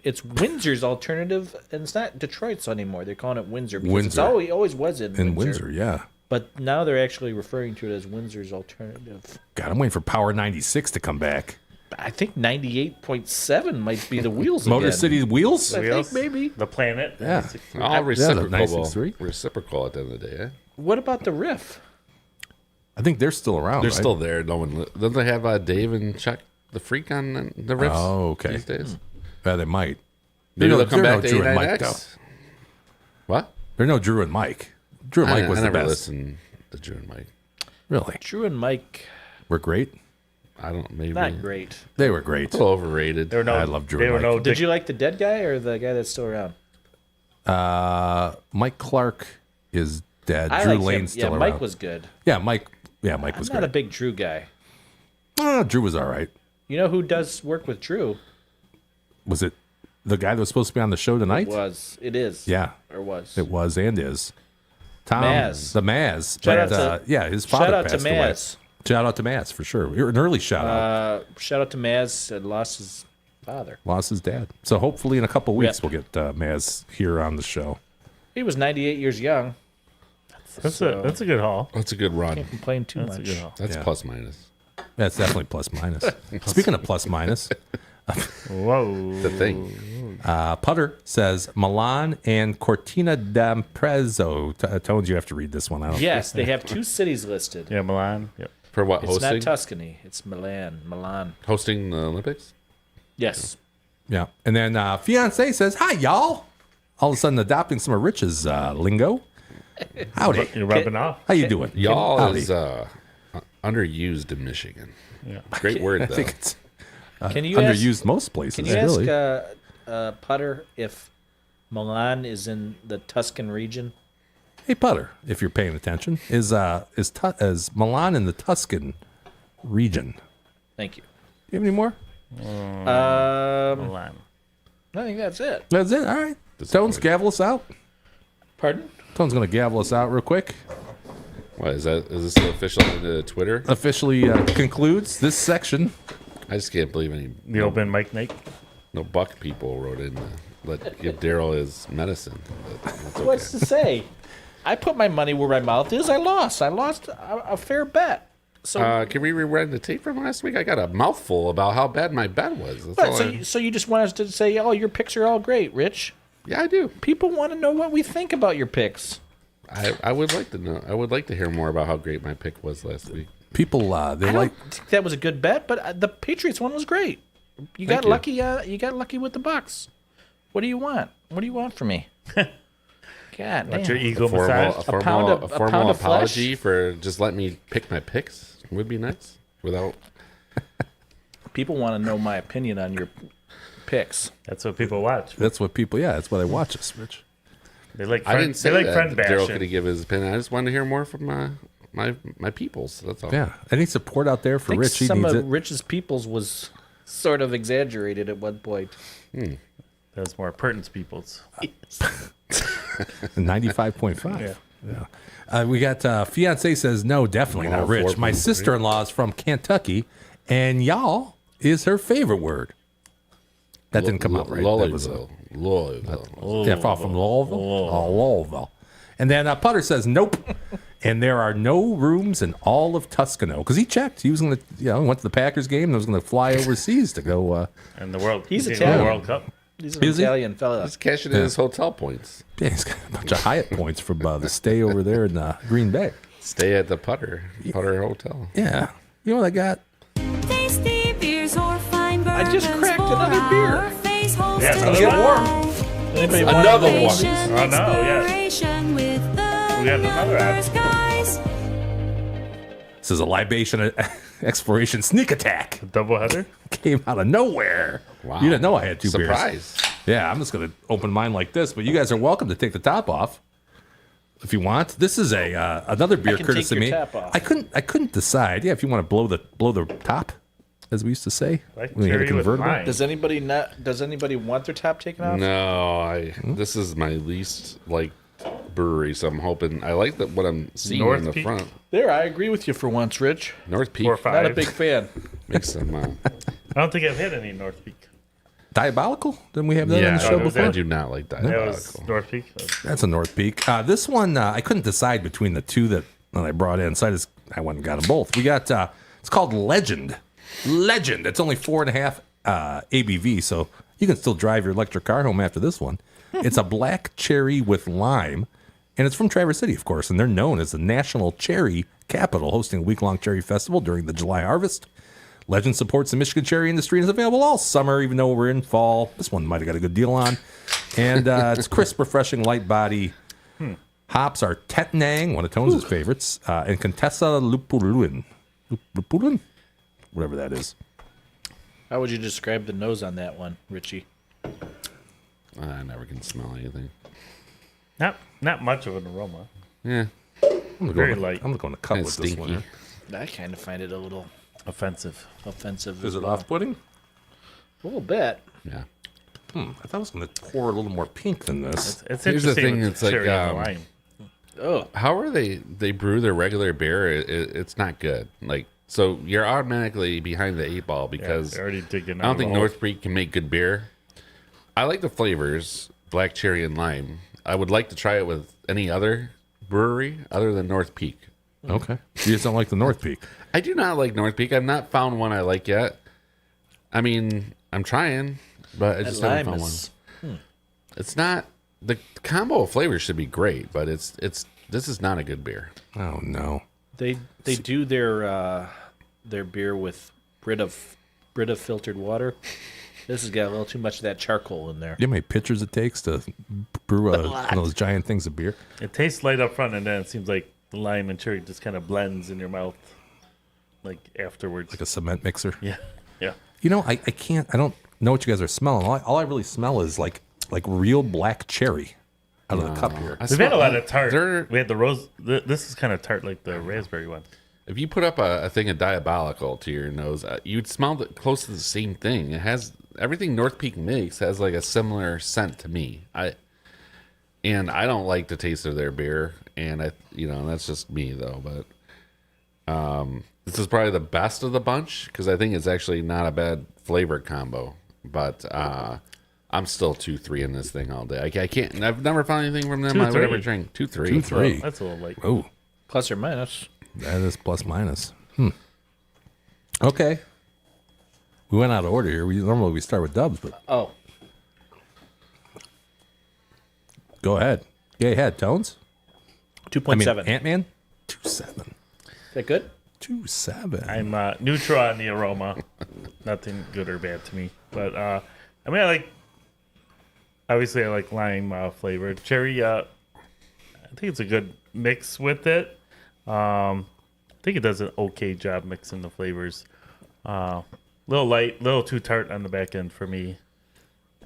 S3: It's Windsor's alternative, and it's not Detroit's anymore. They're calling it Windsor. Because
S1: Windsor.
S3: It always was in
S1: Windsor, yeah.
S3: But now they're actually referring to it as Windsor's alternative.
S1: God, I'm waiting for Power 96 to come back.
S3: I think 98.7 might be the wheels
S1: Motor
S3: again.
S1: City Wheels?
S3: I think maybe.
S2: The planet.
S1: Yeah.
S7: All reciprocal.
S1: 96.3.
S7: Reciprocal at the end of the day. Eh?
S3: What about the riff?
S1: I think they're still around.
S7: They're
S1: right?
S7: still there. No one. Don't they have Dave and Chuck the Freak on the riffs?
S1: Oh, okay.
S7: These days.
S1: Yeah, they might.
S7: Maybe they'll come
S1: they're
S7: back
S1: no
S7: to
S1: Drew and Mike,
S7: 89X. What?
S1: They're no Drew and Mike. Drew and Mike was
S7: I
S1: the
S7: never
S1: best.
S7: listened to Drew and Mike.
S1: Really?
S3: Drew and Mike,
S1: We're great.
S7: I don't. Maybe
S3: not great.
S1: They were great.
S7: a little overrated.
S2: There were no,
S1: I love Drew
S2: There
S1: and
S2: were
S1: Mike.
S2: no.
S3: Did you like the dead guy or the guy that's still around?
S1: Mike Clark is dead.
S3: I
S1: Drew
S3: liked him.
S1: Lane's still
S3: Yeah,
S1: around.
S3: Mike was good.
S1: Yeah, Mike was
S3: I'm not a
S1: great.
S3: big Drew guy.
S1: Drew was all right.
S3: You know who does work with Drew?
S1: Was it the guy that was supposed to be on the show tonight?
S3: It is.
S1: Yeah,
S3: Or was.
S1: it was and is. Tom,
S3: Maz.
S1: the Maz.
S3: Shout
S1: But,
S3: out to-
S1: his father
S3: shout out to
S1: passed away.
S3: Maz.
S1: Shout out to Maz for sure. An early shout out.
S3: Shout out to Maz. Lost his father.
S1: Lost his dad. So hopefully in a couple weeks
S3: Yep.
S1: we'll get Maz here on the show.
S3: He was 98 years young.
S2: That's a good haul.
S7: That's a good run.
S3: Can't complain too
S2: That's a
S3: much.
S2: good haul.
S7: That's
S1: Yeah.
S7: plus minus.
S1: That's definitely plus minus. Speaking of plus minus,
S2: Whoa.
S7: The thing.
S1: Putter says Milan and Cortina d'Ampezzo. Tones, you have to read this one. I don't.
S3: Yes, they have two cities listed.
S2: Yeah, Milan. Yep.
S7: For what,
S3: It's
S7: hosting?
S3: not Tuscany. It's Milan.
S7: Hosting the Olympics?
S3: Yes.
S1: Yeah. And then fiance says, "Hi, y'all." All of a sudden, adopting some of Rich's lingo. Howdy.
S2: You're rubbing off.
S1: How you doing?
S7: Y'all
S1: Howdy.
S7: is underused in Michigan.
S2: Yeah.
S7: Great word,
S1: I
S7: though.
S1: think it's
S3: Can you ask?
S1: underused most places.
S3: Can you
S1: really.
S3: ask Putter if Milan is in the Tuscan region?
S1: Hey, Putter, if you're paying attention, is Milan in the Tuscan region?
S3: Thank you.
S1: You have any more?
S2: Milan.
S3: I think that's it.
S1: That's it. All right. Tones, gavel us out.
S3: Pardon?
S1: Tone's going to gavel us out real quick.
S7: What, is this official into Twitter?
S1: Officially concludes this section.
S7: I just can't believe any
S2: The open mic night.
S7: no Buck people wrote in give Daryl his medicine. But that's okay.
S3: What's to say? I put my money where my mouth is. I lost. I lost a fair bet. So,
S7: Can we rewind the tape from last week? I got a mouthful about how bad my bet was. That's
S3: but,
S7: all
S3: so you just want us to say, oh, your picks are all great, Rich?
S7: yeah, I do.
S3: People want to know what we think about your picks.
S7: I would like to know. I would like to hear more about how great my pick was last week.
S1: People, they
S3: I
S1: like.
S3: don't think that was a good bet, but the Patriots one was great. You
S7: Thank
S3: got
S7: you.
S3: lucky. You got lucky with the Bucks. What do you want? What do you want from me? God
S2: That's
S3: damn.
S2: your ego
S7: A
S2: massage.
S7: formal
S3: pound of
S7: apology for just letting me pick my picks would be nice. Without
S3: People want to know my opinion on your picks.
S2: That's what people watch.
S1: That's what people. Yeah, that's why they watch us, Rich.
S2: They like.
S7: I didn't say
S2: they like
S7: that
S2: friend
S7: Daryl
S2: bashing.
S7: could give his opinion. I just wanted to hear more from my peoples. That's all.
S1: Yeah. Any support out there for
S3: I think
S1: Rich? He
S3: some
S1: needs
S3: of
S1: it.
S3: Rich's peoples was
S9: sort of exaggerated at one point.
S2: That's more Pertin's people's.
S1: 95.5. Yeah. We got fiance says no, definitely not rich. My
S7: 4.3.
S1: sister-in-law is from Kentucky, and y'all is her favorite word. That didn't come out right. That was
S7: Louisville.
S1: yeah, far from Louisville. Louisville. And then Putter says nope, and there are no rooms in all of Tuscano because he checked. He was going to, went to the Packers game and was going to fly overseas to go.
S2: And the World.
S9: He's
S2: the
S9: Italian.
S2: World Cup.
S9: He's an
S1: Is he?
S9: Italian fella.
S7: He's cashing in his hotel points.
S1: Yeah, he's got a bunch of Hyatt points from the stay over there in Green Bay.
S7: Stay at the Putter Hotel.
S1: Yeah, you know what I got?
S5: Tasty beers or fine bourbons.
S9: I just cracked another beer.
S5: Our face host
S2: Yeah,
S5: to
S2: another
S9: Get
S2: one?
S9: warm. Anybody want
S7: Another one.
S5: Innovation,
S2: Oh, no, yeah.
S5: exploration with the
S2: We got another
S5: numbers
S2: app.
S5: guys.
S1: This is a libation exploration sneak attack.
S2: Doubleheader.
S1: Came out of nowhere.
S7: Wow.
S1: You didn't know I had two beers.
S7: Surprise.
S1: Yeah, I'm just going to open mine like this, but you guys are welcome to take the top off if you want. This is a another beer
S9: can
S1: courtesy
S9: take
S1: of me.
S9: your top off.
S1: I couldn't decide. Yeah, if you want to blow the top, as we used to say.
S2: Like
S1: when you had a
S2: cherry with
S1: convertible.
S2: lime.
S9: Does anybody want their top taken off?
S7: No, this is my least like brewery, so I'm hoping I like what I'm seeing
S2: North
S7: in the
S2: Peak?
S7: front.
S9: There, I agree with you for once, Rich.
S7: North Peak
S2: 4 or 5.
S9: Not a big fan.
S7: makes some.
S2: I don't think I've had any North Peak.
S1: Diabolical? Didn't we have that on
S7: Yeah,
S1: the show
S2: was
S1: before?
S7: I do not like that.
S2: That was North Peak.
S1: That's a North Peak. This one, I couldn't decide between the two that I brought in, so I went and got them both. We got, it's called Legend. Legend. It's only 4.5 ABV, so you can still drive your electric car home after this one. It's a black cherry with lime, and it's from Traverse City, of course, and they're known as the National Cherry Capital, hosting a week-long cherry festival during the July harvest. Legend supports the Michigan cherry industry and is available all summer, even though we're in fall. This one might have got a good deal on. And it's crisp, refreshing, light body. Hops are Tettnang, one of Tones' favorites, and Contessa Lupulin. Lupulin? Whatever that is.
S9: How would you describe the nose on that one, Richie?
S7: I never can smell anything.
S2: Not much of an aroma.
S7: Yeah,
S2: Very light.
S1: I'm going to cut
S7: Kinda
S1: with this
S7: stinky.
S1: one.
S9: I kind of find it a little
S2: Offensive.
S9: offensive.
S1: Is
S9: as
S1: it
S9: well.
S1: off-putting?
S9: A little bit.
S7: yeah.
S1: I thought I was going to pour a little more pink than this.
S2: It's
S7: Here's the
S2: interesting
S7: thing,
S2: with
S7: it's like,
S2: cherry and the lime.
S9: Oh,
S7: How are they brew their regular beer? It's not good. Like, so you're automatically behind the 8 ball because
S2: they're already digging
S7: I don't
S2: out
S7: think
S2: the hole.
S7: North Peak can make good beer. I like the flavors, black cherry and lime. I would like to try it with any other brewery other than North Peak.
S1: Okay. You just don't like the North Peak.
S7: I do not like North Peak. I've not found one I like yet. I mean, I'm trying, but I just haven't
S9: lime
S7: found
S9: is.
S7: one. It's not the combo of flavors should be great, but it's this is not a good beer.
S1: Oh, no.
S9: They do their beer with Brita filtered water. This has got a little too much of that charcoal in there.
S1: You know how many pitchers it takes to brew one of those giant things of beer?
S2: It tastes light up front, and then it seems like the lime and cherry just kind of blends in your mouth, like afterwards.
S1: Like a cement mixer.
S2: Yeah, yeah.
S1: You know, I don't know what you guys are smelling. All I really smell is like real black cherry out of the cup here.
S7: I
S2: We've had a
S7: smell-
S2: lot of tart.
S7: they're-
S2: We had the rose. This is kind of tart, like the raspberry one.
S7: If you put up a thing of Diabolical to your nose, you'd smell it close to the same thing. It has everything North Peak makes has like a similar scent to me. I don't like the taste of their beer, and that's just me though. But this is probably the best of the bunch because I think it's actually not a bad flavor combo. But I'm still 2-3 in this thing all day. I can't. I've never found anything from them I would
S2: 2-3.
S7: ever drink. 2-3.
S1: 2-3.
S2: Oh, that's a little light.
S1: Oh,
S9: Plus or minus.
S1: that is plus minus. Okay. We went out of order here. Normally we start with Dubs, but
S9: Oh,
S1: go ahead. Go ahead, Tones.
S9: 2.7.
S1: Ant-Man? 2.7.
S9: Is that good?
S1: 2.7.
S2: I'm neutral on the aroma. Nothing good or bad to me. But I like. Obviously, I like lime flavored cherry. I think it's a good mix with it. I think it does an okay job mixing the flavors. Little light, little too tart on the back end for me.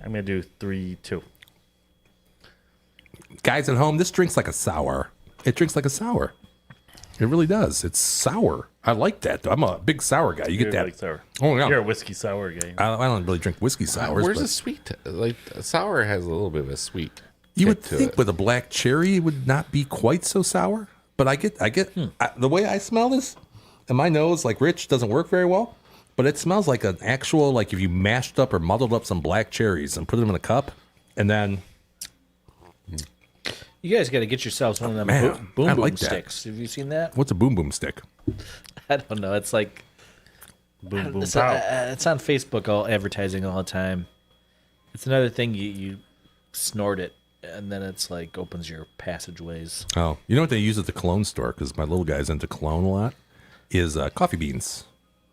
S2: I'm gonna do 3-2.
S1: Guys at home, this drinks like a sour. It drinks like a sour. It really does. It's sour. I like that, though. I'm a big sour guy. You get that.
S2: Like sour.
S1: Oh, yeah.
S2: You're a whiskey sour guy.
S1: I don't really drink whiskey sours.
S7: Where's
S1: but
S7: the sweet? Like sour has a little bit of a sweet.
S1: you would
S7: kick to
S1: think
S7: it.
S1: with a black cherry, it would not be quite so sour. But I get the way I smell this, and my nose, like Rich, doesn't work very well. But it smells like an actual, like if you mashed up or muddled up some black cherries and put them in a cup, and then
S3: You guys got to get yourselves one of them
S1: Man,
S3: boom
S1: I
S3: boom
S1: like that.
S3: sticks. Have you seen that?
S1: what's a boom boom stick?
S3: I don't know. It's like
S2: Boom, boom,
S3: it's,
S2: pow.
S3: it's on Facebook, all advertising all the time. It's another thing you snort it, and then it's like opens your passageways.
S1: Oh, you know what they use at the cologne store? Because my little guy's into cologne a lot. Is coffee beans.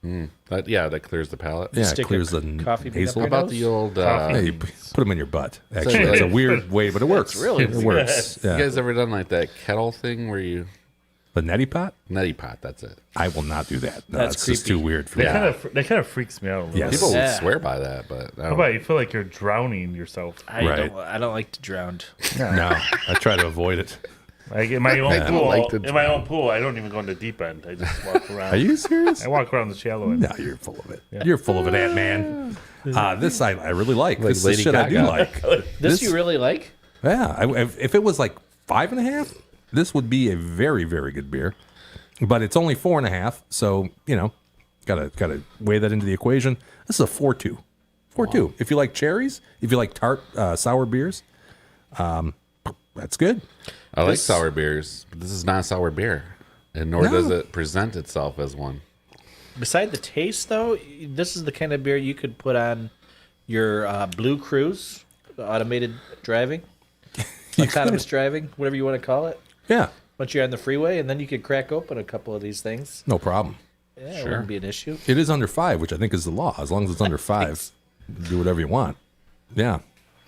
S7: That clears the palate.
S1: Yeah,
S3: Stick
S1: it clears
S3: a
S1: the
S3: coffee bean up
S1: hazel.
S3: your
S7: How about
S3: nose?
S7: the old?
S1: Yeah, you put them in your butt. Actually, it's a weird way, but it works.
S3: really
S1: it works. Yeah.
S7: You guys ever done like that kettle thing where you
S1: The neti pot?
S7: neti pot? That's it.
S1: I will not do that. No,
S3: That's
S1: that's just
S3: creepy.
S1: too weird for me.
S2: That kind of freaks me out a little.
S1: Yes.
S7: People
S3: Yeah.
S7: swear by that, but I
S2: How
S7: don't.
S2: about you feel like you're drowning yourself?
S1: Right.
S3: I don't like to drown.
S1: No, I try to avoid it.
S2: Like in my own
S7: don't
S2: pool,
S7: like to
S2: in my own pool, I don't even go in the deep end. I just walk around.
S1: Are you serious?
S2: I walk around the shallow end.
S1: No, you're full of it. You're full of it, Ant Man. This I really like.
S7: Like
S1: This is
S7: Lady
S1: shit I do
S7: Gaga.
S1: like.
S3: This you really like?
S1: Yeah. If it was like 5.5, this would be a very, very good beer. But it's only 4.5, so gotta weigh that into the equation. This is a 4.2. 4.2. If you like cherries, if you like tart sour beers, that's good.
S7: I like sour beers, but this is not a sour beer, and nor
S1: No.
S7: does it present itself as one.
S3: Beside the taste, though, this is the kind of beer you could put on your Blue Cruise, automated driving, autonomous driving, whatever you want to call it.
S1: Yeah,
S3: Once you're on the freeway, and then you could crack open a couple of these things.
S1: no problem.
S3: Yeah, it wouldn't be an issue.
S1: It is under 5, which I think is the law. As long as it's under 5, do whatever you want. Yeah.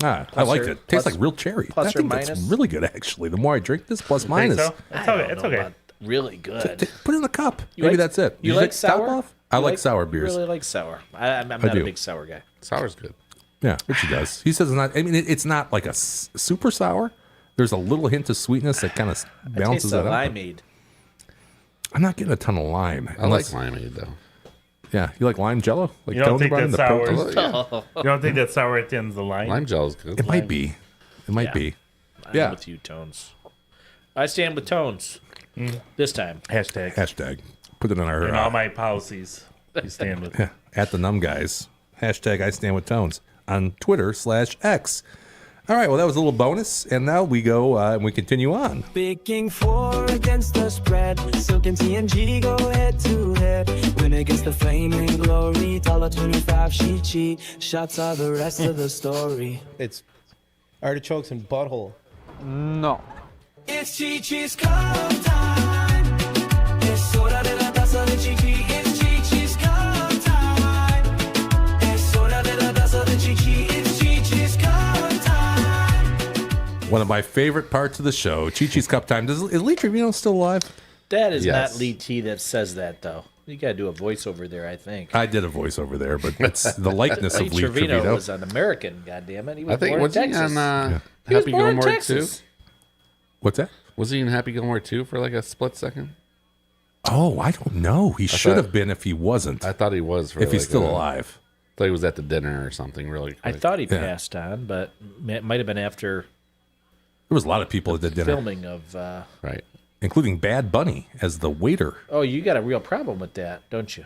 S1: I like
S3: or-
S1: it. Tastes
S3: plus-
S1: like real cherry.
S3: plus
S1: I
S3: or
S1: think that's
S3: minus?
S1: really good, actually. The more I drink this, plus
S2: Think
S1: minus.
S2: so? It's okay. It's okay.
S3: Really good.
S1: Put it in a cup.
S3: You
S1: Maybe
S3: like-
S1: that's it.
S3: You
S1: Did
S3: like
S1: take the top
S3: sour?
S1: off? I
S3: You
S1: like sour beers.
S3: You really like sour. I'm not a
S1: do.
S3: big sour guy.
S7: Sour's good.
S1: Yeah, Richie does. He says it's not. I mean, it's not like a super sour. There's a little hint of sweetness that kind of
S3: I taste
S1: balances
S3: the
S1: that out.
S3: limeade.
S1: I'm not getting a ton of lime.
S7: I like limeade though.
S1: Yeah, you like lime jello? Like
S2: You don't
S1: Tony
S2: think
S1: brought in
S2: that's
S1: the
S2: sour?
S1: protein?
S2: You don't think that sour at the end of the line?
S7: Lime gel is good.
S1: It might be. It might be.
S3: I'm
S1: Yeah.
S3: with you, Tones. I stand with Tones. This time.
S2: Hashtag.
S1: Hashtag. Put it in our
S2: And all my policies. You stand with.
S1: yeah, at the Numb Guys. Hashtag I stand with Tones on Twitter/X. All right, well, that was a little bonus. And now we go and we continue on.
S10: Big King 4 against the spread. Silk and TNG go head to head. Win against the Flaming Glory. $1.25 she cheat. Shots are the rest of the story.
S11: It's artichokes and butthole.
S12: No.
S10: It's Chi-Chi's cup time. Es hora de la taza de Chi-Chi. It's Chi-Chi's cup time. Es hora de la taza de Chi-Chi. It's Chi-Chi's cup time.
S1: One of my favorite parts of the show, Chi-Chi's Cup Time. Is Lee Trevino still alive?
S3: That is
S7: Yes.
S3: not Lee T that says that, though. You got to do a voiceover there, I think.
S1: I did a voiceover there, but it's the likeness
S3: Lee
S1: of Lee
S3: Trevino
S1: Trevino.
S3: was an American, goddammit. He was
S7: I think
S3: born
S7: was
S3: in
S7: he
S3: Texas.
S7: on
S3: He was
S7: Happy
S3: born in
S7: Gilmore 2?
S3: Texas.
S1: What's that?
S7: Was he in Happy Gilmore 2 for like a split second?
S1: Oh, I don't know. He should
S7: thought-
S1: have been if he wasn't.
S7: I thought he was. For
S1: if he's
S7: like
S1: still
S7: a-
S1: alive.
S7: thought he was at the dinner or something really
S3: I
S7: quick.
S3: thought he
S1: Yeah.
S3: passed on, but it might have been after
S1: There was a lot of people at the dinner,
S3: filming of.
S7: Right.
S1: including Bad Bunny as the waiter.
S3: Oh, you got a real problem with that, don't you?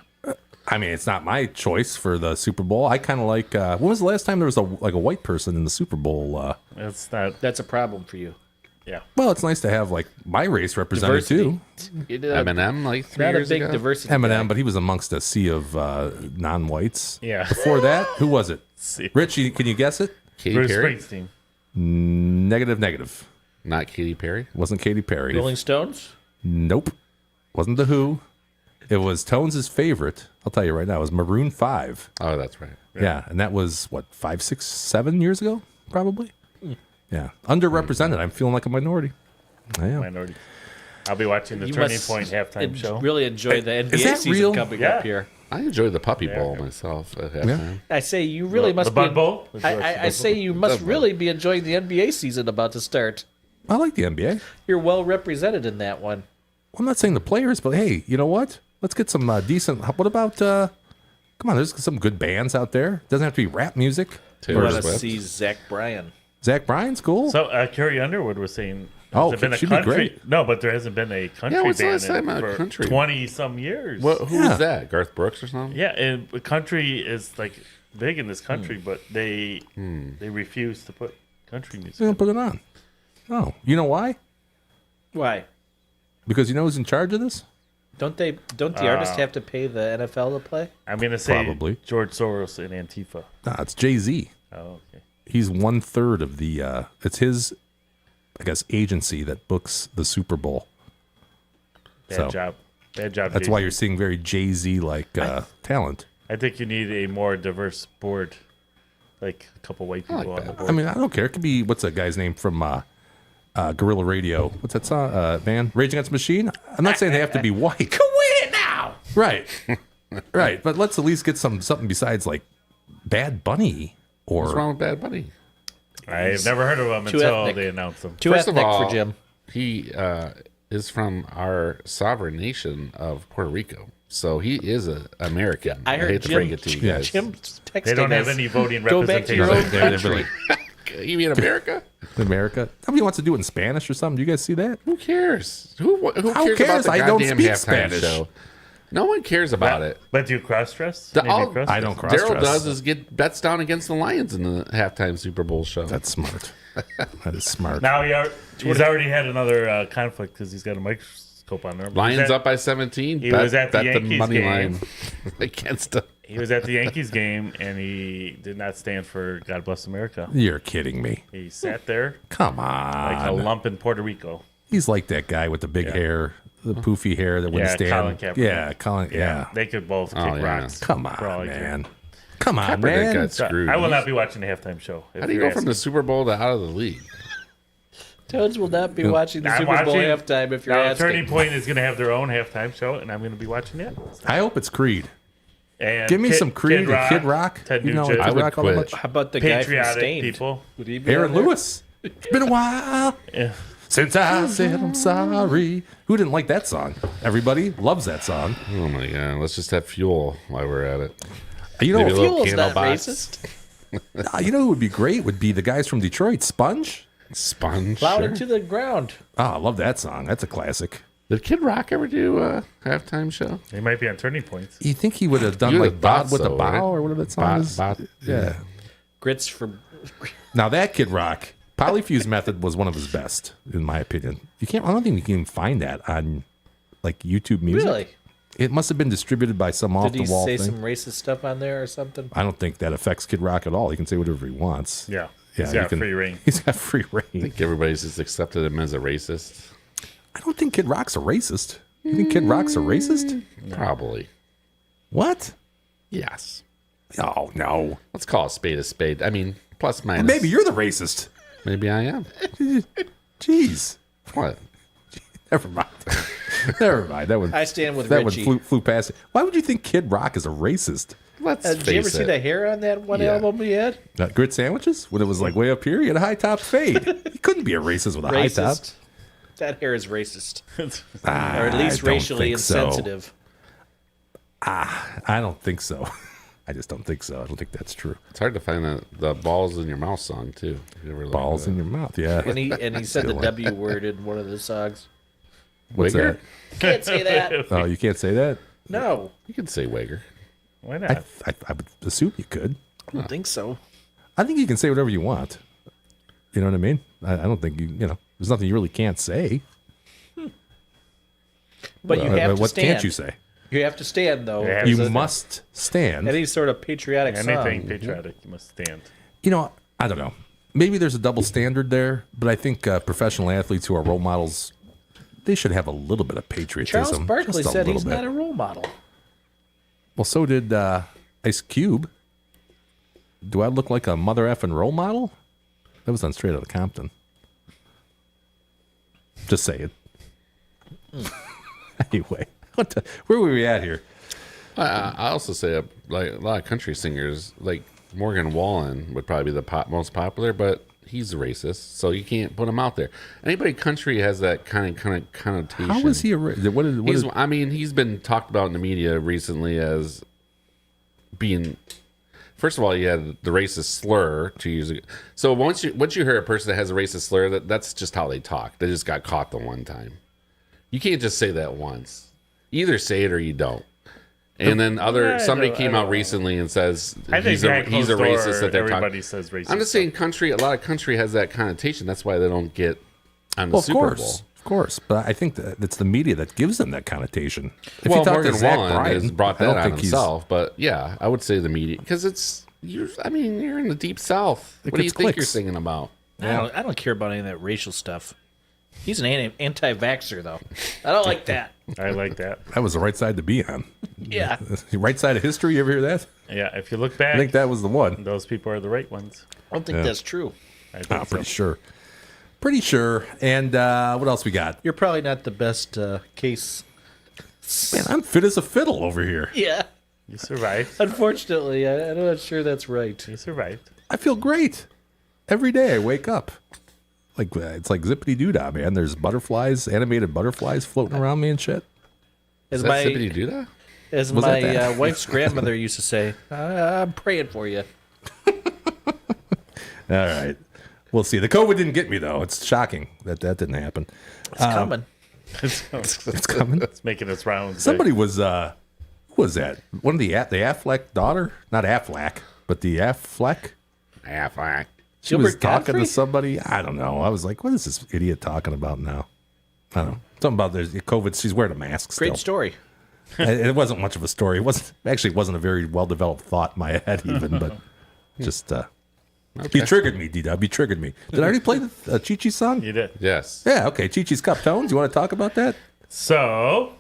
S1: I mean, it's not my choice for the Super Bowl. I kind of like. When was the last time there was a white person in the Super Bowl?
S2: It's not.
S3: That's a problem for you.
S2: Yeah.
S1: Well, it's nice to have like my race represented too.
S3: You know,
S7: Eminem like 3
S3: not a
S7: years
S3: big
S7: ago.
S3: diversity.
S1: Eminem,
S3: guy.
S1: but he was amongst a sea of non-whites.
S2: Yeah.
S1: Before that, who was it?
S2: See.
S1: Rich, can you guess it?
S7: Katy
S2: Bruce
S7: Perry?
S2: Springsteen.
S1: Negative.
S7: Not Katy Perry.
S1: Wasn't Katy Perry.
S3: Rolling Stones.
S1: Nope. Wasn't The Who. It was Tones' favorite. I'll tell you right now. It was Maroon 5.
S7: Oh, that's right.
S1: Yeah, and that was, what, 5, 6, 7 years ago? Probably. Yeah. Underrepresented. I'm feeling like a minority. I am.
S2: Minority. I'll be watching the
S3: You
S2: Turning
S3: must
S2: Point halftime show.
S3: Really enjoy the NBA
S1: that
S3: season
S1: real?
S3: coming
S2: Yeah.
S3: up here.
S7: I enjoyed the Puppy Bowl myself at halftime.
S3: I say you really must
S2: the
S3: be.
S2: Bud Bowl?
S3: I say you must really be enjoying the NBA season about to start.
S1: I like the NBA.
S3: You're well represented in that one.
S1: I'm not saying the players, but hey, you know what? Let's get some decent. What about? Come on, there's some good bands out there. Doesn't have to be rap music.
S3: I
S7: Taylor
S3: want to
S7: Swift.
S3: see Zach Bryan.
S1: Zach Bryan's cool.
S2: So Carrie Underwood was saying,
S1: Oh,
S2: has there been a
S1: she'd be
S2: country?
S1: great.
S2: No, but there hasn't been a country
S7: what's the
S2: band
S7: last time a
S2: for
S7: country-
S2: 20 some years.
S7: What? Who
S1: Yeah.
S7: was that? Garth Brooks or something?
S2: Yeah, and country is like big in this country, but they refuse to put country music.
S1: They don't put it on. Oh, you know why?
S3: Why?
S1: Because you know who's in charge of this?
S3: Don't the artists have to pay the NFL to play?
S2: I'm gonna say
S1: Probably.
S2: George Soros and Antifa.
S1: Nah, it's Jay-Z.
S2: Oh, okay.
S1: He's 1/3 of the. It's his, I guess, agency that books the Super Bowl.
S2: Bad job. Bad job.
S1: That's
S2: Jay-Z.
S1: why you're seeing very Jay-Z like talent.
S2: I think you need a more diverse board, like a couple white people on the board.
S1: I mean, I don't care. It could be what's that guy's name from Guerrilla Radio? What's that song? Band Rage Against the Machine. I'm not saying they have to be white.
S3: Quit it now!
S1: Right, right. But let's at least get something besides like Bad Bunny or
S7: What's wrong with Bad Bunny?
S2: I've never heard of them
S3: Too
S2: until
S3: ethnic.
S2: they announced them.
S3: Too
S7: First of
S3: ethnic
S7: all,
S3: for Jim.
S7: He is from our sovereign nation of Puerto Rico, so he is an American.
S3: I heard
S7: hate to
S3: Jim,
S7: break it to you guys.
S3: Jim texting
S2: They don't have
S3: us,
S2: any voting
S3: Go back to your
S2: representation.
S3: own
S1: They'd be
S3: country.
S7: You mean America?
S1: America. Somebody wants to do it in Spanish or something. Do you guys see that?
S7: Who cares? Who cares,
S1: cares?
S7: about the
S1: I don't
S7: goddamn
S1: speak
S7: halftime
S1: Spanish.
S7: show? No one cares about it.
S2: But do you cross dress?
S1: I don't cross
S7: Daryl
S1: dress.
S7: does is get bets down against the Lions in the halftime Super Bowl show.
S1: That's smart. That is smart.
S2: Now he's already had another conflict because he's got a microscope on there.
S7: Lions up by 17.
S2: He was at the
S7: bet
S2: Yankees
S7: money
S2: game.
S7: line against them.
S2: He was at the Yankees game and he did not stand for God Bless America.
S1: You're kidding me.
S2: He sat there
S1: Come on.
S2: like a lump in Puerto Rico.
S1: He's like that guy with the big hair, the poofy hair that wouldn't stand.
S2: Colin Kaepernick.
S1: Yeah, Colin. Yeah.
S2: They could both kick
S7: yeah.
S2: rocks.
S1: Come
S2: for all
S1: on,
S2: I care.
S1: man. Come on,
S7: Kaepernick
S1: man.
S7: got
S2: So,
S7: screwed.
S2: I will not be watching the halftime show.
S7: How do you go from the Super Bowl to out of the league?
S3: Toads will not be watching the
S2: I'm
S3: Super Bowl
S2: watching-
S3: halftime if you're
S2: Now,
S3: asking.
S2: Turning Point is going to have their own halftime show, and I'm going to be watching it.
S1: I hope it's Creed.
S2: And
S1: Give me some Creed and Kid Rock.
S2: Ted
S1: You know,
S2: Nugent,
S1: Kid
S7: would
S1: Rock all that
S7: quit.
S1: much.
S3: How about the guy from
S2: patriotic
S3: Stained?
S2: people.
S3: Would he be
S1: Aaron
S3: on there?
S1: Lewis. It's been a while
S2: Yeah.
S1: since I said I'm sorry. Who didn't like that song? Everybody loves that song.
S7: Oh my god! Let's just have fuel while we're at it.
S1: You know,
S7: Maybe a little
S3: Fuel's
S7: candle
S3: not
S7: box.
S3: racist.
S1: you know who would be great would be the guys from Detroit, Sponge.
S7: Sponge.
S3: Plowed
S7: Sure.
S3: into the ground.
S1: Oh, I love that song. That's a classic.
S7: Did Kid Rock ever do a halftime show?
S2: They might be on Turning Points.
S1: You think he would have done
S7: You'd
S1: like
S7: have
S1: Bod
S7: thought
S1: with a
S7: so,
S1: Bow
S7: right?
S1: or whatever that song
S7: Bot-
S1: is?
S7: bot-
S1: Yeah.
S3: Grits for.
S1: Now that Kid Rock, Polyfuse Method was one of his best, in my opinion. You can't. I don't think you can even find that on like YouTube Music.
S3: Really?
S1: It must have been distributed by some
S3: Did
S1: off
S3: he
S1: the wall
S3: say
S1: thing.
S3: some racist stuff on there or something?
S1: I don't think that affects Kid Rock at all. He can say whatever he wants.
S2: Yeah.
S1: Yeah,
S2: He's
S1: you
S2: got
S1: can-
S2: free reign.
S1: He's got free
S7: I
S1: reign.
S7: think everybody's just accepted him as a racist.
S1: I don't think Kid Rock's a racist. You think Kid Rock's a racist?
S7: Probably.
S1: What?
S7: Yes.
S1: Oh no.
S7: Let's call a spade. I mean, plus minus.
S1: Maybe you're the racist.
S7: Maybe I am.
S1: Jeez.
S7: What?
S1: Never mind. Never mind. That one.
S3: I stand with
S1: that
S3: Richie.
S1: one flew past it. Why would you think Kid Rock is a racist?
S7: Let's
S3: Did you ever
S7: face
S3: see
S7: it.
S3: the hair on that one
S7: Yeah.
S3: album he had?
S1: Grit sandwiches? When it was like way up here, he had a high top fade. He couldn't be a racist with a high top.
S3: Racist. That hair is racist.
S1: Ah,
S3: Or at least
S1: I don't
S3: racially
S1: think so.
S3: insensitive.
S1: I don't think so. I just don't think so. I don't think that's true.
S7: It's hard to find the balls in your mouth song too. If you ever look
S1: Balls
S7: at
S1: in
S7: it.
S1: your mouth, yeah.
S3: And he said the
S1: Good one.
S3: W word in one of the songs.
S1: What's
S7: Wigger?
S3: Can't say that.
S1: that? Oh, you can't say that?
S3: No,
S7: You can say Wigger.
S2: Why
S1: I,
S2: not?
S1: I would assume you could.
S3: I don't think so.
S1: I think you can say whatever you want. You know what I mean? I don't think you know, there's nothing you really can't say.
S3: But you have to
S1: what
S3: stand.
S1: can't you say?
S3: You have to stand though.
S2: Yeah,
S3: because
S1: You
S3: of
S1: must stand.
S3: any sort of patriotic
S2: Anything
S3: song.
S2: patriotic, you must stand.
S1: You know, I don't know. Maybe there's a double standard there, but I think professional athletes who are role models, they should have a little bit of patriotism.
S3: Charles Barkley
S1: just a
S3: said
S1: little
S3: he's
S1: bit.
S3: not a role model.
S1: Well, so did Ice Cube. Do I look like a mother effing role model? That was on Straight Outta Compton. Just say it. Anyway, where were we at here?
S7: I also say like a lot of country singers, like Morgan Wallen would probably be the most popular, but he's a racist, so you can't put him out there. Anybody country has that kind of connotation.
S1: How is he a racist?
S7: I mean, he's been talked about in the media recently as being. First of all, you had the racist slur 2 years ago. So once you hear a person that has a racist slur, that's just how they talk. They just got caught the one time. You can't just say that once. You either say it or you don't. And then somebody came out recently and says he's a racist that they're
S2: everybody
S7: talking.
S2: says racist.
S7: I'm just saying, a lot of country has that connotation. That's why they don't get on the Super Bowl.
S1: Of course, but I think that it's the media that gives them that connotation. If
S7: Well,
S1: you talk
S7: Morgan
S1: to Zach
S7: Wallen
S1: Bryan,
S7: has brought
S1: I don't
S7: that on
S1: think he's-
S7: himself. But yeah, I would say the media because you're in the deep South. What do you
S1: gets
S7: think you're
S1: clicks.
S7: singing about?
S3: I don't care about any of that racial stuff. He's an anti-vaxxer, though. I don't like that.
S2: I like that.
S1: That was the right side to be on.
S3: Yeah.
S1: Right side of history. You ever hear that?
S2: Yeah, if you look back,
S1: I think that was the one.
S2: those people are the right ones.
S3: I don't think that's true.
S2: I think so.
S1: Pretty sure. Pretty sure. And what else we got?
S3: You're probably not the best case.
S1: Man, I'm fit as a fiddle over here.
S3: Yeah.
S2: You survived.
S3: Unfortunately, I'm not sure that's right.
S2: You survived.
S1: I feel great. Every day I wake up. Like it's like zippity doo-dah, man. There's butterflies, animated butterflies floating around me and shit.
S3: As
S7: Is that Zippity Doo Dah?
S3: As
S1: Was that
S3: my
S1: that?
S3: wife's grandmother used to say, I'm praying for you.
S1: All right. We'll see. The COVID didn't get me, though. It's shocking that didn't happen.
S3: It's coming.
S1: It's coming.
S2: It's making its rounds.
S1: Somebody was, who was that? One of the Affleck daughter? Not Affleck, but the Affleck?
S7: Affleck.
S1: She was
S3: Gilbert
S1: talking
S3: Godfrey?
S1: to somebody. I don't know. I was like, what is this idiot talking about now? I don't know. Something about there's COVID. She's wearing a mask still.
S3: Great story.
S1: It wasn't much of a story. It wasn't a very well-developed thought in my head even, but just you triggered me, D-Dub. You triggered me. Did I already play the Chi-Chi song?
S2: You did.
S7: Yes.
S1: Yeah, okay. Chi-Chi's Cup Tones. You want to talk about that?
S2: So,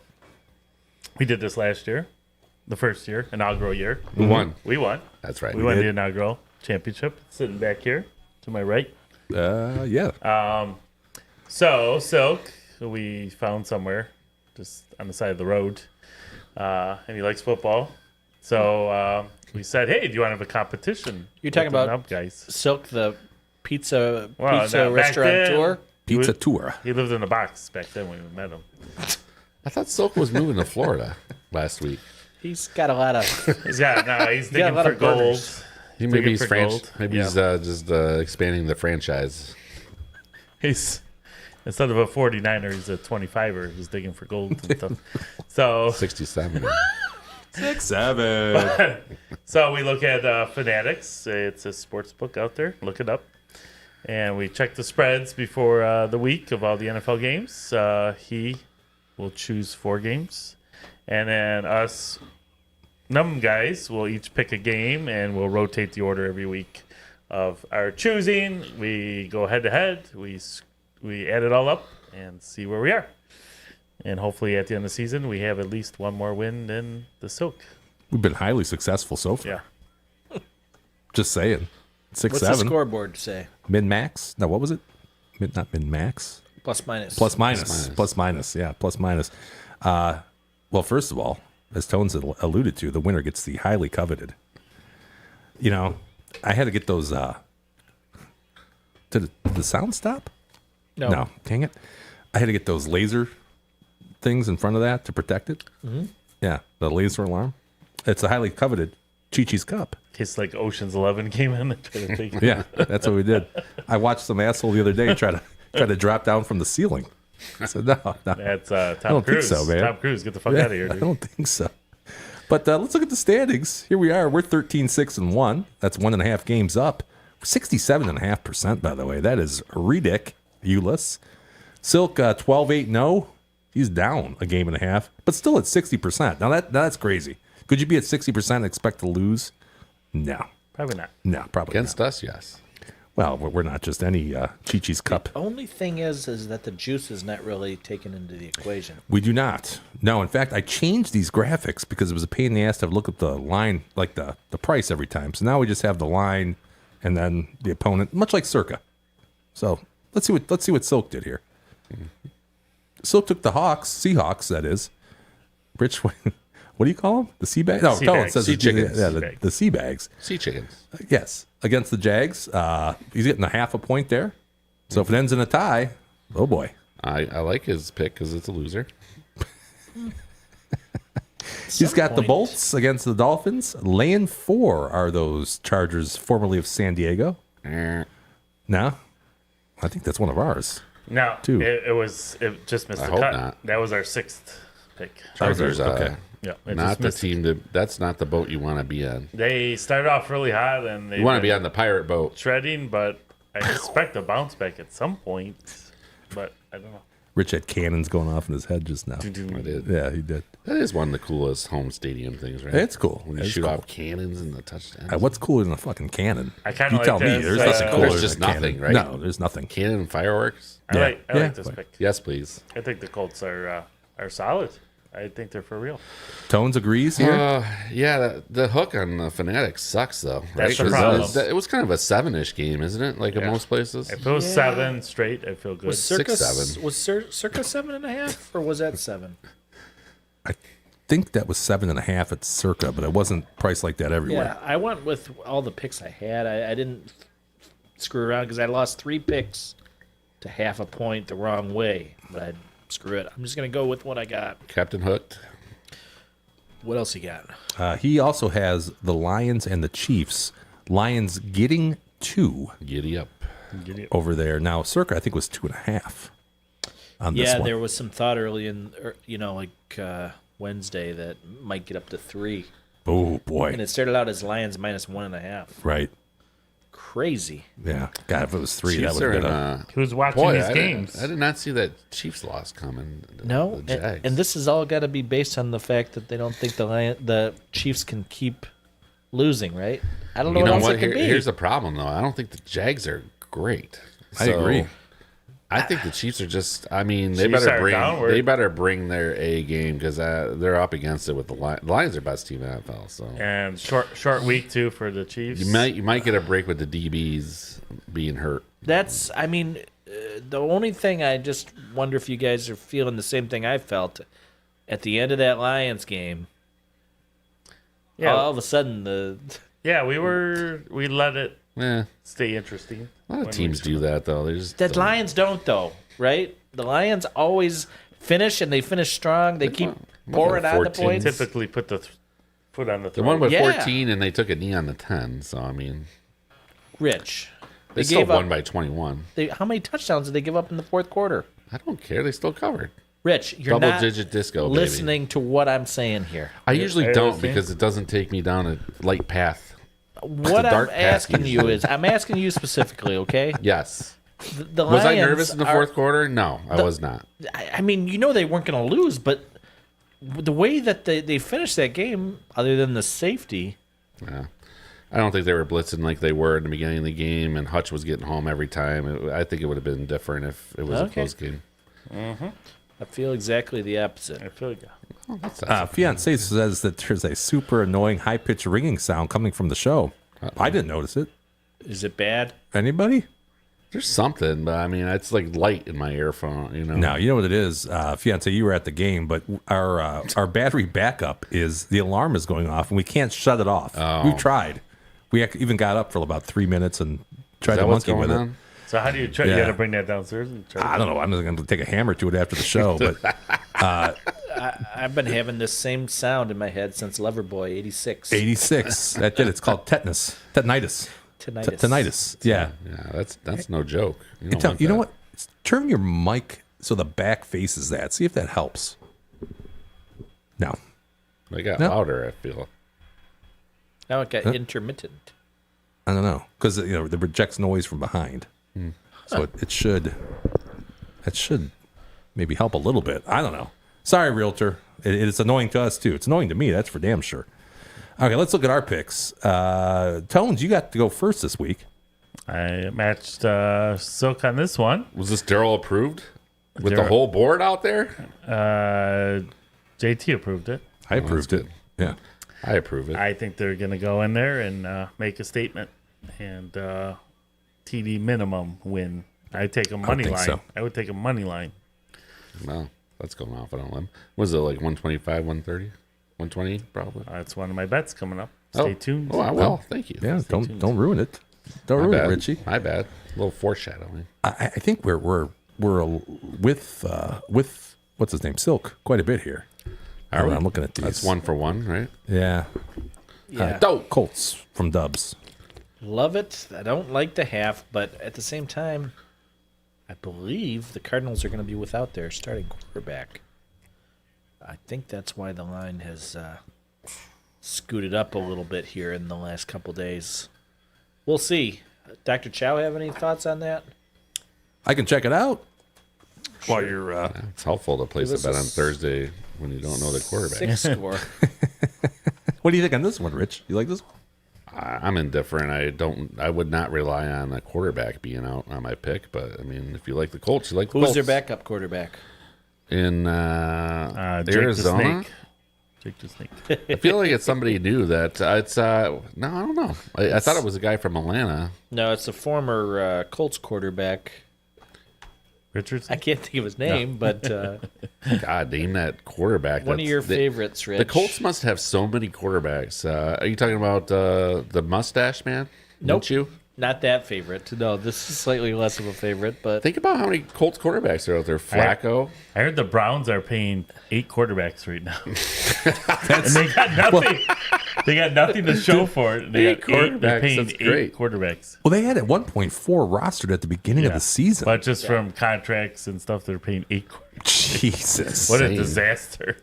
S2: we did this last year, the first year, inaugural year.
S7: Who won?
S2: We won.
S7: That's right.
S2: We won the inaugural championship. Sitting back here to my right.
S1: Yeah.
S2: So, Silk, who we found somewhere just on the side of the road, and he likes football. So we said, hey, do you want to have a competition?
S3: You're talking
S2: with the
S3: about
S2: Nub guys.
S3: Silk, the pizza
S2: Well, now, back
S3: restaurateur.
S1: Pizza tour.
S2: He lived in a box back then when we met him.
S7: I thought Silk was moving to Florida last week.
S3: He's got a lot of.
S2: He's
S3: got
S2: digging
S3: a lot
S2: for
S3: of
S2: gold.
S3: burners.
S7: Maybe he's
S2: Digging for gold.
S7: Maybe he's just expanding the franchise.
S2: He's instead of a 49er, he's a 25er. He's digging for gold and stuff. So
S7: 67.
S1: 6-7.
S2: So we look at Fanatics. It's a sports book out there. Look it up. And we check the spreads before the week of all the NFL games. He will choose 4 games. And then us Num guys will each pick a game, and we'll rotate the order every week of our choosing. We go head to head. We add it all up and see where we are. And hopefully at the end of the season, we have at least one more win than the Silk.
S1: We've been highly successful so far.
S2: Yeah.
S1: Just saying. 6-7.
S3: What's the scoreboard say?
S1: Min-max? No, what was it? Not min-max.
S3: Plus minus.
S1: Plus minus. Yeah, plus minus. Well, first of all, as Tones alluded to, the winner gets the highly coveted. You know, I had to get those. Did the sound stop? No. Dang it. I had to get those laser things in front of that to protect it. Mm-hmm. Yeah, the laser alarm. It's a highly coveted Chi-Chi's Cup.
S2: It's like Ocean's 11 came in and tried to take it.
S1: Yeah, that's what we did. I watched some asshole the other day try to drop down from the ceiling. I said, no.
S2: That's Tom
S1: I don't
S2: Cruise.
S1: think so, man.
S2: Tom Cruise, get the fuck out of here,
S1: I
S2: dude.
S1: don't think so. But let's look at the standings. Here we are. We're 13-6-1. That's 1.5 games up. 67.5%, by the way. That is ridiculous. Silk 12-8-0. He's down a game and a half, but still at 60%. Now that's crazy. Could you be at 60% and expect to lose? No.
S2: Probably not.
S1: No, probably
S7: Against
S1: not.
S7: us, yes.
S1: Well, we're not just any Chi-Chi's Cup.
S3: Only thing is that the juice is not really taken into the equation.
S1: We do not. No, in fact, I changed these graphics because it was a pain in the ass to look at the line, like the price every time. So now we just have the line and then the opponent, much like Circa. So let's see what Silk did here. Silk took the Seahawks, that is. Rich What do you call them? The sea bags? No,
S2: Sea
S1: Tone
S2: bags.
S1: says
S7: Sea chickens.
S1: Yeah,
S2: Sea bags.
S1: the sea bags.
S7: Sea chickens.
S1: Yes, against the Jags. He's getting a half a point there. So if it ends in a tie, oh boy.
S7: I like his pick because it's a loser.
S1: He's got the Bolts against the Dolphins. Lane 4 are those Chargers, formerly of San Diego. No, I think that's one of ours.
S2: No,
S1: Two.
S2: it just missed
S7: I
S2: the
S7: hope
S2: got.
S7: not.
S2: That was our 6th pick.
S7: Chargers.
S1: Okay.
S2: Yeah, it
S7: Not
S2: just
S7: the
S2: missed.
S7: team to. That's not the boat you want to be on.
S2: They started off really hot and they
S7: You want to be on the pirate boat.
S2: treading, but I expect a bounce back at some point. But I don't know.
S1: Rich had cannons going off in his head just now.
S7: I did.
S1: Yeah, he did.
S7: That is one of the coolest home stadium things, right?
S1: It's cool.
S7: When you
S1: It's
S7: shoot
S1: cool.
S7: off cannons in the touchdowns.
S1: What's cooler than a fucking cannon?
S2: I kinda
S1: You
S2: like
S1: tell me.
S2: this,
S1: There's nothing cooler
S7: there's
S1: than
S7: just
S1: a cannon.
S7: nothing, right?
S1: No, there's nothing.
S7: Cannon and fireworks.
S2: I like
S1: Yeah.
S2: this pick.
S7: Yes, please.
S2: I think the Colts are solid. I think they're for real.
S1: Tones agrees here.
S7: Yeah, the hook on the Fanatics sucks though. Right?
S2: That's the
S7: 'Cause
S2: problem.
S7: it was kind of a 7-ish game, isn't it? Like in most places.
S2: If it was 7 straight, I feel good.
S3: Was circa
S7: 6-7.
S3: was circa 7.5 or was that 7?
S1: I think that was 7.5 at Circa, but it wasn't priced like that everywhere.
S3: Yeah, I went with all the picks I had. I didn't screw around because I lost 3 picks to half a point the wrong way. But I screw it. I'm just gonna go with what I got.
S7: Captain Hooked.
S3: What else you got?
S1: He also has the Lions and the Chiefs. Lions getting 2
S7: Giddy up.
S1: over there. Now, Circa, I think, was 2.5 on this
S3: Yeah,
S1: one.
S3: there was some thought early in, Wednesday that might get up to 3,
S1: Oh, boy.
S3: and it started out as Lions minus 1.5.
S1: Right.
S3: Crazy.
S1: Yeah. God, if it was 3,
S7: Chiefs
S1: that would
S7: are
S1: have
S7: in
S1: been
S7: a.
S2: Who's watching
S7: Boy,
S2: these games?
S7: I did not see that Chiefs loss coming.
S3: No,
S7: the Jags.
S3: and this has all got to be based on the fact that they don't think the Chiefs can keep losing, right? I don't know
S7: You
S3: what
S7: know
S3: else
S7: what?
S3: it could be.
S7: Here's the problem, though. I don't think the Jags are great.
S1: I agree.
S7: I think the Chiefs are just. I mean, they
S2: Chiefs
S7: better
S2: are
S7: bring.
S2: downward.
S7: They better bring their A game because they're up against it with the Lions. The Lions are best team in the NFL. So
S2: And short week too for the Chiefs.
S7: you might get a break with the DBs being hurt.
S3: That's, I mean, the only thing I just wonder if you guys are feeling the same thing I felt at the end of that Lions game.
S2: Yeah.
S3: All of a sudden,
S2: Yeah, we let it
S7: Yeah,
S2: stay interesting.
S7: a lot of
S2: when
S7: teams
S2: we-
S7: do that though. They just
S3: the
S7: don't-
S3: Lions don't, though, right? The Lions always finish, and they finish strong. They keep pouring on the
S7: 14.
S3: points.
S2: typically put the foot on the
S7: They
S2: throat.
S7: won by
S3: Yeah.
S7: 14 and they took a knee on the 10. So I mean,
S3: Rich.
S7: they still won by 21.
S3: How many touchdowns did they give up in the fourth quarter?
S7: I don't care. They still covered.
S3: Rich, you're
S7: Double
S3: not
S7: digit disco, baby.
S3: listening to what I'm saying here.
S7: I usually
S2: Are
S7: don't
S2: you listening?
S7: because it doesn't take me down a light path.
S3: What
S7: a
S3: I'm
S7: dark path
S3: asking you
S7: usually.
S3: is, I'm asking you specifically, okay?
S7: Yes.
S3: The
S7: Was I
S3: Lions
S7: nervous in the
S3: are-
S7: fourth quarter? No, I was not.
S3: I mean, you know they weren't going to lose, but the way that they finished that game, other than the safety,
S7: Yeah. I don't think they were blitzing like they were in the beginning of the game, and Hutch was getting home every time. I think it would have been different if it was a
S3: Okay.
S7: close game.
S3: I feel exactly the opposite.
S2: I feel you.
S1: Fiance says that there's a super annoying high-pitched ringing sound coming from the show. I didn't notice it.
S3: Is it bad?
S1: Anybody?
S7: There's something, but I mean, it's like light in my earphone, you know?
S1: No, you know what it is, Fiance. You were at the game, but our battery backup is the alarm is going off, and we can't shut it off.
S7: Oh.
S1: We've tried. We even got up for about 3 minutes and tried
S7: Is
S1: to
S7: that what's
S1: monkey with
S7: going
S1: it.
S7: on?
S2: So how do you try? You
S1: Yeah.
S2: got to bring that downstairs. And try to
S1: I don't know. I'm just going to take a hammer to it after the show, but
S3: I've been having this same sound in my head since Loverboy 86.
S1: 86. That did. It's called tetanus. Tinnitus.
S3: Tinnitus.
S1: Tinnitus. Yeah.
S7: Yeah, that's no joke. You,
S1: Hey,
S7: don't
S1: Tom,
S7: want
S1: you know
S7: that.
S1: what? Turn your mic so the back faces that. See if that helps. No.
S7: They got
S1: No.
S7: louder, I feel.
S3: Now it got intermittent.
S1: I don't know, because it rejects noise from behind, so it should maybe help a little bit. I don't know. Sorry, realtor. It's annoying to us too. It's annoying to me. That's for damn sure. Okay, let's look at our picks. Tones, you got to go first this week.
S2: I matched Silk on this one.
S7: Was this Daryl approved? With the
S2: Daryl-
S7: whole board out there?
S2: JT approved it.
S1: I approved it. Yeah.
S7: I approve it.
S2: I think they're going to go in there and make a statement and TD minimum win. I take a money
S1: think
S2: line.
S1: so.
S2: I would take a money line.
S7: Well, that's going off on a limb. Was it like 125, 130? 120 probably.
S2: That's one of my bets coming up. Stay tuned.
S7: Oh, well, thank you.
S1: Yeah, don't ruin it. Don't ruin it, Richie.
S7: My bad. A little foreshadowing.
S1: I think we're with what's his name, Silk, quite a bit here.
S7: Are we?
S1: I'm looking at these.
S7: That's 1 for 1, right?
S1: Yeah.
S3: Yeah.
S1: Colts from Dubs.
S3: Love it. I don't like the half, but at the same time, I believe the Cardinals are going to be without their starting quarterback. I think that's why the line has scooted up a little bit here in the last couple days. We'll see. Dr. Chow, have any thoughts on that?
S1: I can check it out. While you're,
S7: It's helpful to place a bet on Thursday when you don't know the quarterback.
S3: 6 score.
S1: What do you think on this one, Rich? You like this one?
S7: I'm indifferent. I would not rely on a quarterback being out on my pick, but I mean, if you like the Colts, you like the Colts.
S3: Who's their backup quarterback?
S7: In
S2: Jake
S7: Arizona.
S2: the Snake. Jake the Snake.
S7: I feel like it's somebody new that it's no, I don't know. I thought it was a guy from Atlanta.
S3: No, it's a former Colts quarterback.
S2: Richardson?
S3: I can't think of his name, but
S7: God, name that quarterback.
S3: one of your favorites, Rich.
S7: The Colts must have so many quarterbacks. Are you talking about the mustache man?
S3: Nope.
S7: Don't you?
S3: Not that favorite. No, this is slightly less of a favorite, but
S7: Think about how many Colts quarterbacks are out there. Flacco.
S2: I heard the Browns are paying 8 quarterbacks right now. And they got nothing. They got nothing to show for it. They got 8. They're paying
S7: That's
S2: 8
S7: great.
S2: quarterbacks.
S1: Well, they had at 1.4 rostered at the beginning of the season.
S2: But just from contracts and stuff, they're paying 8 quarterbacks.
S1: Jesus.
S2: What a
S7: Insane.
S2: disaster.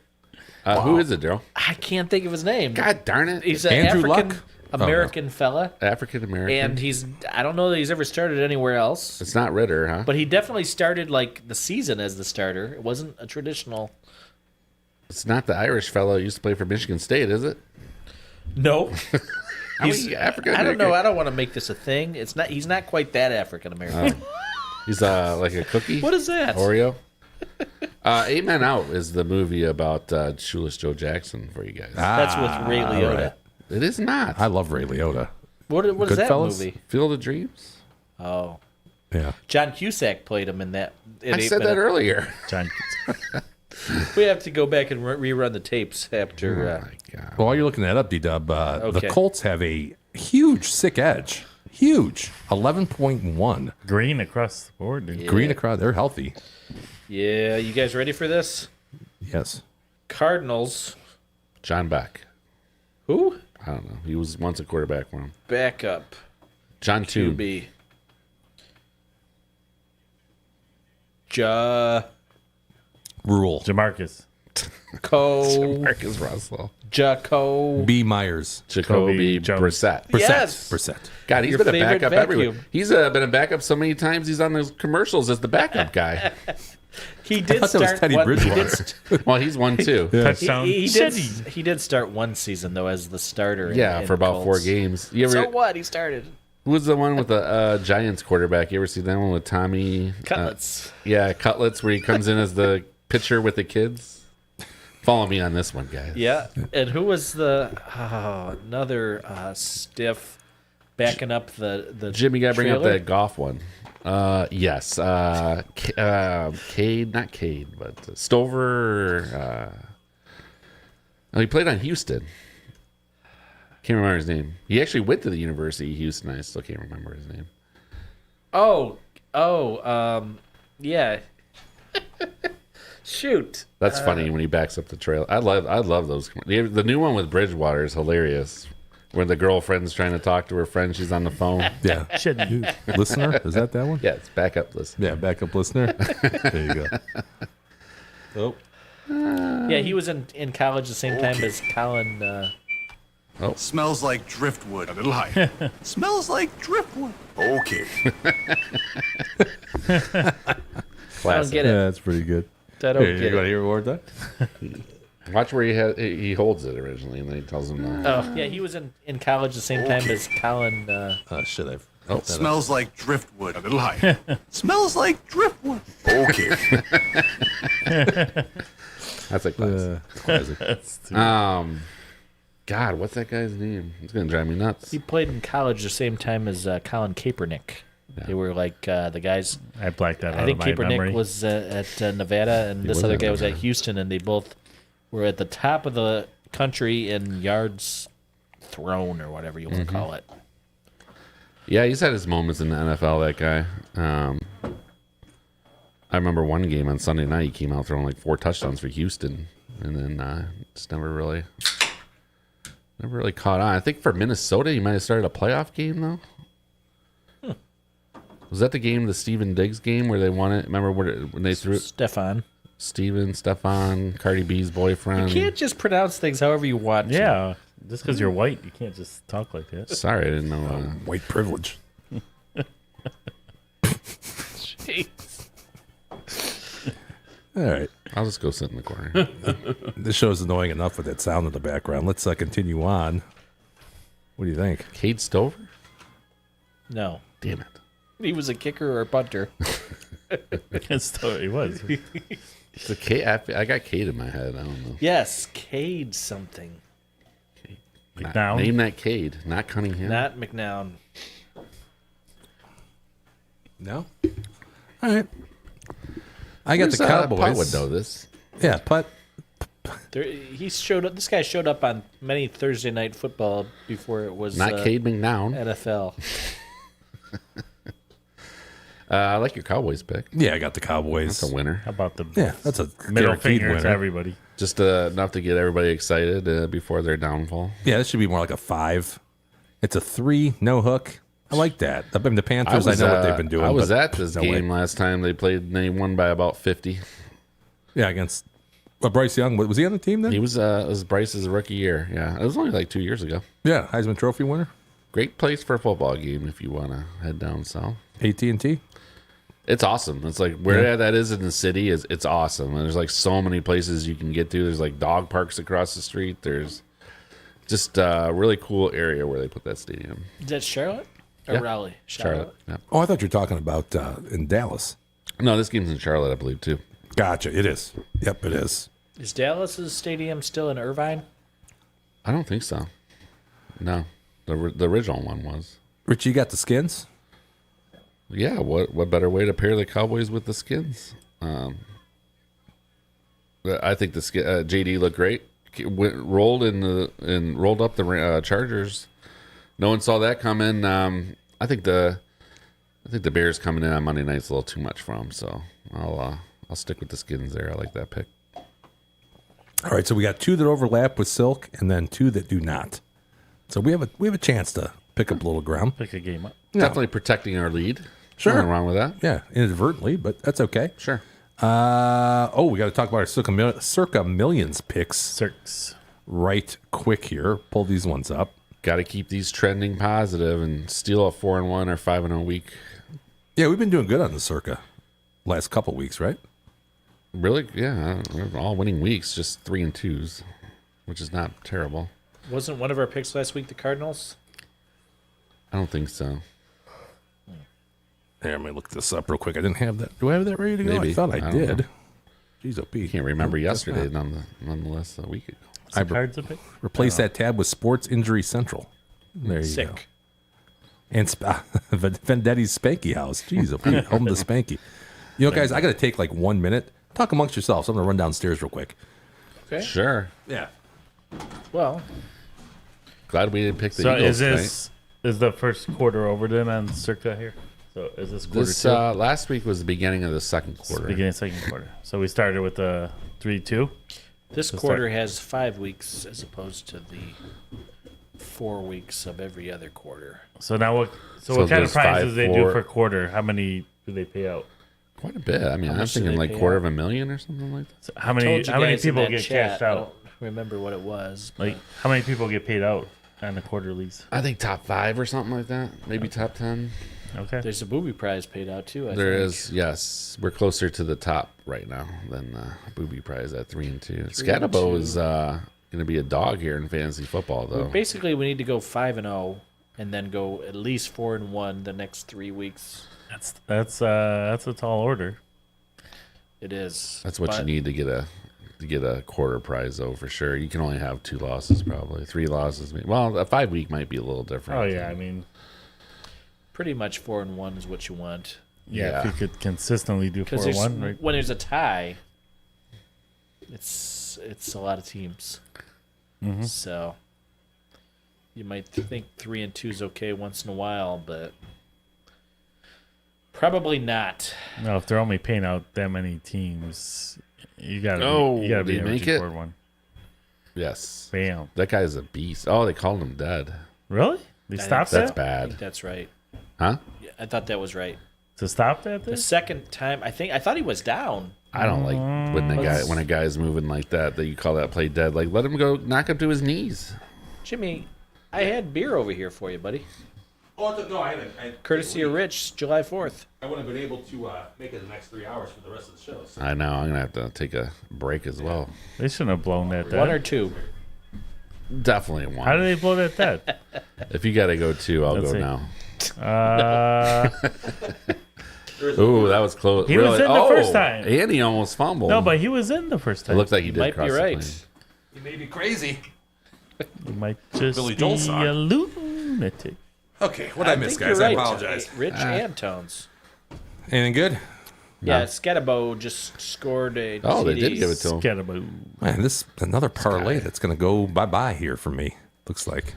S7: Who is it, Daryl?
S3: I can't think of his name.
S7: God darn it.
S3: He's an
S1: Andrew Luck?
S3: African-American fella,
S7: African American.
S3: and I don't know that he's ever started anywhere else,
S7: It's not Ritter, huh?
S3: but he definitely started like the season as the starter. It wasn't a traditional.
S7: It's not the Irish fellow who used to play for Michigan State, is it?
S3: No.
S7: He's African
S3: I don't
S7: American.
S3: know. I don't want to make this a thing. It's not. He's not quite that African-American.
S7: He's like a cookie.
S3: What is that?
S7: Oreo. 8 Men Out is the movie about Shoeless Joe Jackson for you guys.
S3: That's with Ray Liotta.
S1: right.
S7: It is not.
S1: I love Ray Liotta.
S3: What is that
S1: Goodfellas?
S3: movie?
S7: Field of Dreams.
S3: Oh,
S1: Yeah.
S3: John Cusack played him in that.
S7: I said that earlier.
S2: John.
S3: We have to go back and rerun the tapes after.
S7: God.
S1: Well, while you're looking that up, D-Dub, the
S3: Okay.
S1: Colts have a huge sick edge. Huge. 11.1.
S2: Green across the board. Dude.
S1: Green across. They're healthy.
S3: Yeah, you guys ready for this?
S1: Yes.
S3: Cardinals.
S7: John Beck.
S3: Who?
S7: I don't know. He was once a quarterback for him.
S3: Backup.
S7: John Toon.
S3: QB.
S1: Rule.
S2: Jamarcus.
S7: Marcus Russell.
S3: Jaco.
S1: B. Myers.
S7: Jacoby
S2: Jones.
S7: Brissett.
S1: Brissett.
S3: Yes.
S1: Brissett.
S7: God, he's
S3: Your
S7: been a
S3: favorite
S7: backup
S3: vacuum.
S7: everywhere. He's been a backup so many times. He's on those commercials as the backup guy.
S3: He did
S1: thought that was
S3: start.
S1: Teddy
S3: one, he,
S1: Bridgewater.
S3: did,
S7: Well, he's one too.
S2: Touchdown.
S3: he did start one season though as the starter. in
S7: For about
S3: Colts.
S7: 4 games. You ever?
S3: So what? He started.
S7: Who was the one with the Giants quarterback? You ever see that one with Tommy
S3: Cutlets.
S7: Cutlets, where he comes in as the pitcher with the kids? Follow me on this one, guys.
S3: Yeah. And who was the another stiff backing up the
S7: Jimmy, got to bring up
S3: trailer?
S7: that golf one. Yes. Cade, not Cade, but Stover. No, he played on Houston. Can't remember his name. He actually went to the University of Houston. I still can't remember his name.
S3: Yeah. Shoot.
S7: That's funny when he backs up the trail. I love those. The new one with Bridgewater is hilarious. When the girlfriend's trying to talk to her friend, she's on the phone.
S1: Yeah. Listener? Is that one?
S7: Yeah, it's backup list.
S1: Yeah, backup listener. There you go.
S3: Yeah, he was in college the same time as Colin.
S12: Smells like driftwood. A little higher. Smells like driftwood. Okay.
S3: I don't get it.
S1: Yeah, that's pretty good.
S3: I don't
S1: Here,
S3: get
S1: you
S3: it.
S1: want to hear more of that?
S7: Watch where he holds it originally, and then he tells him.
S3: Oh, yeah, he was in college the same time as Colin.
S1: Shit, I've...
S12: Smells like driftwood. A little higher. Smells like driftwood. Okay.
S7: That's a classic. God, what's that guy's name? It's gonna drive me nuts.
S3: He played in college the same time as Colin Kaepernick. Yeah. They were like the guys.
S2: I blacked that out.
S3: I think
S2: of my
S3: Kaepernick
S2: memory.
S3: was at Nevada, and this other guy was at Houston, and they both were at the top of the country in yards thrown or whatever you want to call it.
S7: Yeah, he's had his moments in the NFL, that guy. I remember one game on Sunday night, he came out throwing like 4 touchdowns for Houston, and then just never really caught on. I think for Minnesota, he might have started a playoff game, though. Was that the game, the Steven Diggs game, where they won it? Remember when they threw it?
S3: Stefan,
S7: Cardi B's boyfriend.
S3: you can't just pronounce things however you want.
S2: Yeah, just because you're white, you can't just talk like that.
S7: Sorry, I didn't know.
S1: White privilege.
S3: Jeez.
S1: All right.
S7: I'll just go sit in the corner.
S1: This show's annoying enough with that sound in the background. Let's continue on. What do you think?
S7: Cade Stover?
S3: No,
S7: Damn it.
S3: he was a kicker or a punter.
S2: He was.
S7: It's a Cade. I got Cade in my head. I don't know.
S3: Yes, Cade something.
S2: McNown?
S7: Name that Cade, not Cunningham.
S3: Not McNown.
S1: No? All right. I got
S7: Where's,
S1: the Cowboys.
S7: Putt would know this.
S1: Yeah, Putt.
S3: He showed up. This guy showed up on many Thursday night football before it was
S7: Not Cade McNown.
S3: NFL.
S7: I like your Cowboys pick.
S1: Yeah, I got the Cowboys.
S7: That's a winner.
S2: How about the
S1: Yeah, that's a
S2: middle
S1: guaranteed
S2: finger
S1: winner.
S2: to everybody?
S7: Just enough to get everybody excited before their downfall.
S1: Yeah, this should be more like a 5. It's a 3, no hook. I like that. I mean, the Panthers, I know what they've been doing.
S7: I was
S1: but
S7: at this
S1: no
S7: game
S1: way.
S7: last time they played, and they won by about 50.
S1: Yeah, against Bryce Young. Was he on the team then?
S7: He was, it was Bryce's rookie year. Yeah, it was only like 2 years ago.
S1: Yeah, Heisman Trophy winner.
S7: Great place for a football game if you want to head down south.
S1: AT&T.
S7: It's awesome. It's like where that is in the city it's awesome. And there's like so many places you can get to. There's like dog parks across the street. There's just a really cool area where they put that stadium.
S3: Is that Charlotte or
S7: Yeah.
S3: Raleigh?
S7: Charlotte. Yeah.
S1: Oh, I thought you were talking about in Dallas.
S7: No, this game's in Charlotte, I believe, too.
S1: Gotcha. It is. Yep, it is.
S3: Is Dallas's stadium still in Irvine?
S7: I don't think so. No, the original one was.
S1: Richie, you got the Skins?
S7: Yeah, what better way to pair the Cowboys with the Skins? I think the JD looked great. Rolled up the Chargers. No one saw that coming. I think the Bears coming in on Monday night's a little too much for them. So I'll stick with the Skins there. I like that pick.
S1: All right, so we got 2 that overlap with Silk, and then 2 that do not. So we have a chance to pick up a little ground.
S2: Pick a game up.
S1: Yeah.
S7: Definitely protecting our lead.
S1: Sure.
S7: Nothing wrong with that.
S1: Yeah, inadvertently, but that's okay.
S7: Sure.
S1: We got to talk about our Circa Millions picks
S2: Circs.
S1: right quick here. Pull these ones up.
S7: Got to keep these trending positive and steal a 4-1 or 5-0 week.
S1: Yeah, we've been doing good on the Circa last couple weeks, right?
S7: Really? Yeah, we're all winning weeks, just 3 and 2s, which is not terrible.
S3: Wasn't one of our picks last week the Cardinals?
S7: I don't think so.
S1: Here, let me look this up real quick. I didn't have that. Do I have that ready to go?
S7: Maybe.
S1: I thought I
S7: don't
S1: did.
S7: know.
S1: Jeez, OP.
S7: Can't remember
S1: Nope, guess
S7: yesterday,
S1: not.
S7: nonetheless, a week ago.
S1: I
S2: Cards a pick?
S1: replaced that tab with Sports Injury Central. There you
S3: Sick.
S1: go. And Vendetti's Spanky House. Jeez, OP. Home to Spanky. You know, guys, I got to take like 1 minute. Talk amongst yourselves. I'm going to run downstairs real quick.
S3: Okay.
S7: Sure.
S1: Yeah.
S3: Well,
S7: Glad we didn't pick the
S2: So
S7: Eagles
S2: is the first quarter over then on Circa here? So is this quarter
S7: This
S2: 2?
S7: last week was the beginning of the second quarter.
S2: Beginning of second quarter. So we started with a 3-2.
S3: this
S2: So
S3: quarter
S2: start-
S3: has 5 weeks as opposed to the 4 weeks of every other quarter.
S2: So now what? So
S7: So
S2: what kind of
S7: there's 5,
S2: prizes they do
S7: 4.
S2: per quarter? How many do they pay out?
S7: Quite a bit. I mean,
S3: How
S7: I'm
S3: much do
S7: thinking
S3: they
S7: like
S3: pay
S7: $250,000 or something like that.
S2: So how many?
S3: Told you
S2: How many
S3: guys in
S2: people
S3: that
S2: get
S3: chat,
S2: cashed
S3: I
S2: out?
S3: don't remember what it was.
S2: Like how many people get paid out on the quarterlies?
S7: I think top 5 or something like that. Maybe top 10.
S2: Okay.
S3: There's a booby prize paid out too. I
S7: There
S3: think.
S7: is, yes. We're closer to the top right now than Booby Prize at 3 and 2.
S3: 3 and
S7: Scatabo
S3: 2.
S7: is going to be a dog here in fantasy football, though.
S3: Well, basically, we need to go 5-0 and then go at least 4-1 the next 3 weeks.
S2: That's a tall order.
S3: It is.
S7: That's what you
S3: But
S7: need to get a quarter prize, though, for sure. You can only have 2 losses, probably 3 losses. Well, a 5 week might be a little different.
S2: Oh yeah, I mean,
S3: pretty much 4-1 is what you want.
S2: yeah. If you could consistently do
S3: Because
S2: 4-1, right?
S3: when there's a tie, it's a lot of teams. So you might think 3-2 is okay once in a while, but probably not.
S2: No, if they're only paying out that many teams, you gotta
S7: did
S2: be
S7: he make
S2: averaging
S7: it?
S2: 4-1.
S7: Yes.
S2: Bam.
S7: That guy's a beast. Oh, they called him dead.
S2: Really? They stopped
S7: That's
S2: that?
S3: I
S7: bad.
S3: think that's right.
S7: Huh?
S3: Yeah, I thought that was right.
S2: To stop that?
S3: The
S2: Then?
S3: second time, I thought he was down.
S7: I don't like when a guy's moving like that you call that play dead. Like, let him go knock him to his knees.
S3: Jimmy, I had beer over here for you, buddy.
S1: Oh, no, I haven't.
S3: Courtesy of Rich, July 4th.
S1: I wouldn't have been able to make it the next 3 hours for the rest of the show. So.
S7: I know. I'm going to have to take a break as well.
S2: They shouldn't have blown that dead.
S3: 1 or 2?
S7: Definitely one.
S2: How did they blow that dead?
S7: If you got to go 2, I'll
S2: Let's
S7: go
S2: see.
S7: now.
S2: Ooh,
S7: that was close.
S2: He was in the first time.
S7: And he almost fumbled.
S2: No, but he was in the first time.
S7: It looked like he did
S3: Might
S7: cross
S3: be
S7: the
S3: right.
S7: plane.
S1: You may be crazy.
S2: You might just
S1: Billy
S2: be
S1: Joel song.
S2: a lunatic.
S1: Okay, what I miss,
S3: think
S1: guys?
S3: you're
S1: I
S3: right,
S1: apologize.
S3: Rich and Tones.
S1: Anything good?
S3: Yeah, Scatabo just scored a
S7: Oh, they
S3: TD.
S7: did give it to him.
S2: Scattaboo.
S1: Man, this another parlay that's going to go bye-bye here for me, looks like.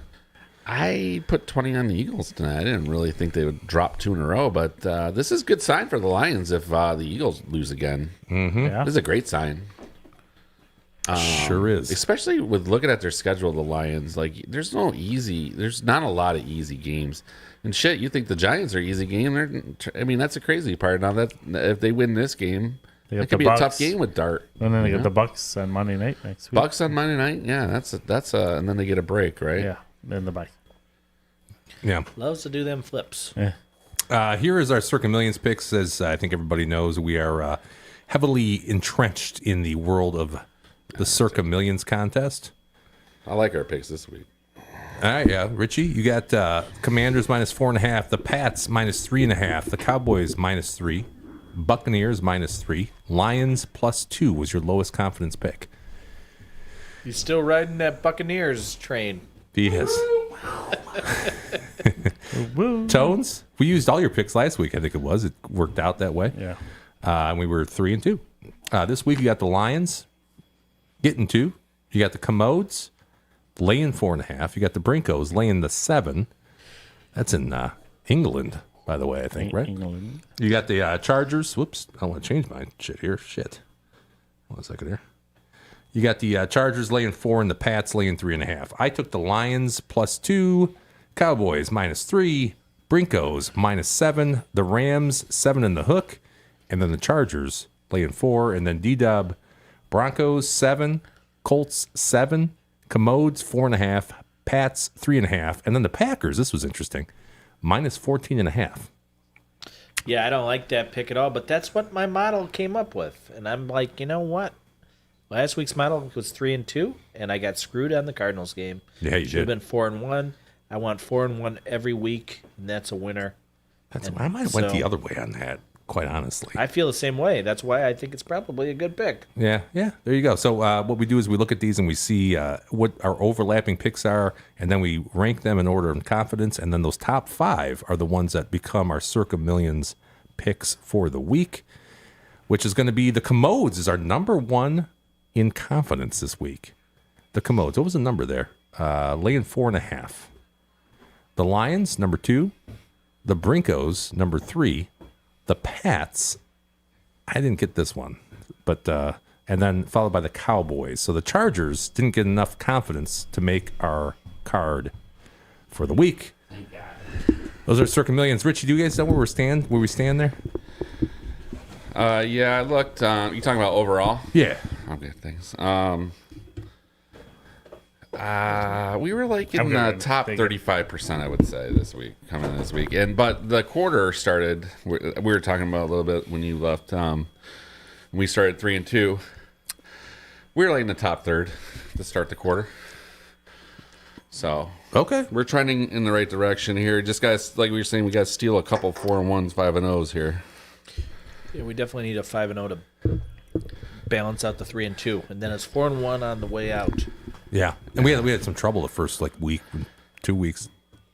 S7: I put 20 on the Eagles tonight. I didn't really think they would drop 2 in a row, but this is a good sign for the Lions if the Eagles lose again.
S2: Yeah.
S7: This is a great sign.
S1: Sure is.
S7: Especially with looking at their schedule, the Lions. Like, there's not a lot of easy games. And shit, you think the Giants are easy game? That's a crazy part. Now that if they win this game,
S2: They
S7: it
S2: got
S7: could
S2: the
S7: be a
S2: Bucks.
S7: tough game with Dart.
S2: And then they
S7: you
S2: get
S7: know?
S2: the Bucks on Monday night next week.
S7: Bucks on Monday night. Yeah, and then they get a break, right?
S2: Yeah, then the bye.
S1: Yeah.
S3: Loves to do them flips.
S2: Yeah.
S1: Here is our Circa Millions picks. As I think everybody knows, we are heavily entrenched in the world of the Circa Millions contest.
S7: I like our picks this week.
S1: All right, yeah. Richie, you got Commanders -4.5, the Pats -3.5, the Cowboys -3, Buccaneers -3, Lions +2 was your lowest confidence pick.
S3: He's still riding that Buccaneers train.
S1: He is.
S2: Woo.
S1: Tones, we used all your picks last week, I think it was. It worked out that way.
S2: Yeah.
S1: And we were 3-2. This week you got the Lions getting 2. You got the Commodes laying 4.5. You got the Brincos laying the 7. That's in England, by the way, I think, right?
S2: England.
S1: You got the Chargers. Whoops. I want to change my shit here. Shit. 1 second here. You got the Chargers laying 4 and the Pats laying 3.5. I took the Lions +2, Cowboys -3, Brincos -7, the Rams 7 in the hook, and then the Chargers laying 4, and then D-Dub, Broncos 7, Colts 7, Commodes 4.5, Pats 3.5, and then the Packers. This was interesting, -14.5.
S3: Yeah, I don't like that pick at all, but that's what my model came up with. And I'm like, you know what? Last week's model was 3-2, and I got screwed on the Cardinals game.
S1: Yeah, you
S3: Should have
S1: did.
S3: been 4-1. I want 4-1 every week, and that's a winner.
S1: I might have went the other way on that, quite honestly.
S3: I feel the same way. That's why I think it's probably a good pick.
S1: Yeah, there you go. So what we do is we look at these and we see what our overlapping picks are, and then we rank them in order of confidence, and then those top 5 are the ones that become our Circa Millions picks for the week, which is going to be the Commodes is our number 1 in confidence this week. The Commodes, what was the number there? Laying 4.5. The Lions, number 2. The Brincos, number 3. The Pats, I didn't get this one, but and then followed by the Cowboys. So the Chargers didn't get enough confidence to make our card for the week. Those are Circa Millions. Richie, do you guys know where we stand there?
S7: Yeah, I looked. You talking about overall?
S1: Yeah.
S7: Okay, thanks. We were like in the top 35%, I would say, this week, coming this week. But the quarter started. We were talking about a little bit when you left. We started 3-2. We were like in the top third to start the quarter. So
S1: okay,
S7: we're trending in the right direction here. Just guys, like we were saying, we got to steal a couple 4-1s, 5-0s here.
S3: Yeah, we definitely need a 5-0 to balance out the 3-2, and then it's 4-1 on the way out.
S1: Yeah, and we had some trouble the first week, 2 weeks.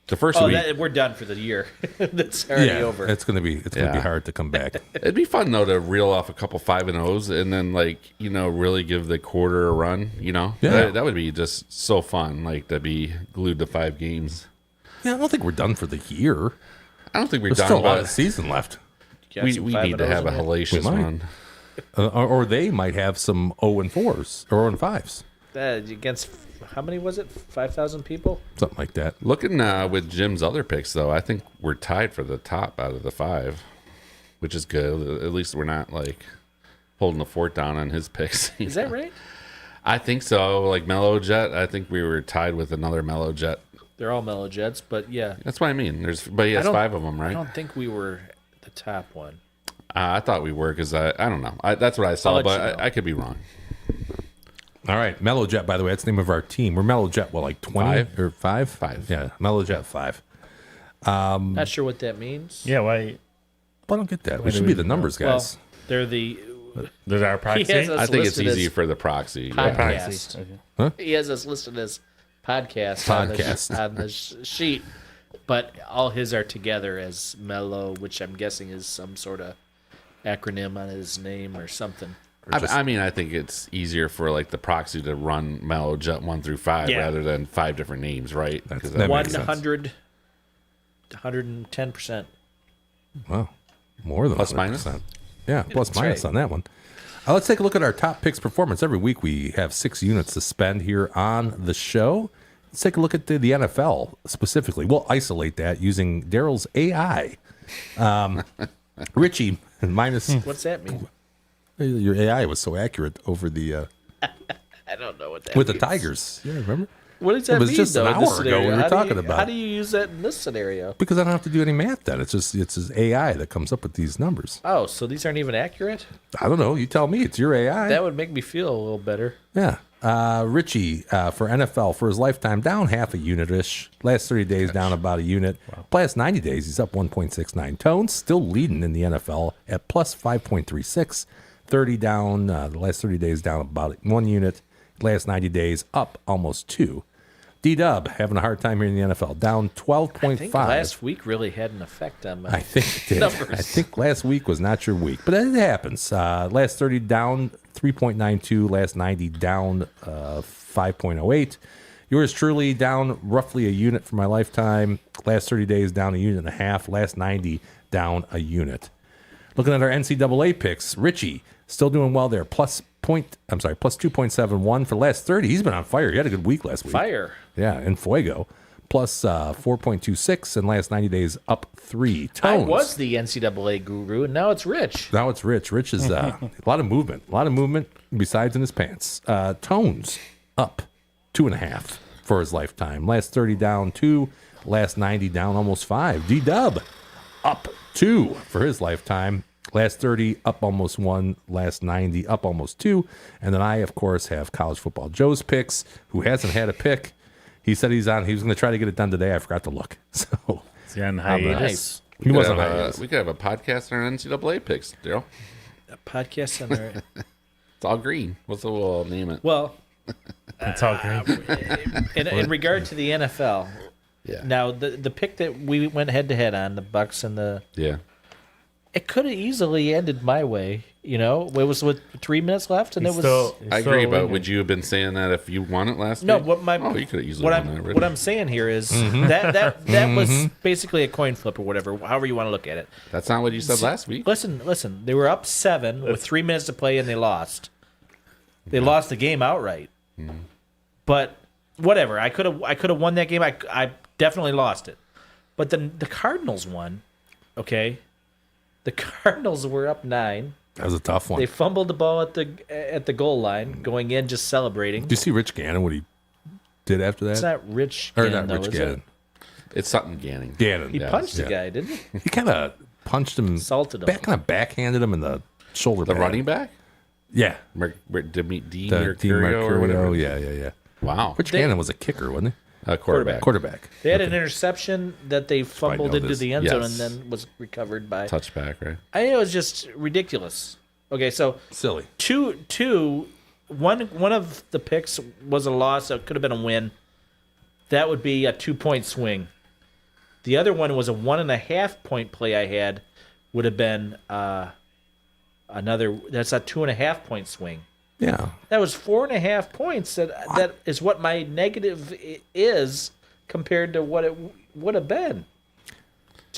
S7: The first week.
S3: We're done for the year. That's already over.
S1: It's gonna be hard to come back.
S7: It'd be fun though to reel off a couple 5-0s and then really give the quarter a run. That would be just so fun. Like to be glued to 5 games.
S1: Yeah, I don't think we're done for the year.
S7: I don't think we're
S1: There's
S7: done.
S1: still a lot of season left.
S7: We need to have a hellacious one.
S1: Or they might have some 0-4s or 0-5s.
S3: Against how many was it? 5,000 people?
S1: Something like that.
S7: Looking with Jim's other picks, though, I think we're tied for the top out of the 5, which is good. At least we're not holding the fort down on his picks.
S3: Is that right?
S7: I think so. Like Mellow Jet, I think we were tied with another Mellow Jet.
S3: They're all Mellow Jets, but yeah.
S7: That's what I mean. But he has 5 of them, right?
S3: I don't think we were the top one.
S7: I thought we were because I don't know. That's what I saw, but I could be wrong.
S1: All right, Mellow Jet. By the way, that's the name of our team. We're Mellow Jet. 20 or 5?
S7: 5.
S1: Yeah, Mellow Jet 5.
S3: Not sure what that means.
S2: Yeah, why?
S1: I don't get that. We should be the numbers guys.
S3: Well, they're the.
S2: There's our proxy.
S7: I think it's easy for the proxy.
S3: Podcast.
S2: Okay.
S1: Huh?
S3: He has us listed as podcast. On the sheet, but all his are together as Mellow, which I'm guessing is some sort of acronym on his name or something.
S7: I mean, I think it's easier for the proxy to run Mellow Jet 1 through 5 rather than 5 different names, right?
S1: That
S3: 110%.
S1: Wow, more than
S7: plus
S1: 100%.
S7: minus.
S1: Yeah, plus minus on that one. Let's take a look at our top picks performance. Every week we have 6 units to spend here on the show. Let's take a look at the NFL specifically. We'll isolate that using Daryl's AI. Richie minus.
S3: What's that mean?
S1: Your AI was so accurate over the.
S3: I don't know what that
S1: with
S3: means.
S1: the Tigers. Yeah, remember?
S3: What does that mean?
S1: It was just an hour ago we were talking about.
S3: How do you use that in this scenario?
S1: Because I don't have to do any math then. It's his AI that comes up with these numbers.
S3: Oh, so these aren't even accurate?
S1: I don't know. You tell me. It's your AI.
S3: That would make me feel a little better.
S1: Yeah. Richie, for NFL, for his lifetime, down half a unit-ish. Last 30 days, down about a unit. Wow. Last 90 days, he's up 1.69. Tones, still leading in the NFL at plus 5.36. 30 down, the last 30 days down about 1 unit. Last 90 days, up almost 2. D-Dub, having a hard time here in the NFL, down 12.5.
S3: I think last week really had an effect on my
S1: I think it did.
S3: numbers.
S1: I think last week was not your week, but it happens. Last 30 down 3.92, last 90 down 5.08. Yours truly down roughly a unit for my lifetime. Last 30 days down a unit and a half. Last 90 down a unit. Looking at our NCAA picks, Richie still doing well there. Plus 2.71 for the last 30. He's been on fire. He had a good week last week.
S3: Fire.
S1: Yeah, in Fuego. Plus 4.26 and last 90 days up 3. Tones.
S3: I was the NCAA guru, and now it's Rich.
S1: Now it's Rich. Rich is a lot of movement. A lot of movement besides in his pants. Tones up 2.5 for his lifetime. Last 30 down 2. Last 90 down almost 5. D-Dub up 2 for his lifetime. Last 30 up almost 1. Last 90 up almost 2. And then I, of course, have College Football Joe's picks, who hasn't had a pick. He said he was going to try to get it done today. I forgot to look. So
S2: is he on hiatus?
S1: He was on hiatus.
S7: We could have a podcast on our NCAA picks, Daryl.
S3: A podcast on there.
S7: It's all green. What's the we'll name it?
S3: Well,
S2: it's all green.
S3: In regard to the NFL, now the pick that we went head to head on, the Bucks and the it could have easily ended my way. You know, it was with 3 minutes left, and
S7: I agree, but would you have been saying that if you won it last
S3: No,
S7: week?
S3: what my
S7: you could have easily
S3: what
S7: won that.
S3: what I'm saying here is that was basically a coin flip or whatever, however you want to look at it.
S7: That's not what you said last week.
S3: Listen. They were up 7 with 3 minutes to play, and they lost. They lost the game outright. But whatever, I could have won that game. I definitely lost it. But then the Cardinals won. Okay, the Cardinals were up 9.
S1: That was a tough one.
S3: They fumbled the ball at the goal line, going in just celebrating.
S1: Did you see Rich Gannon, what he did after that?
S3: It's not Rich
S1: Or
S3: Gannon,
S1: not Rich
S3: though,
S1: Gannon.
S7: It's something Gannon.
S1: Gannon.
S3: He punched the guy, didn't he?
S1: He kind of punched him.
S3: Salted him.
S1: Kind of backhanded him in the shoulder.
S7: The
S1: pad.
S7: running back?
S1: Yeah.
S7: Dean Mercurio or whatever?
S1: Yeah.
S7: Wow.
S1: Rich Gannon was a kicker, wasn't he?
S7: Quarterback.
S3: They had an interception that they fumbled
S1: know
S3: into
S1: this.
S3: the end zone
S7: Yes.
S3: and then was recovered by.
S7: Touchback, right?
S3: I know it was just ridiculous. Okay, so
S1: Silly.
S3: one of the picks was a loss. So it could have been a win. That would be a 2-point swing. The other one was a 1.5 point play I had. Would have been another. That's a 2.5 point swing.
S1: Yeah.
S3: That was 4.5 points. That is what my negative is compared to what it would have been.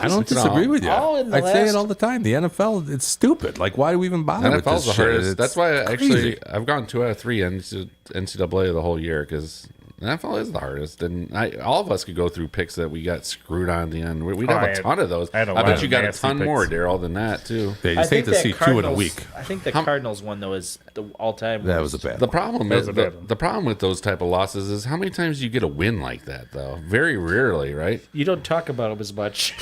S1: I don't disagree with you. I say it all the time. The NFL, it's stupid. Like, why do we even bother with this
S7: NFL's the
S1: shit?
S7: hardest. That's why
S1: crazy.
S7: I've gone 2 out of 3 NCAA the whole year because the NFL is the hardest. And all of us could go through picks that we got screwed on at the end. We'd have a ton of those. I bet you got a ton more, Daryl, than that, too.
S1: Yeah, you just hate to see 2 in a week.
S3: I think the Cardinals one, though, is the all-time worst.
S1: That was a bad
S7: The problem is the problem with those type of losses is how many times do you get a win like that, though? Very rarely, right?
S3: You don't talk about them as much.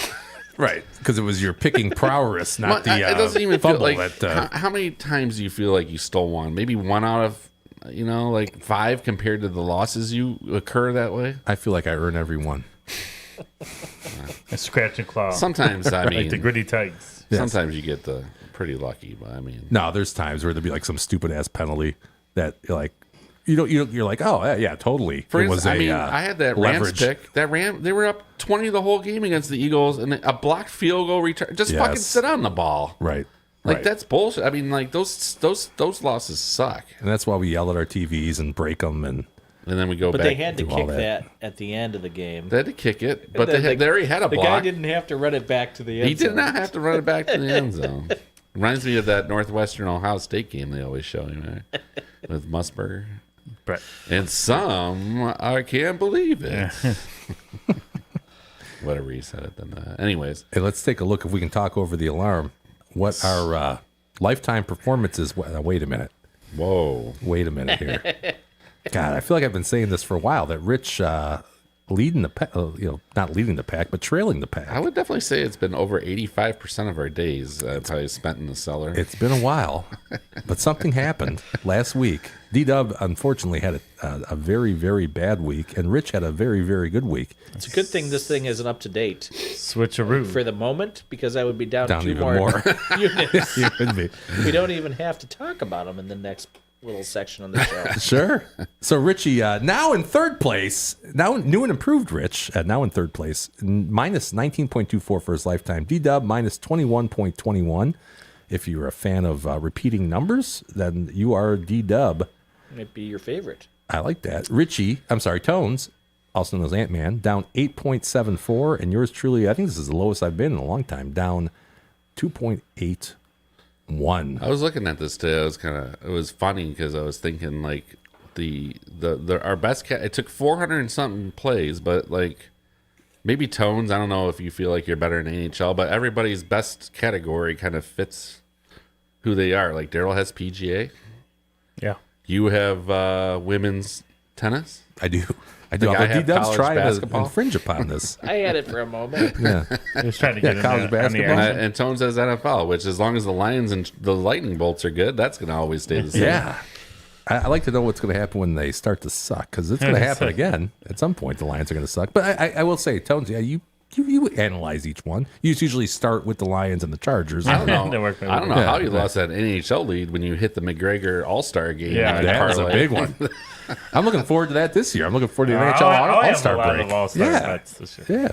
S1: Right, because it was your picking prowess, not the
S7: it doesn't even feel
S1: fumble.
S7: like how many times do you feel like you stole one? Maybe 1 out of 5 compared to the losses you occur that way.
S1: I feel like I earn every one.
S2: A scratch and claw.
S7: Sometimes I mean
S2: like the gritty tights.
S7: Sometimes you get the pretty lucky, but I mean
S1: no. There's times where there'll be like some stupid ass penalty that you're like you're like, oh yeah, totally.
S7: For
S1: it
S7: instance,
S1: was
S7: I had that
S1: leverage.
S7: Rams pick. They were up 20 the whole game against the Eagles, and a blocked field goal return. Just fucking sit on the ball.
S1: Right.
S7: Like that's bullshit. I mean, like those losses suck.
S1: And that's why we yell at our TVs and break them, and
S7: then we go
S3: But
S7: back.
S3: they had to
S1: do all
S3: kick
S1: that.
S3: that at the end of the game.
S7: They had to kick it, but they already had a
S3: The
S7: block.
S3: guy didn't have to run it back to the end
S7: He
S3: zone.
S7: did not have to run it back to the end zone. Reminds me of that Northwestern Ohio State game they always show you, right? With Musburger.
S2: Right.
S7: And some, I can't believe it. Whatever you said it then. Anyways.
S1: Hey, let's take a look if we can talk over the alarm. What our lifetime performances. Wait a minute.
S7: Whoa.
S1: Wait a minute here. God, I feel like I've been saying this for a while. That Rich leading the pack, not leading the pack, but trailing the pack.
S7: I would definitely say it's been over 85% of our days probably spent in the cellar.
S1: It's been a while, but something happened last week. D-Dub, unfortunately, had a very, very bad week, and Rich had a very, very good week.
S3: It's a good thing this thing isn't up to date.
S2: Switcheroo.
S3: For the moment, because I would be down 2
S1: even
S3: more units.
S1: You would be.
S3: We don't even have to talk about them in the next little section on the show.
S1: Sure. So Richie, now in third place, now new and improved Rich, now in third place, minus 19.24 for his lifetime. D-Dub, minus 21.21. If you're a fan of repeating numbers, then you are D-Dub.
S3: Might be your favorite.
S1: I like that. Tones, also known as Ant-Man, down 8.74. And yours truly, I think this is the lowest I've been in a long time, down 2.81.
S7: I was looking at this today. It was funny because I was thinking like our best cat. It took 400 and something plays, but like maybe Tones. I don't know if you feel like you're better in NHL, but everybody's best category kind of fits who they are. Like Daryl has PGA.
S2: Yeah.
S7: You have women's tennis.
S1: I do.
S7: I have
S1: D-Dub's
S7: college
S1: trying
S7: basketball.
S1: to infringe upon this.
S3: I had it for a moment.
S1: Yeah.
S2: He was trying to get in
S1: college
S2: there on the
S1: basketball.
S2: action.
S7: And Tones has NFL, which as long as the Lions and the Lightning bolts are good, that's going to always stay the same.
S1: Yeah. I like to know what's going to happen when they start to suck, because it's going to happen again. At some point, the Lions are going to suck. But I will say, Tones, yeah, you analyze each one. You usually start with the Lions and the Chargers.
S7: I don't know. I don't know how you
S1: Yeah.
S7: lost that NHL lead when you hit the McGregor All-Star game.
S2: Yeah,
S7: in
S1: That was a
S7: parlay.
S1: big one. I'm looking forward to that this year. I'm looking forward to the NHL
S2: I'll have
S1: All-Star
S2: a lot
S1: break.
S2: of All-Star bets this year.
S1: Yeah.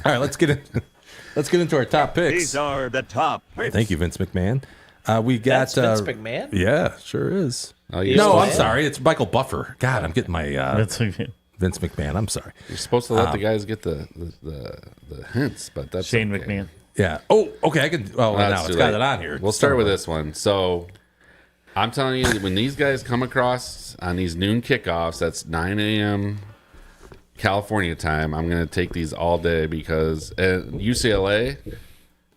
S1: All right, let's get into our top picks.
S12: These are the top picks.
S1: Thank you, Vince McMahon. We got
S3: That's Vince McMahon?
S1: Yeah, sure is.
S7: Oh, you're
S1: No,
S7: supposed
S1: I'm
S7: to-
S1: sorry. It's Michael Buffer. God, I'm getting my
S2: That's okay.
S1: Vince McMahon. I'm sorry.
S7: You're supposed to let the guys get the hints, but that's
S2: Shane
S7: okay.
S2: McMahon.
S1: Yeah. Oh, okay. I can. Oh,
S7: That's
S1: now it's
S7: too
S1: got
S7: late.
S1: it on here.
S7: We'll start with this one. So I'm telling you, when these guys come across on these noon kickoffs, that's 9 a.m. California time, I'm going to take these all day because UCLA,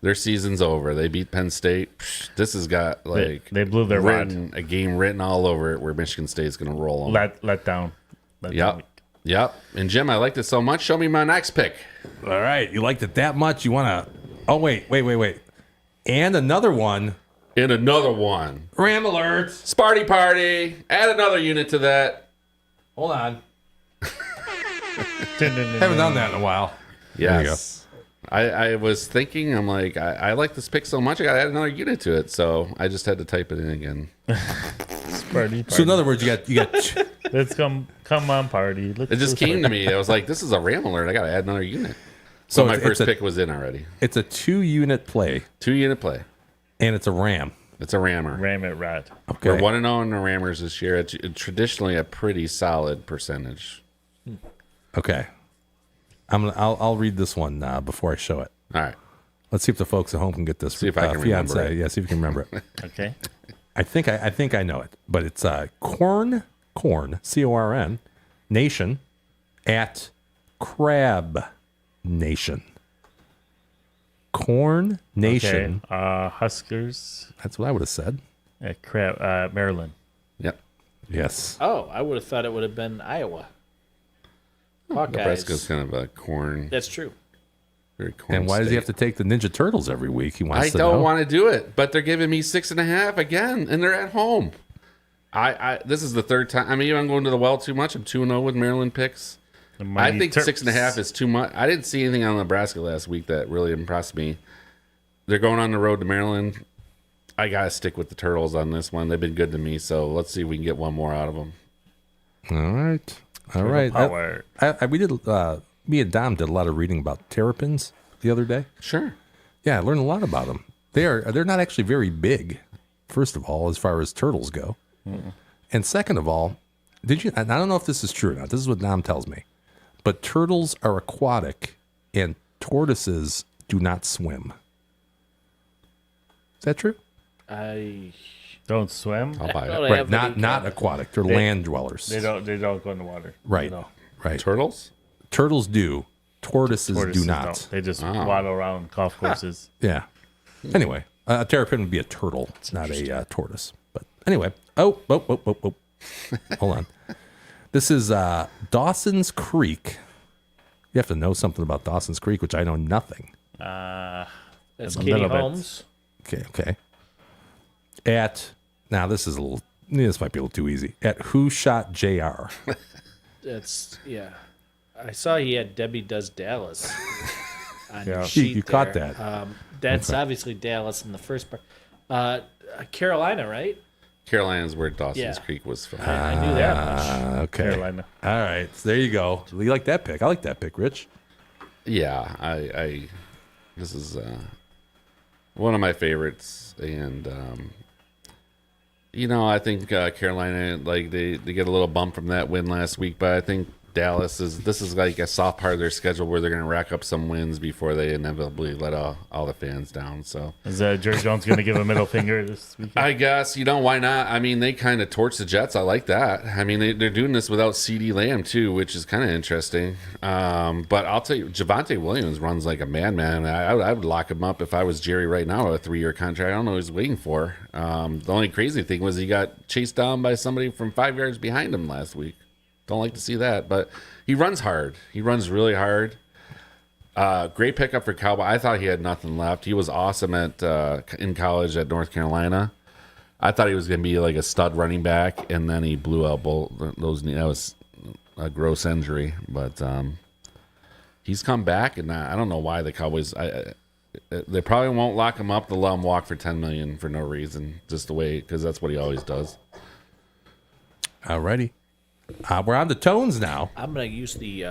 S7: their season's over. They beat Penn State. This has got like
S2: They blew their
S7: a game written all over it where Michigan State's going to roll them.
S2: Let down.
S7: Yep. And Jim, I liked it so much. Show me my next pick.
S1: All right. You liked it that much? You want to? Oh, wait. And another one.
S7: And another one.
S1: Ram alert.
S7: Sparty party. Add another unit to that.
S1: Hold on. Haven't done that in a while.
S7: Yes. I was thinking, I'm like, I like this pick so much, I got to add another unit to it. So I just had to type it in again.
S2: Party.
S1: So in other words, you got.
S2: Let's come on party.
S7: It just came to me. I was like, this is a Ram alert. I got to add another unit. So my
S1: it's
S7: first
S1: a-
S7: pick was in already.
S1: It's a 2-unit play,
S7: 2-unit play.
S1: and it's a ram.
S7: It's a rammer.
S2: Ram it right.
S1: Okay.
S7: We're 1-0 in the rammers this year. It's traditionally a pretty solid percentage.
S1: Okay. I'll read this one before I show it.
S7: All right.
S1: Let's see if the folks at home can get this.
S7: See if I can remember
S1: fiance.
S7: it.
S1: Yeah, see if you can remember it.
S2: Okay.
S1: I think I know it, but it's corn, CORN, nation at Crab Nation. Corn Nation.
S2: Okay. Husker's
S1: That's what I would have said.
S2: at Maryland.
S7: Yep.
S1: Yes.
S3: Oh, I would have thought it would have been Iowa.
S7: Nebraska's
S3: Hawkeyes.
S7: kind of a corn.
S3: That's true.
S7: Very corn.
S1: And why does he have to take the Ninja Turtles every week? He wants
S7: I
S1: to
S7: don't
S1: know.
S7: want to do it, but they're giving me 6.5 again, and they're at home. This is the third time. I mean, I'm going to the well too much. I'm 2-0 with Maryland picks. I think 6.5 is too much. I didn't see anything on Nebraska last week that really impressed me. They're going on the road to Maryland. I gotta stick with the Turtles on this one. They've been good to me, so let's see if we can get one more out of them.
S1: All right. All
S2: the
S1: right.
S2: power.
S1: We did. Me and Dom did a lot of reading about terrapins the other day.
S7: Sure.
S1: Yeah, I learned a lot about them. They're not actually very big. First of all, as far as turtles go, and second of all, did you? And I don't know if this is true or not. This is what Dom tells me, but turtles are aquatic, and tortoises do not swim. Is that true?
S3: I
S2: Don't swim.
S7: I'll buy
S3: thought
S7: it.
S3: I
S1: Right.
S3: have
S1: Not aquatic. They're land dwellers.
S2: They don't go in the water.
S1: Right.
S2: No.
S1: Right.
S7: Turtles?
S1: Turtles do. Tortoises
S2: Tortoises
S1: do not.
S2: don't. They just waddle around golf courses.
S1: Yeah. Anyway, a terrapin would be a turtle. It's not a tortoise. But anyway. Oh. Hold on. This is Dawson's Creek. You have to know something about Dawson's Creek, which I know nothing.
S3: That's
S2: A
S3: Katie
S2: little bit.
S3: Holmes.
S1: Okay. This might be a little too easy. At Who Shot JR?
S3: That's I saw he had Debbie Does Dallas. On
S2: Yeah.
S3: your sheet
S1: You caught
S3: there.
S1: that.
S3: That's obviously Dallas in the first part. Carolina, right?
S7: Carolina's where Dawson's
S3: Yeah.
S7: Creek was from.
S3: I knew that much.
S1: Okay.
S2: Carolina.
S1: All right. So there you go. You like that pick? I like that pick, Rich.
S7: Yeah, this is one of my favorites, and I think Carolina, like they get a little bump from that win last week, but I think Dallas is like a soft part of their schedule where they're going to rack up some wins before they inevitably let all the fans down. So
S2: Is Jerry Jones going to give a middle finger this weekend?
S7: I guess, why not? I mean, they kind of torched the Jets. I like that. I mean, they're doing this without CeeDee Lamb, too, which is kind of interesting. But I'll tell you, Javonte Williams runs like a madman. I would lock him up if I was Jerry right now with a 3-year contract. I don't know what he's waiting for. The only crazy thing was he got chased down by somebody from 5 yards behind him last week. Don't like to see that, but he runs hard. He runs really hard. Great pickup for Cowboy. I thought he had nothing left. He was awesome in college at North Carolina. I thought he was going to be like a stud running back, and then he blew out both those knees. That was a gross injury, but he's come back, and I don't know why the Cowboys. They probably won't lock him up. They'll let him walk for $10 million for no reason, just the way, because that's what he always does.
S1: Alrighty. We're on the tones now.
S3: I'm gonna use the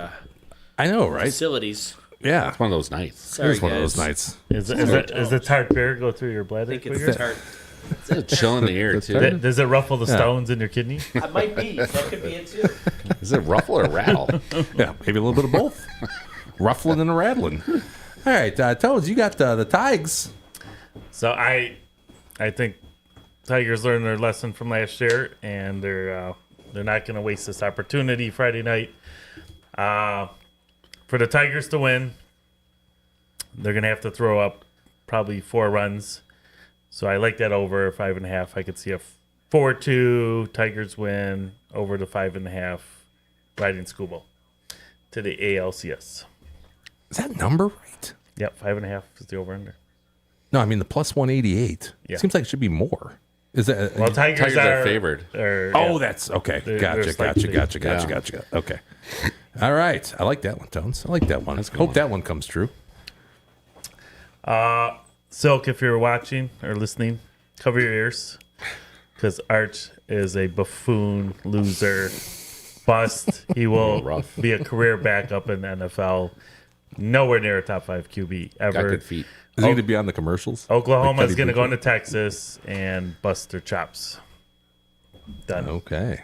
S1: I know, right?
S3: facilities.
S1: Yeah.
S7: It's one of those nights.
S3: Sorry,
S1: It's one of
S3: guys.
S1: those nights.
S2: Is the tart beer go through your bladder?
S3: I think it's
S2: quicker?
S3: tart.
S7: It's chill in the air, too.
S2: Does it ruffle the stones in your kidney?
S3: I might be. That could be it too.
S7: Is it ruffle or rattle?
S1: Yeah, maybe a little bit of both. Ruffling and rattling. All right, Toads, you got the Tigers.
S2: So I think Tigers learned their lesson from last year, and they're not going to waste this opportunity Friday night. For the Tigers to win, they're going to have to throw up probably 4 runs. So I like that over 5.5. I could see a 4-2 Tigers win over the 5.5 riding school ball to the ALCS.
S1: Is that number right?
S2: Yep, 5.5 is the over under.
S1: No, I mean the plus 188.
S2: Yeah.
S1: Seems like it should be more. Is that
S2: Well, Tigers are
S7: favored.
S1: Oh, that's okay.
S2: They're
S1: Gotcha.
S2: slightly-
S1: Okay. All right. I like that one, Tones. I like that one. Hope that one comes true.
S2: Silk, if you're watching or listening, cover your ears because Arch is a buffoon, loser, bust. He will
S7: Rough.
S2: be a career backup in the NFL. nowhere near a top 5 QB
S7: Got
S2: ever.
S7: good feet.
S1: Is he going to be on the commercials?
S2: Oklahoma
S1: Like
S2: is
S1: Teddy
S2: going to go
S1: Bridgewater?
S2: into Texas and bust their chops. Done.
S1: Okay.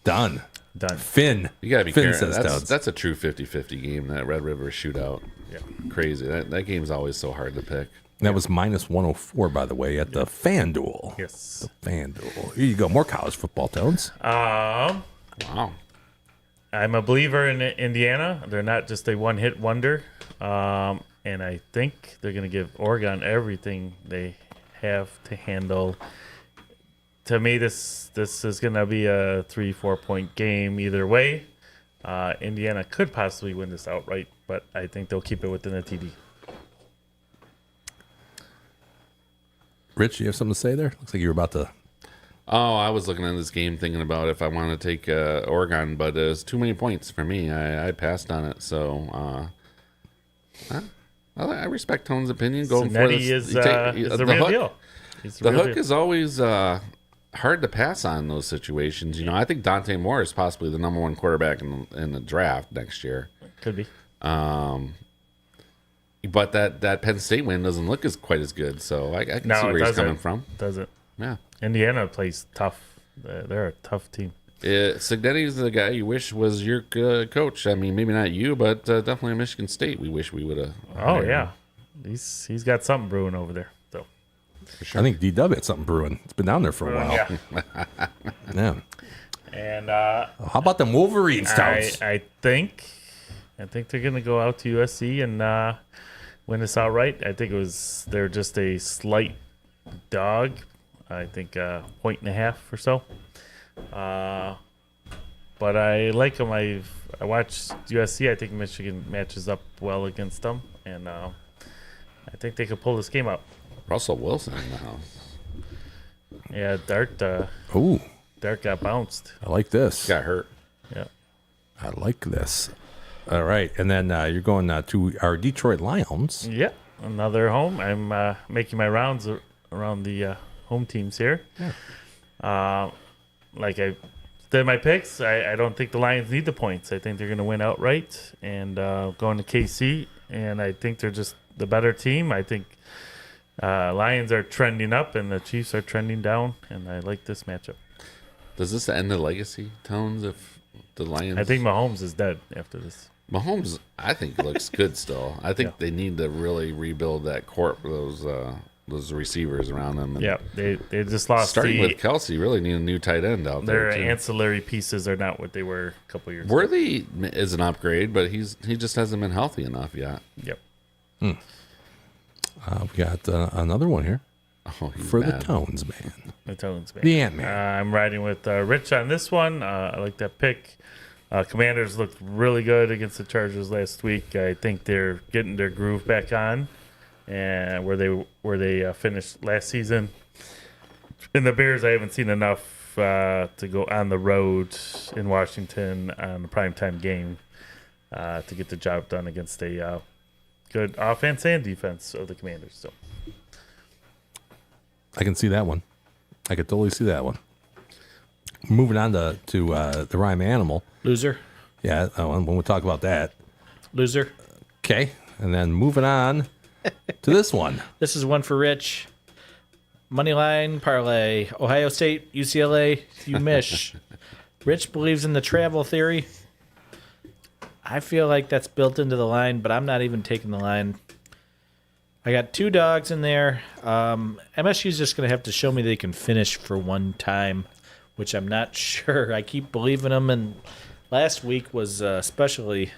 S1: Done.
S2: Done.
S1: Finn.
S7: You got to be
S1: Finn
S7: careful.
S1: says
S7: That's,
S1: Towns.
S7: that's a true 50-50 game, that Red River shootout.
S2: Yeah.
S7: Crazy. That game's always so hard to pick.
S1: That was minus 104, by the way, at the FanDuel.
S2: Yes.
S1: FanDuel. Here you go. More college football, Tones.
S7: Wow.
S2: I'm a believer in Indiana. They're not just a one-hit wonder. And I think they're going to give Oregon everything they have to handle. To me, this is going to be a 3-4 point game either way. Indiana could possibly win this outright, but I think they'll keep it within a TD.
S1: Rich, you have something to say there? Looks like you were about to.
S7: Oh, I was looking at this game thinking about if I want to take Oregon, but it was too many points for me. I passed on it. So I respect Tone's opinion. Going for
S2: Cincinnati
S7: this.
S2: is the real
S7: hook,
S2: deal. He's
S7: The
S2: real
S7: hook
S2: deal.
S7: is always hard to pass on those situations. You know, I think Dante Moore is possibly the number 1 quarterback in the draft next year.
S2: Could be.
S7: But that Penn State win doesn't look quite as good. So I can see
S2: No,
S7: where
S2: it
S7: he's coming
S2: doesn't.
S7: from.
S2: Doesn't.
S7: Yeah.
S2: Indiana plays tough. They're a tough team.
S7: Signetti's the guy you wish was your coach. I mean, maybe not you, but definitely Michigan State. We wish we would have.
S2: Oh yeah, he's got something brewing over there. So
S1: I think DW had something brewing. It's been down there for a while.
S2: Yeah.
S1: Yeah.
S2: And
S1: How about them Wolverines, Towns?
S2: I think they're gonna go out to USC and win this outright. I think they're just a slight dog. I think 1.5 or so. But I like them. I watched USC. I think Michigan matches up well against them, and I think they could pull this game up.
S7: Russell Wilson in the house.
S2: Yeah, Dart.
S1: Ooh,
S2: Dart got bounced.
S1: I like this.
S7: Got hurt.
S2: Yeah.
S1: I like this. All right. And then you're going to our Detroit Lions.
S2: Yeah, another home. I'm making my rounds around the home teams here.
S1: Yeah.
S2: Like I did my picks. I don't think the Lions need the points. I think they're going to win outright and going to KC. And I think they're just the better team. I think Lions are trending up and the Chiefs are trending down. And I like this matchup.
S7: Does this end the legacy, Tones, if the Lions?
S2: I think Mahomes is dead after this.
S7: Mahomes, I think, looks good still. I think they need to really rebuild that court, those receivers around them. And
S2: Yeah, they just lost.
S7: starting with Kelsey, really need a new tight end out there.
S2: Their
S7: too.2
S2: pieces are not what they were a couple years ago.
S7: Worthy is an upgrade, but he just hasn't been healthy enough yet.
S2: Yep.
S1: We got another one here
S7: Oh, he's
S1: for the
S7: bad.
S1: Tones, man.
S2: The Tones, man.
S1: The Ant-Man.
S2: I'm riding with Rich on this one. I like that pick. Commanders looked really good against the Chargers last week. I think they're getting their groove back on, and where they finished last season. In the Bears, I haven't seen enough to go on the road in Washington on a primetime game to get the job done against a good offense and defense of the Commanders. So
S1: I can see that one. I could totally see that one. Moving on to the rhyme animal.
S9: Loser.
S1: Yeah, when we talk about that.
S9: Loser.
S1: Okay, and then moving on to this one.
S9: This is one for Rich. Moneyline parlay. Ohio State, UCLA, UMich. Rich believes in the travel theory. I feel like that's built into the line, but I'm not even taking the line. I got 2 dogs in there. MSU's just going to have to show me they can finish for one time, which I'm not sure. I keep believing them, and last week was especially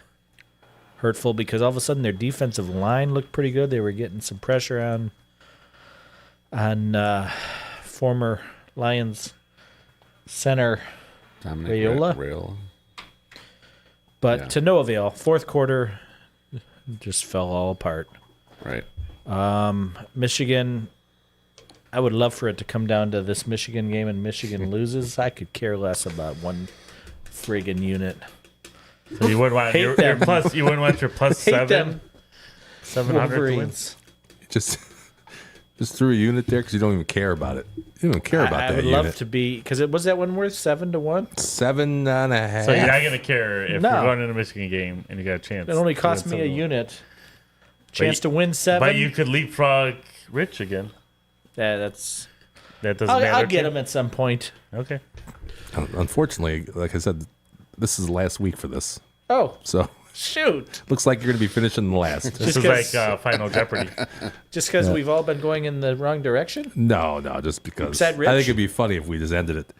S9: hurtful because all of a sudden their defensive line looked pretty good. They were getting some pressure on former Lions center
S7: Dominic
S9: Raiola. But to no avail. Fourth quarter just fell all apart.
S7: Right.
S9: Michigan, I would love for it to come down to this Michigan game and Michigan loses. I could care less about one friggin' unit.
S2: So you wouldn't want
S9: Hate
S2: your
S9: them.
S2: plus. You wouldn't want your plus
S9: Hate
S2: 7.
S9: them.
S2: 700 to win.
S9: Wolverines.
S1: Just Just threw a unit there because you don't even care about it. You don't even care about
S9: I
S1: that
S9: would
S1: unit.
S9: love to be, because was that one worth 7-1?
S1: 7.5.
S2: So you're not gonna care if
S9: No.
S2: you're going to the Michigan game and you got a chance.
S9: It only
S2: to
S9: cost
S2: win
S9: me a
S2: 7-1.
S9: unit. Chance
S2: you-
S9: to win 7.
S2: But you could leapfrog Rich again.
S9: Yeah,
S2: That doesn't
S9: I'll
S2: matter.
S9: get
S2: to
S9: him at some point.
S2: you? Okay.
S1: Unfortunately, like I said, this is the last week for this.
S9: Oh,
S1: So
S9: shoot.
S1: looks like you're going to be finishing the last.
S2: This
S9: Just
S2: is
S9: 'cause-
S2: like Final Jeopardy.
S9: Just because we've all been going in the wrong direction?
S1: No, just because.
S9: Upset
S1: I
S9: Rich?
S1: think it'd be funny if we just ended it.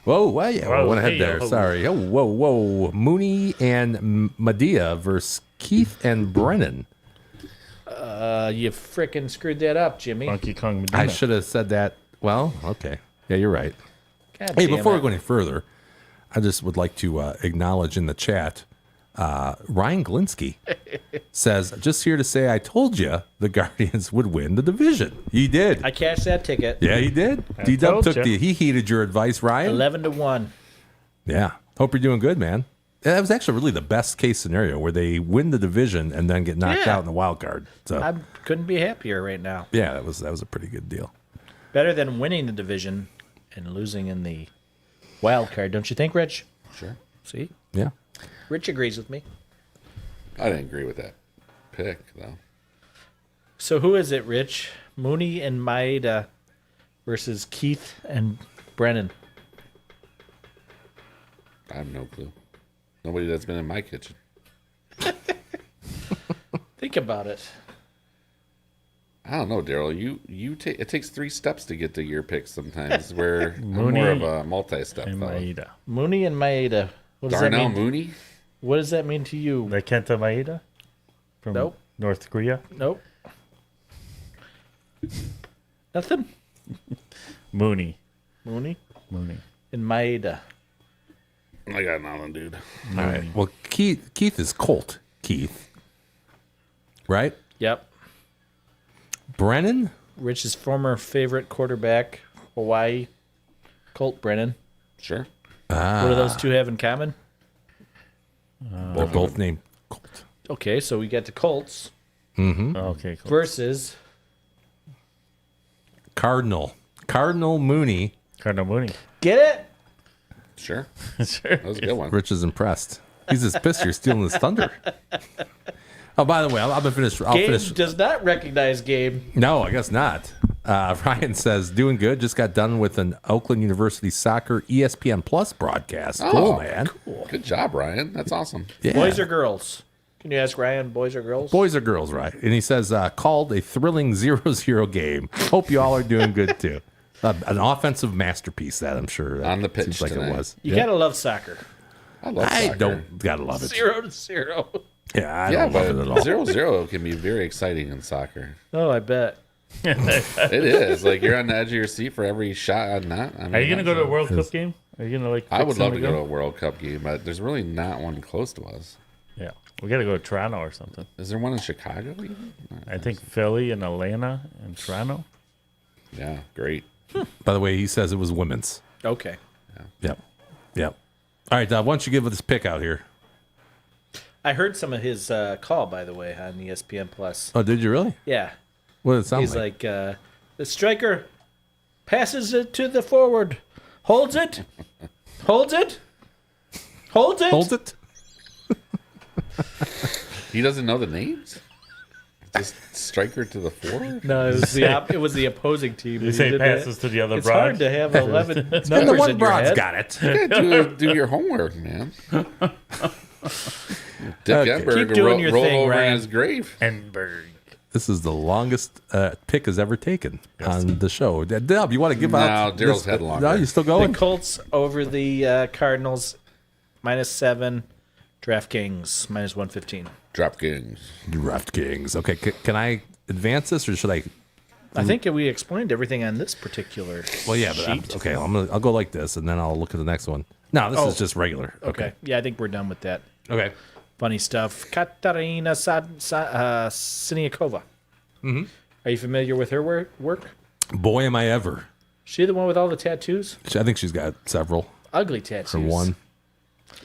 S1: Whoa, well, yeah,
S2: Whoa,
S1: I went ahead
S2: hey,
S1: there.
S2: yo.
S1: Sorry. Oh, whoa. Mooney and Medea versus Keith and Brennan.
S9: You frickin' screwed that up, Jimmy.
S2: Donkey Kong Medina.
S1: I should have said that. Well, okay. Yeah, you're right.
S9: God
S1: Hey,
S9: damn
S1: before
S9: it.
S1: we go any further, I just would like to acknowledge in the chat, Ryan Glinsky says, just here to say I told you the Guardians would win the division. He did.
S9: I cashed that ticket.
S1: Yeah, he did. D-Dub
S2: told
S1: took
S2: ya.
S1: he heeded your advice, Ryan.
S9: 11-1.
S1: Yeah. Hope you're doing good, man. That was actually really the best case scenario where they win the division and then get knocked
S9: Yeah.
S1: out in the wild card. So
S9: I couldn't be happier right now.
S1: yeah, that was a pretty good deal.
S9: Better than winning the division and losing in the wild card, don't you think, Rich?
S7: Sure.
S9: See?
S1: Yeah.
S9: Rich agrees with me.
S7: I didn't agree with that pick, though.
S9: So who is it, Rich? Mooney and Maeda versus Keith and Brennan.
S7: I have no clue. Nobody that's been in my kitchen.
S9: Think about it.
S7: I don't know, Daryl. You take it takes 3 steps to get to your picks sometimes. Where I'm
S2: Mooney
S7: more of a multi-step
S2: and
S7: fellow.
S2: Maeda.
S9: Mooney and Maeda. What does that
S7: Darnell
S9: mean?
S7: Mooney.
S9: What does that mean to you?
S2: The Kenta Maeda from
S9: Nope.
S2: North Korea.
S9: Nope. Nothing?
S2: Mooney.
S9: Mooney
S2: Mooney.
S9: and Maeda.
S7: I got nothing, dude.
S1: All right. Well, Keith is Colt. Keith. Right?
S9: Yep.
S1: Brennan?
S9: Rich's former favorite quarterback, Hawaii, Colt Brennan.
S7: Sure.
S9: What do those two have in common?
S1: They're both named Colt.
S9: Okay, so we got the Colts
S2: Okay, cool.
S9: versus
S1: Cardinal Mooney.
S2: Cardinal Mooney.
S9: get it?
S7: Sure.
S2: Sure.
S7: That was a good one.
S1: Rich is impressed. He's just pissed you're stealing his thunder. Oh, by the way, I'll finish. I'll
S9: Gabe
S1: finish.
S9: does not recognize Gabe.
S1: No, I guess not. Ryan says, doing good. Just got done with an Oakland University soccer ESPN Plus broadcast. Cool, man.
S7: Cool. Good job, Ryan. That's awesome.
S1: Yeah.
S9: Boys or girls? Can you ask Ryan, boys or girls?
S1: Boys or girls, right? And he says, called a thrilling 0-0 game. Hope you all are doing good, too. An offensive masterpiece, that I'm sure.
S7: On the pitch
S1: seems like
S7: tonight.
S1: it was.
S9: You gotta love soccer.
S7: I love
S1: I
S7: soccer.
S1: don't gotta love it.
S9: 0-0.
S1: Yeah, I
S7: Yeah,
S1: don't love it at all.
S7: 0-0 can be very exciting in soccer.
S9: Oh, I bet.
S7: It is. Like, you're on the edge of your seat for every shot on that. I mean,
S2: Are you gonna
S7: that's-
S2: go to a World Cup game? Are you gonna like?
S7: I
S2: fix
S7: would love to
S2: them
S7: go to a World Cup game, but there's really not one close to us.
S2: Yeah, we gotta go to Toronto or something.
S7: Is there one in Chicago even?
S2: I think Philly and Atlanta and Toronto.
S7: Yeah, great.
S1: By the way, he says it was women's.
S9: Okay.
S1: Yep. All right, why don't you give this pick out here?
S9: I heard some of his call, by the way, on ESPN Plus.
S1: Oh, did you really?
S9: Yeah.
S1: What did it sound
S9: He's
S1: like?
S9: like, the striker passes it to the forward, holds it, holds it, holds it.
S1: Holds it?
S7: He doesn't know the names? Just striker to the forward?
S9: No, it was the opposing team.
S2: They say passes to the other
S9: It's
S2: broad.
S9: hard to have 11
S1: And the
S9: numbers
S1: one
S9: in your
S1: broad's
S9: head.
S1: got it.
S7: Do your homework, man. Dick
S1: Okay.
S7: Enberg
S9: Keep doing your
S7: roll
S9: thing,
S7: over
S9: Ryan.
S7: in his grave.
S2: Enberg.
S1: This is the longest pick has ever taken on the show. Dub, you want to give
S7: No,
S1: out?
S7: Daryl's
S1: this-
S7: had longer.
S1: No, you still
S9: The
S1: going?
S9: Colts over the Cardinals, -7. DraftKings, -115.
S7: DraftKings.
S1: DraftKings. Okay, can I advance this or should I?
S9: I think we explained everything on this particular
S1: Well, yeah, but
S9: sheet.
S1: okay. I'll go like this and then I'll look at the next one. No, this
S9: Oh.
S1: is just regular.
S9: Okay. Yeah, I think we're done with that.
S1: Okay.
S9: Funny stuff. Katarina Siniakova. Mm-hmm. Are you familiar with her work?
S1: Boy, am I ever.
S9: She the one with all the tattoos?
S1: I think she's got several.
S9: Ugly tattoos.
S1: For one.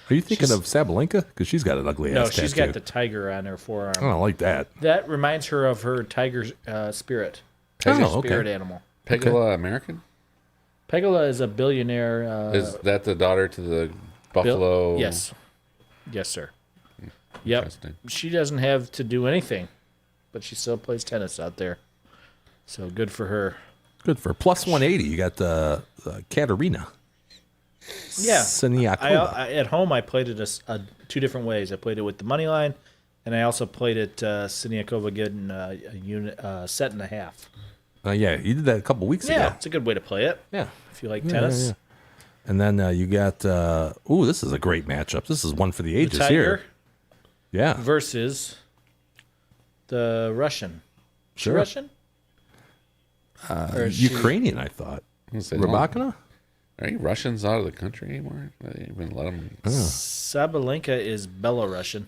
S1: Are you thinking of Sabalenka? Because she's got an ugly
S9: No,
S1: ass
S9: she's
S1: tattoo.
S9: got the tiger on her forearm.
S1: I don't like that.
S9: That reminds her of her tiger spirit. spirit animal.
S7: Pegula American?
S9: Pegula is a billionaire.
S7: Is that the daughter to the Buffalo?
S9: Yes. Yes, sir. Yep.
S7: Interesting.
S9: She doesn't have to do anything, but she still plays tennis out there. So good for her.
S1: Good for plus 180. You got the Katerina.
S9: Yeah.
S1: Siniakova.
S9: At home, I played it two different ways. I played it with the money line, and I also played it Siniakova getting a set and a half.
S1: Yeah, you did that a couple weeks ago.
S9: Yeah, it's a good way to play it.
S1: Yeah.
S9: If you like tennis.
S1: Yeah. And then you got, this is a great matchup. This is one for the ages
S9: The Tiger
S1: here. Yeah.
S9: versus the Russian. Is she
S1: Sure.
S9: Russian? Or is she-
S1: Ukrainian, I thought. Rybakina?
S7: Are any Russians out of the country anymore? They even let them.
S9: Sabalenka is Belarusian.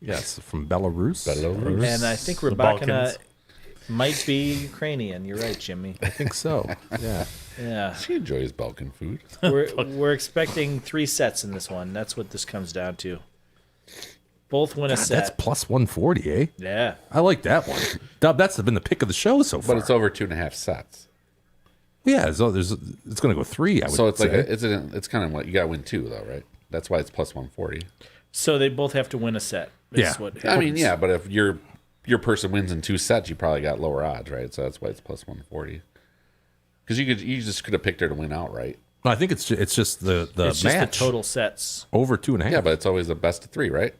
S1: Yes, from Belarus.
S9: And I think
S2: The
S9: Rybakina
S2: Balkans.
S9: might be Ukrainian. You're right, Jimmy.
S1: I think so. Yeah.
S9: Yeah.
S7: She enjoys Balkan food.
S9: We're expecting 3 sets in this one. That's what this comes down to. Both win a set.
S1: That's plus 140, eh?
S9: Yeah.
S1: I like that one. Dub, that's been the pick of the show so far.
S7: But it's over 2.5 sets.
S1: Yeah, so it's going to go 3, I would
S7: So it's
S1: say.
S7: like it's kind of like you got to win 2 though, right? That's why it's plus 140.
S9: So they both have to win a set. Is
S1: Yeah.
S9: what
S7: I mean,
S9: happens.
S7: yeah, but if your person wins in 2 sets, you probably got lower odds, right? So that's why it's plus 140. Because you just could have picked her to win outright.
S1: No, I think it's just the
S9: It's just the
S1: match.
S9: total sets.
S1: Over 2.5.
S7: Yeah, but it's always the best of 3, right?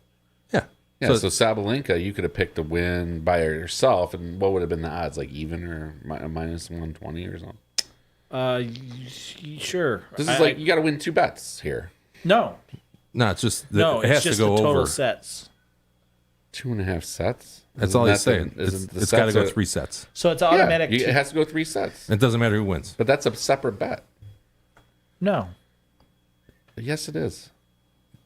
S1: Yeah.
S7: Yeah, so Sabalenka, you could have picked to win by herself, and what would have been the odds? Like even or minus 120 or something?
S9: Sure.
S7: This is like you got to win 2 bets here.
S9: No.
S1: No, it's just
S9: No,
S1: it
S9: it's
S1: has
S9: just
S1: to go
S9: the total
S1: over.
S9: sets.
S7: 2.5 sets?
S1: That's
S7: Isn't
S1: all
S7: that
S1: he's saying. It's got to go 3 sets.
S9: So it's automatic.
S7: It has to go 3 sets.
S1: It doesn't matter who wins.
S7: But that's a separate bet.
S9: No.
S7: Yes, it is.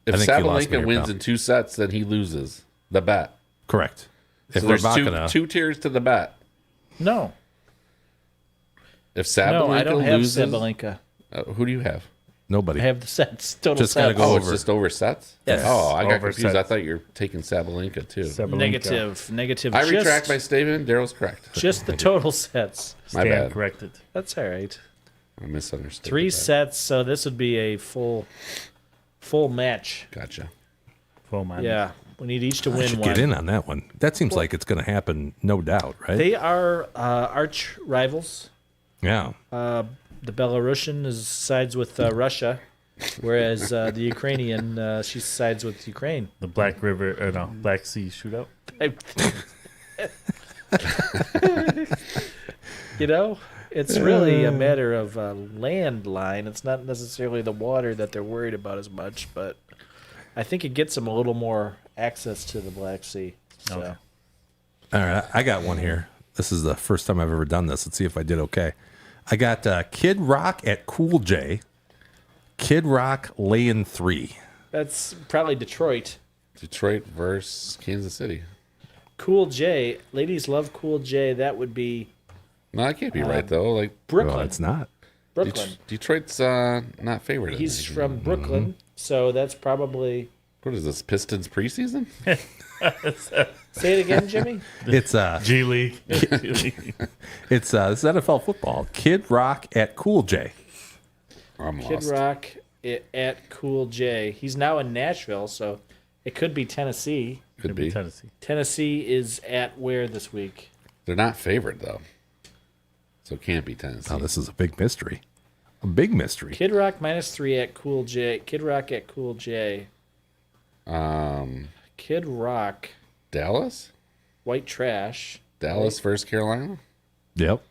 S1: I
S7: If
S1: think you lost me
S7: Sabalenka
S1: here,
S7: wins
S1: pal.
S7: in 2 sets, then he loses the bet.
S1: Correct. If
S7: So there's
S1: Rybakina,
S7: two tiers to the bet.
S9: No.
S7: If Sabalenka
S9: No, I don't have
S7: loses,
S9: Sabalenka.
S7: Who do you have?
S1: nobody.
S9: I have the sets. Total
S1: Just gotta
S9: sets.
S1: go
S7: Oh,
S1: over.
S7: it's just over sets?
S9: Yes.
S7: Oh, I got
S2: Over
S7: confused. I
S2: sets.
S7: thought you were taking Sabalenka too.
S2: Sabalenka.
S9: Negative.
S7: I
S9: Just-
S7: retract my statement. Daryl's correct.
S9: Just the total sets.
S7: My
S2: Stand
S7: bad.
S2: corrected.
S9: That's all right.
S7: I misunderstood.
S9: 3
S7: that.
S9: sets, so this would be a full match.
S7: Gotcha.
S2: Full man.
S9: Yeah. We need each to
S1: I
S9: win
S1: should
S9: one.
S1: get in on that one. That seems like it's going to happen, no doubt, right?
S9: They are arch rivals.
S1: yeah.
S9: The Belarusian sides with Russia, whereas the Ukrainian she sides with Ukraine.
S2: The Black Sea shootout.
S9: You know, it's really a matter of landline. It's not necessarily the water that they're worried about as much, but I think it gets them a little more access to the Black Sea. So.
S2: Okay.
S1: All right, I got one here. This is the first time I've ever done this. Let's see if I did okay. I got Kid Rock at Cool J. Kid Rock laying 3.
S9: That's probably Detroit.
S7: Detroit versus Kansas City.
S9: Cool J. Ladies love Cool J. That would be
S7: No, that can't be right though. Like
S9: Brooklyn.
S1: Well, it's not.
S9: Brooklyn.
S7: Detroit's not favored. in
S9: He's
S7: this.
S9: from Brooklyn, so that's probably.
S7: What is this? Pistons preseason?
S9: Say it again, Jimmy.
S1: It's
S2: G League.
S1: it's NFL football. Kid Rock at Cool J.
S7: I'm
S9: Kid
S7: lost.
S9: Rock at Cool J. He's now in Nashville, so it could be Tennessee.
S7: Could be.
S2: Tennessee.
S9: Tennessee is at where this week?
S7: They're not favored though, so it can't be Tennessee.
S1: Oh, this is a big mystery. A big mystery.
S9: Kid Rock -3 at Cool J. Kid Rock at Cool J. Kid Rock.
S7: Dallas.
S9: White trash.
S7: Dallas versus Carolina.
S1: Yep.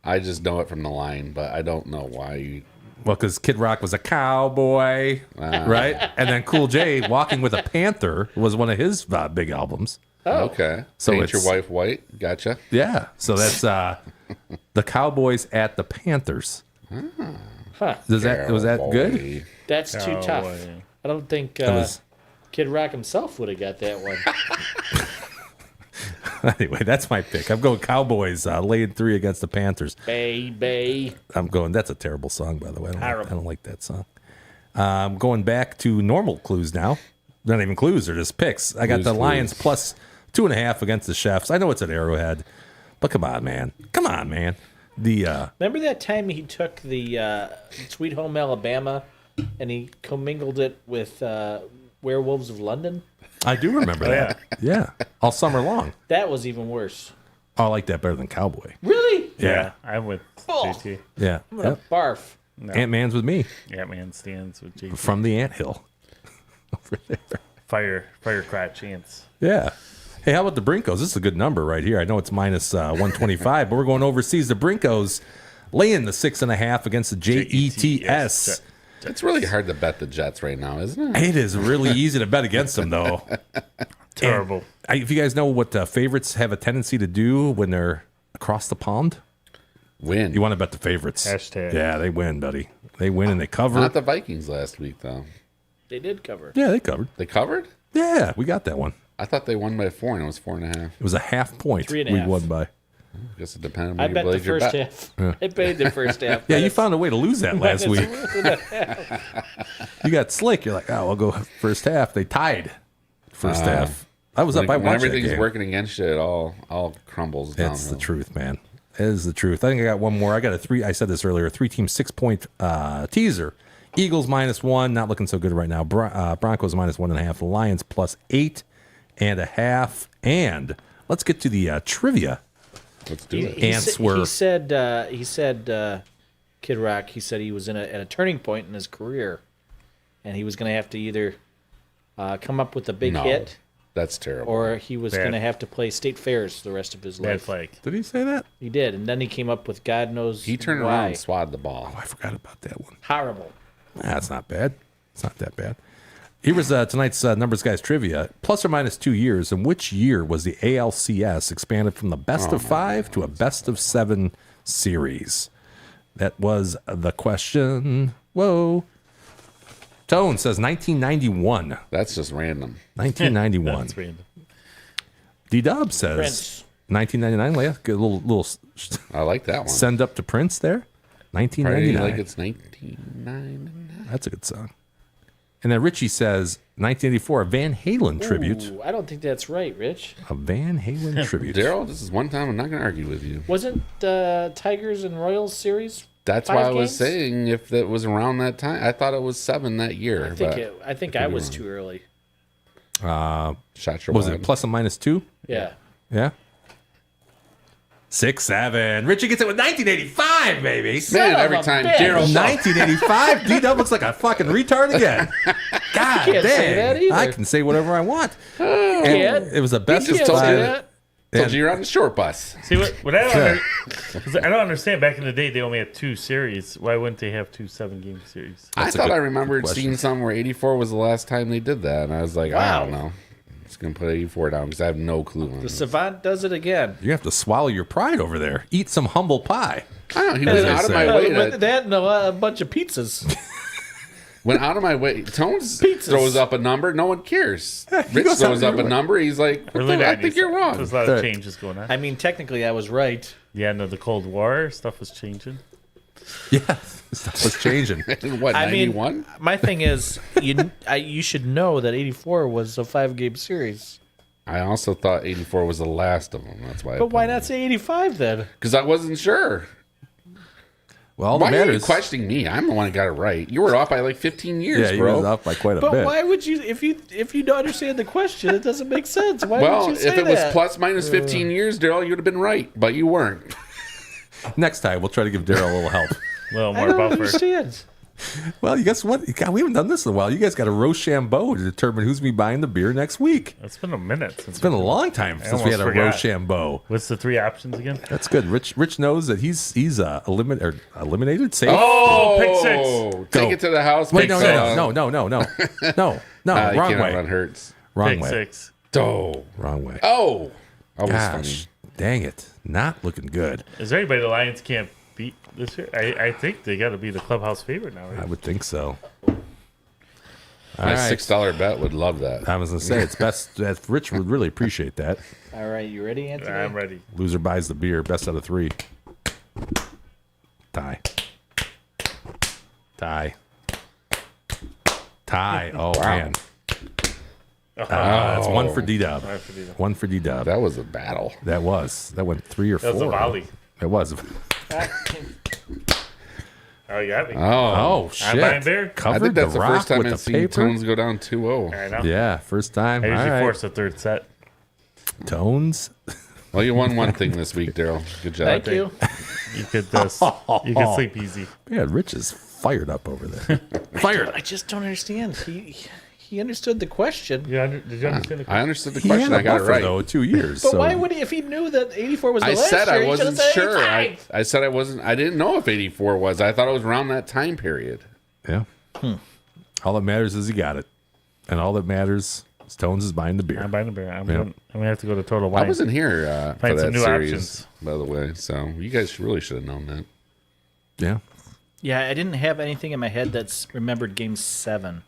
S7: I just know it from the line, but I don't know why you.
S1: Well, because Kid Rock was a cowboy, right? And then Cool J, Walking with a Panther, was one of his big albums.
S7: Okay.
S1: So
S7: Paint your
S1: it's-
S7: wife white. Gotcha.
S1: Yeah. So that's the Cowboys at the Panthers.
S9: Huh.
S1: Was that good?
S7: Boy.
S9: That's too tough. I don't think
S1: was-
S9: Kid Rock himself would have got that one.
S1: Anyway, that's my pick. I'm going Cowboys laying 3 against the Panthers.
S9: Bay.
S1: I'm going. That's a terrible song, by the way. I don't like that song. I'm going back to normal clues now. Not even clues; they're just picks. I got
S7: Clues,
S1: the Lions
S7: clues.
S1: plus 2.5 against the Chefs. I know it's at Arrowhead, But come on, man. Come on, man.
S9: Remember that time he took the Sweet Home Alabama and he commingled it with Werewolves of London?
S1: I do remember that. Yeah. All summer long.
S9: That was even worse.
S1: I like that better than Cowboy.
S9: Really?
S1: Yeah.
S2: I'm with
S9: Oh.
S2: JT.
S1: Yeah.
S9: I'm gonna barf.
S2: No.
S1: Ant-Man's with me.
S2: Ant-Man stands with JT.
S1: From the anthill. Over there.
S2: Fire crotch ants.
S1: Yeah. Hey, how about the Brincos? This is a good number right here. I know it's minus 125, but we're going overseas. The Brincos laying the 6.5 against the Jets.
S7: It's really hard to bet the Jets right now, isn't it?
S1: It is really easy to bet against them, though.
S2: Terrible.
S1: If you guys know what favorites have a tendency to do when they're across the pond,
S7: win.
S1: You want to bet the favorites.
S2: Hashtag.
S1: Yeah, they win, buddy. They win and they cover.
S7: Not the Vikings last week, though.
S9: They did cover.
S1: Yeah, they covered.
S7: They covered?
S1: Yeah, we got that one.
S7: I thought they won by 4, and it was 4.5.
S1: It was a half point.
S9: 3.5.
S1: We won by.
S7: I guess it depends on
S9: I
S7: where you
S9: bet the
S7: played your
S9: first
S7: bet.
S9: half.
S1: Yeah.
S9: I paid the first half.
S1: Yeah, you found a way to lose that last week. You got slick. You're like, oh, I'll go first half. They tied first half. I was up. I
S7: When
S1: watched that
S7: everything's
S1: game.
S7: working against you, it all crumbles down.
S1: That's the truth, man. That is the truth. I think I got one more. I got a 3. I said this earlier. 3-team 6-point teaser. Eagles -1. Not looking so good right now. Broncos -1.5. The Lions +8.5. And let's get to the trivia.
S7: Let's do it.
S9: He said, Kid Rock. He said he was at a turning point in his career, and he was going to have to either come up with a big hit.
S7: That's terrible.
S9: Or he was going to have to play state fairs the rest of his life.
S2: Flag.
S1: Did he say that?
S9: He did, and then he came up with God knows
S7: He turned
S9: why.
S7: around and swatted the ball.
S1: Oh, I forgot about that one.
S9: Horrible.
S1: That's not bad. It's not that bad. Here was tonight's Numbers Guys trivia. +or- 2 years. In which year was the ALCS expanded from the best of 5 to a best of 7 series? That was the question. Whoa. Tone says 1991.
S7: That's just random.
S1: 1991.
S2: That's random.
S1: D-Dub says
S9: Prince.
S1: 1999. Leah, good little
S7: I like that one.
S1: send up to Prince there.
S7: Party
S1: 1999.
S7: like it's 1999.
S1: That's a good song. And then Richie says 1984, a Van Halen tribute.
S9: Ooh, I don't think that's right, Rich.
S1: A Van Halen tribute.
S7: Daryl, this is one time I'm not going to argue with you.
S9: Wasn't Tigers and Royals series?
S7: That's
S9: 5
S7: why I was
S9: games?
S7: saying if that was around that time. I thought it was 7 that year.
S9: I think I was too early.
S7: Shot your
S1: Was
S7: wad.
S1: it +or- 2?
S9: Yeah.
S1: Yeah. 6, 7. Richie gets it with 1985, baby.
S7: Man,
S9: of
S7: every
S9: a
S7: time
S9: bitch.
S7: Daryl
S1: 1985. D-Dub looks like a fucking retard again. God
S9: can't
S1: dang.
S9: say that either.
S1: I can say whatever I want.
S9: can't.
S1: And it was the best
S7: just
S1: of
S7: told you
S1: 5.
S7: that. Told you you're on the short bus.
S2: See what I don't understand. Back in the day, they only had 2 series. Why wouldn't they have 2 7-game series?
S7: I thought I remembered seeing something where 84 was the last time they did that, and I was like, I don't know. I'm just gonna put 84 down because I have no clue on
S9: The
S7: it.
S9: Savant does it again.
S1: You have to swallow your pride over there. Eat some humble pie.
S7: I don't know. He went out of my way to
S9: That and a bunch of pizzas.
S7: went out of my way. Tones
S9: Pizzas.
S7: throws up a number. No one cares. Rich
S1: goes out
S7: throws
S1: of
S7: up
S1: your
S7: a
S1: way.
S7: number. He's like,
S2: Early
S7: I think
S2: 90s,
S7: you're wrong.
S2: There's a lot of changes going on.
S9: I mean, technically, I was right.
S2: Yeah, no, the Cold War stuff was changing.
S1: Yeah. Stuff was changing.
S7: What,
S9: I mean,
S7: 91?
S9: my thing is, you should know that 84 was a 5-game series.
S7: I also thought 84 was the last of them. That's why.
S9: But why not say 85 then?
S7: Because I wasn't sure.
S1: Well, all
S7: Why
S1: that
S7: are you
S1: matters.
S7: questioning me? I'm the one who got it right. You were off by like 15 years,
S1: Yeah, you
S7: bro.
S1: was off by quite a
S9: But
S1: bit.
S9: why would you, if you don't understand the question, it doesn't make sense. Why
S7: Well,
S9: would you say
S7: if it was
S9: that?
S7: plus minus 15 years, Daryl, you would have been right, but you weren't.
S1: Next time, we'll try to give Daryl a little help.
S2: A little
S9: I
S2: more
S9: don't
S2: buffer.
S9: understand.
S1: Well, you guess what? God, we haven't done this in a while. You guys got a Rochambeau to determine who's going to be buying the beer next week.
S2: It's been a minute since
S1: It's been a long time since we had a Rochambeau.
S2: What's the 3 options again?
S1: That's good. Rich knows that he's eliminated. Safe.
S2: Oh, pick 6.
S7: Take
S1: Go.
S7: it to the house.
S1: Wait,
S7: pick
S1: no.
S7: You
S1: Wrong
S7: can't
S1: way.
S7: run Hurts.
S1: Wrong
S2: Pick
S1: way.
S2: 6.
S7: Oh.
S1: Wrong way.
S7: Oh. That was
S1: Gosh, dang it. Not looking good.
S2: Is there anybody the Lions can't beat this year? I think they got to be the clubhouse favorite now,
S1: I
S2: right?
S1: would think so.
S7: funny. My
S1: All right.
S7: $6 bet would love that.
S1: I was going to say, it's best. Rich would really appreciate that.
S9: All right, you ready, Anthony?
S2: I'm ready.
S1: Loser buys the beer. Best out of 3. Tie. Tie. Oh,
S7: Wow.
S1: man. That's one for
S7: Oh.
S1: D-Dub. One for D-Dub.
S7: That was a battle.
S1: That went 3 or 4.
S2: That was a volley.
S1: It was.
S2: Oh, you got me.
S1: Oh, shit.
S2: I'm Brian Bear.
S7: I
S1: Covered
S7: think that's the
S1: rock
S7: first time
S1: with
S7: I've
S1: the
S7: seen
S1: paper.
S7: Tones go down 2-0.
S2: I know.
S1: Yeah, first time.
S2: I
S1: All
S2: usually
S1: right.
S2: force the third set.
S1: Tones.
S7: Well, you won one thing this week, Daryl. Good job.
S9: Thank you.
S2: You could sleep easy.
S1: Yeah, Rich is fired up over there. Fired.
S9: I just don't understand. He understood the question.
S2: Did you understand the question?
S7: I understood the
S1: He
S7: question.
S1: had
S7: I
S1: a
S7: got it
S1: buffer,
S7: right.
S1: though, 2 years.
S9: But
S1: so.
S9: why would he, if he knew that 84 was the
S7: I
S9: last
S7: said
S9: year,
S7: I
S9: he
S7: wasn't
S9: should've said
S7: sure.
S9: 85.
S7: I said I wasn't. I didn't know if 84 was. I thought it was around that time period.
S1: Yeah. All that matters is he got it. And all that matters is Tones is buying the beer.
S2: I'm buying a beer. I'm
S1: Yeah.
S2: going to have to go to Total Wine.
S7: I wasn't here for
S2: Find some
S7: that
S2: new
S7: series,
S2: options.
S7: by the way. So you guys really should have known that.
S1: Yeah.
S9: Yeah, I didn't have anything in my head that's remembered Game 7.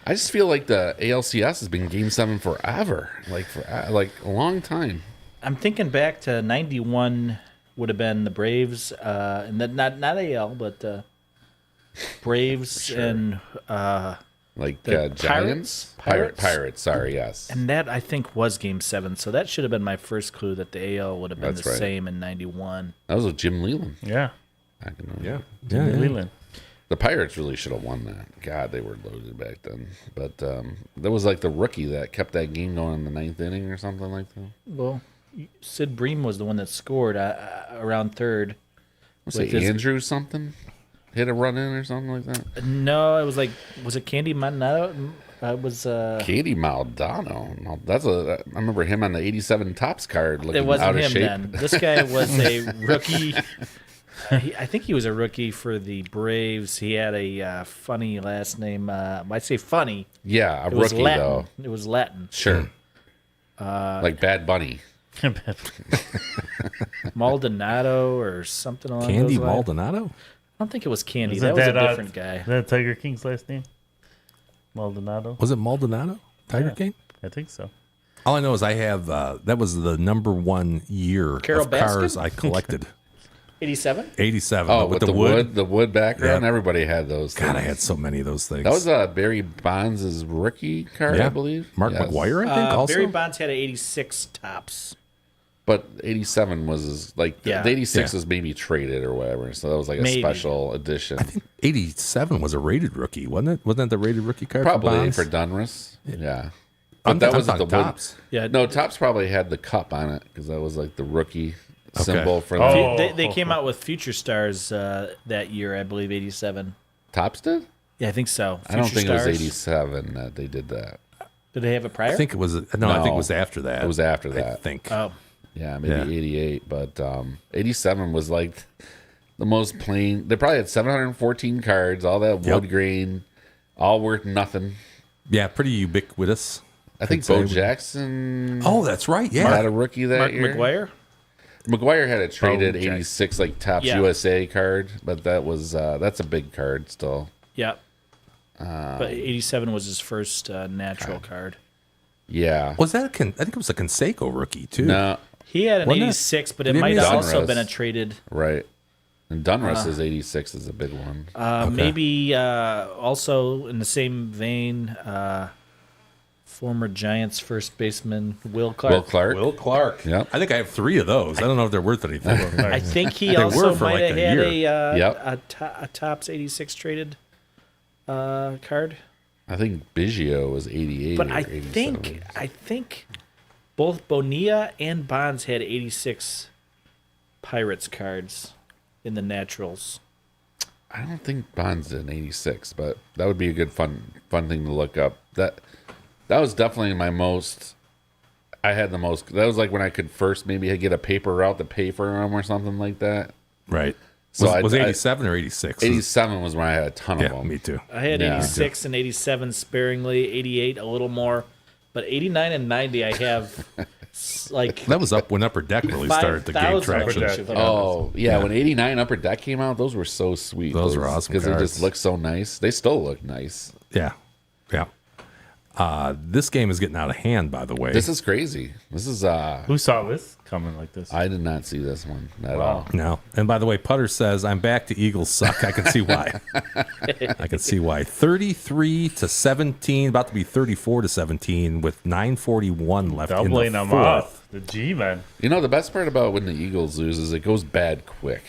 S7: I just feel like the ALCS has been Game 7 forever, like for like a long time.
S9: I'm thinking back to 91 would have been the Braves, and then not AL, but Braves and
S7: Like
S9: the
S7: Giants, Pirates. Sorry, yes.
S9: And that I think was Game 7, so that should have been my first clue that the AL would have been
S7: That's
S9: the
S7: right.
S9: same in 91.
S7: That was with Jim Leland.
S2: Yeah.
S7: Back in the-
S1: Yeah.
S2: Leland.
S7: The Pirates really should have won that. God, they were loaded back then. But there was like the rookie that kept that game going in the 9th inning or something like that.
S9: Well, Sid Bream was the one that scored around third.
S7: Was
S9: with
S7: it
S9: his-
S7: Andrew something? Hit a run in or something like that?
S9: No, it was like, was it Candy Maldonado? It was
S7: Katie Maldonado. No, I remember him on the 87 Topps card looking
S9: it wasn't
S7: out of
S9: him
S7: shape.
S9: then. This guy was a rookie. I think he was a rookie for the Braves. He had a funny last name. I say funny.
S7: Yeah, a
S9: It was
S7: rookie
S9: Latin.
S7: though.
S9: It was Latin.
S7: Sure. Like Bad Bunny.
S9: Maldonado or something along
S1: Candy
S9: those lines.
S1: Maldonado?
S9: I don't think it was Candy.
S2: Isn't
S9: That was a
S2: that,
S9: different guy.
S2: Is that Tiger King's last name? Maldonado?
S1: Was it Maldonado? Tiger King?
S2: I think so.
S1: All I know is I have, that was the #1 year
S9: Carol
S1: of cars
S9: Baskin?
S1: I collected.
S9: 87?
S1: 87.
S7: Oh,
S1: but
S7: with the wood background.
S1: Yeah.
S7: Everybody had those.
S1: God, I
S7: things.
S1: had so many of those things.
S7: That was Barry Bonds' rookie card, I believe.
S1: Mark
S7: Yes.
S1: McGuire, I think, also.
S9: Barry Bonds had an 86 tops.
S7: But 87 was like
S9: Yeah.
S7: the 86
S1: Yeah.
S7: was maybe traded or whatever. So that was like a
S9: Maybe.
S7: special edition.
S1: I think 87 was a rated rookie, wasn't it? Wasn't that the rated rookie card
S7: Probably
S1: for Bonds?
S7: for Donruss. Yeah.
S1: I'm-
S7: But that
S1: I'm
S7: was the
S1: talking
S7: wood.
S1: Topps.
S9: Yeah.
S7: No, Topps probably had the cup on it because that was like the rookie
S1: Okay.
S7: symbol for
S2: Oh.
S7: the
S9: They came out with Future Stars that year, I believe, 87.
S7: Topps did?
S9: Yeah, I think so.
S7: I don't
S9: Future
S7: think it was
S9: Stars.
S7: 87 that they did that.
S9: Did they have it prior?
S1: I think it was, I think it was after that.
S7: It was after
S1: I
S7: that.
S1: think.
S9: Oh,
S7: Yeah, maybe
S1: Yeah.
S7: 88, but 87 was like the most plain. They probably had 714 cards, all that wood
S1: Yep.
S7: grain, all worth nothing.
S1: Yeah, pretty ubiquitous.
S7: I think
S1: I'd say.
S7: Bo Jackson
S1: Oh, that's right. Yeah.
S7: got a rookie that
S9: Mark
S7: year.
S9: McGuire?
S7: McGuire had a traded
S1: Jackson.
S7: 86 like Topps
S9: Yeah.
S7: USA card, but that was that's a big card still.
S9: Yeah. But 87 was his first natural card.
S7: Yeah.
S1: Was that I think it was a Conseco rookie, too.
S7: No,
S9: He had an
S1: Wasn't it?
S9: 86, but it
S1: Didn't
S9: might
S1: he?
S9: have also
S7: Donruss.
S9: been a traded.
S7: right. And Donruss's 86 is a big one.
S9: Maybe also in the same vein, former Giants first baseman Will Clark.
S7: Will Clark.
S1: Will Clark.
S7: Yep.
S1: I think I have 3 of those. I don't know if they're worth anything.
S9: I think he
S1: They
S9: also
S1: were for
S9: might
S1: like
S9: have
S1: a
S9: had
S1: year.
S9: a Topps 86 traded card.
S7: I think Biggio was 88.
S9: But
S7: or
S9: I
S7: 87.
S9: think both Bonilla and Bonds had 86 Pirates cards in the Naturals.
S7: I don't think Bonds did an 86, but that would be a good fun thing to look up. That was definitely my most. I had the most. That was like when I could first maybe get a paper route to pay for them or something like that.
S1: Right.
S7: So
S1: was
S7: I-
S1: 87 or 86?
S7: 87 was when I had a ton of
S1: Yeah,
S7: them.
S1: me too.
S9: I had
S7: Yeah.
S9: 86 and 87 sparingly, 88 a little more, but 89 and 90 I have like
S1: That was up when Upper Deck really started to gain
S9: 5,000
S1: traction.
S9: of them.
S7: Oh yeah, when 89 Upper Deck came out, those were so sweet.
S1: Those were awesome
S7: because they
S1: cards.
S7: just look so nice. They still look nice.
S1: Yeah. Yeah. This game is getting out of hand, by the way.
S7: This is crazy. This is
S2: Who saw this coming like this?
S7: I did not see this one at all.
S1: No. And by the way, Putter says, I'm back to Eagles suck. I can see why. I can see why. 33-17, about to be 34-17 with 9:41 left
S2: Doubling
S1: in the
S2: them
S1: fourth.
S2: off. The G-men.
S7: You know, the best part about when the Eagles lose is it goes bad quick.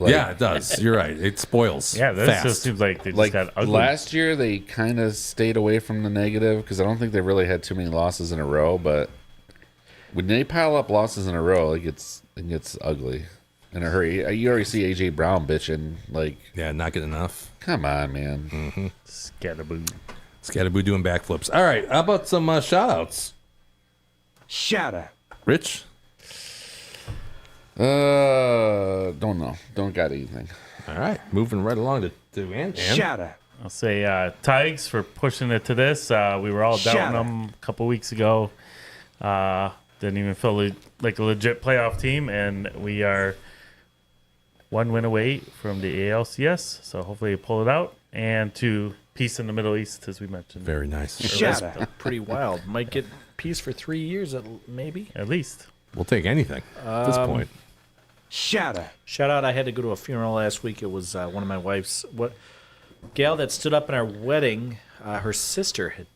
S1: Yeah, it does. You're right. It spoils
S2: Yeah, this
S1: fast.
S2: just seems like they just got ugly.
S7: Last year, they kind of stayed away from the negative because I don't think they really had too many losses in a row. But when they pile up losses in a row, it gets ugly in a hurry. You already see AJ Brown bitching, like,
S1: Yeah, not good enough.
S7: come on, man.
S1: Mm-hmm.
S2: Scatterboo.
S1: Scatterboo doing backflips. All right, how about some shout-outs?
S10: Shout out.
S1: Rich?
S7: Don't know. Don't got anything.
S1: All right, moving right along to Ann.
S10: Shout out.
S2: I'll say Tigers for pushing it to this. We were all doubting
S10: Shout out.
S2: them a couple weeks ago. Didn't even feel like a legit playoff team, and we are one win away from the ALCS. So hopefully you pull it out. And to peace in the Middle East, as we mentioned.
S1: Very nice.
S10: Shout out.
S9: Pretty wild. Might get peace for 3 years, maybe.
S2: At least.
S1: We'll take anything at this point.
S10: Shout out.
S9: Shout out! I had to go to a funeral last week. It was one of my wife's gal that stood up in our wedding. Her sister had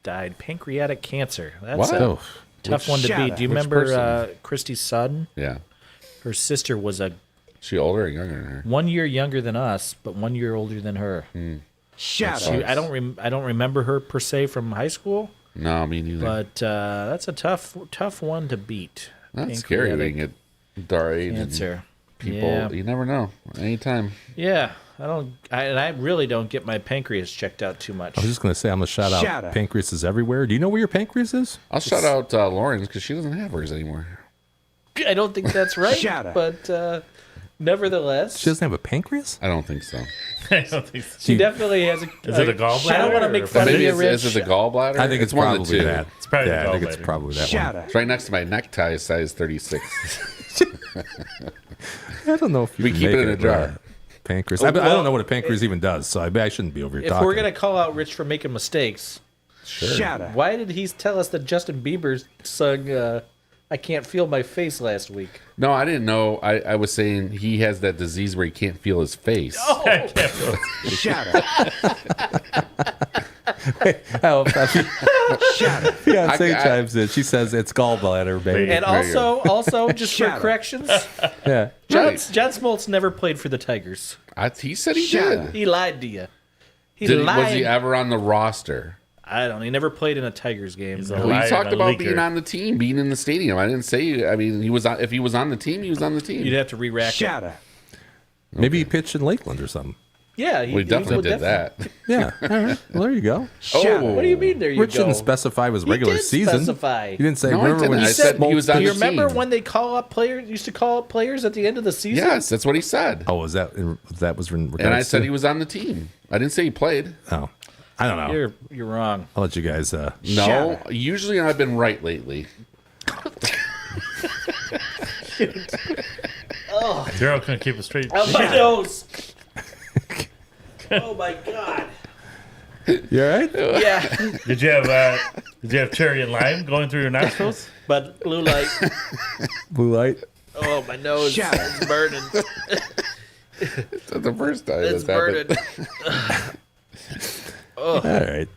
S9: died, pancreatic cancer. That's
S7: What?
S9: a
S1: Oh,
S9: tough one to
S10: Shout
S9: beat.
S10: out.
S9: Do you
S7: Which
S9: remember
S7: person?
S9: Christy Sudden?
S7: Yeah.
S9: Her sister was
S7: She older or younger than her?
S9: 1 year younger than us, but 1 year older than her.
S10: Shout
S9: She,
S10: out.
S9: I don't remember her per se from high school,
S7: No, me neither.
S9: but that's a tough one to beat.
S7: That's scary being
S9: Pancreatic
S7: at our age. and
S9: cancer.
S7: People,
S9: Yeah.
S7: you never know. Anytime.
S9: Yeah, I really don't get my pancreas checked out too much.
S1: I was just going to say, I'm going to shout
S10: Shout
S1: out
S10: out.
S1: Pancreas is everywhere. Do you know where your pancreas is?
S7: I'll shout out Lauren's because she doesn't have hers anymore.
S9: I don't think that's right,
S10: Shout out.
S9: but nevertheless,
S1: She doesn't have a pancreas?
S7: I don't think so.
S2: I don't think so.
S9: she definitely has a.
S2: Is it a gallbladder?
S9: I don't want to make
S2: or-
S9: fun of
S7: Maybe
S9: you, Rich.
S7: is it the gallbladder?
S1: I think it's
S7: one of
S1: probably
S7: the two.
S1: that.
S2: It's probably
S1: yeah,
S2: the
S1: I think it's
S2: gallbladder.
S1: probably that
S10: Shout
S1: one.
S10: out.
S7: It's right next to my necktie, size 36.
S1: I don't know if you
S7: We
S1: can
S7: keep
S1: make
S7: it in a jar.
S1: Pancreas.
S9: Oh,
S1: I
S9: well,
S1: don't know what a pancreas even does, so I shouldn't be over here
S9: If
S1: talking.
S9: we're gonna call out Rich for making mistakes,
S10: Shout out.
S9: why did he tell us that Justin Bieber sung "I Can't Feel My Face" last week?
S7: No, I didn't know. I was saying he has that disease where he can't feel his face.
S10: Shout out.
S1: Oh,
S10: Shout out.
S1: Beyonce
S7: I-
S1: chimes in. She says it's gallbladder, baby.
S9: And also, just for
S10: Shout out.
S9: corrections,
S1: Yeah.
S9: John Smoltz never played for the Tigers.
S7: He said he
S10: Shut
S7: did.
S10: up.
S9: He lied to you. He
S7: Was
S9: lied.
S7: he ever on the roster?
S9: I don't know. He never played in a Tigers game.
S2: He's a
S7: Well,
S2: liar
S7: you talked
S2: and a
S7: about
S2: leaker.
S7: being on the team, being in the stadium. I didn't say. I mean, he was. If he was on the team, he was on the team.
S9: You'd have to re-rack it.
S10: Shout out.
S1: Maybe he pitched in Lakeland or something.
S9: Yeah,
S7: we definitely
S9: would
S7: did that.
S1: Yeah. All right. Well, there you go.
S10: Shout
S7: Oh.
S10: out.
S9: What do you mean? There you
S1: Rich
S9: go.
S1: didn't specify it was regular
S9: did
S1: season.
S9: specify.
S1: He didn't say.
S7: No, I
S1: remember when
S7: didn't.
S1: he
S7: I said
S1: smoked
S7: he was on
S9: Do
S1: the
S9: you
S7: the
S9: remember
S7: team.
S9: when they used to call up players at the end of the season?
S7: Yes, that's what he said.
S1: Oh, was that in regards
S7: And I said
S1: to-
S7: he was on the team. I didn't say he played.
S1: Oh, I don't know.
S9: You're wrong.
S1: I'll let you guys.
S7: No,
S10: Shut
S7: usually I've been right lately.
S2: Zero couldn't keep it straight.
S9: Out my nose. Oh my god.
S1: You all right?
S9: Yeah,
S2: Did you have cherry and lime going through your nostrils?
S9: but blue light.
S1: Blue light.
S9: Oh, my nose
S10: Shut up.
S9: is burning.
S7: It's not the first time
S9: It's
S7: that's happened.
S9: burning.
S1: All right.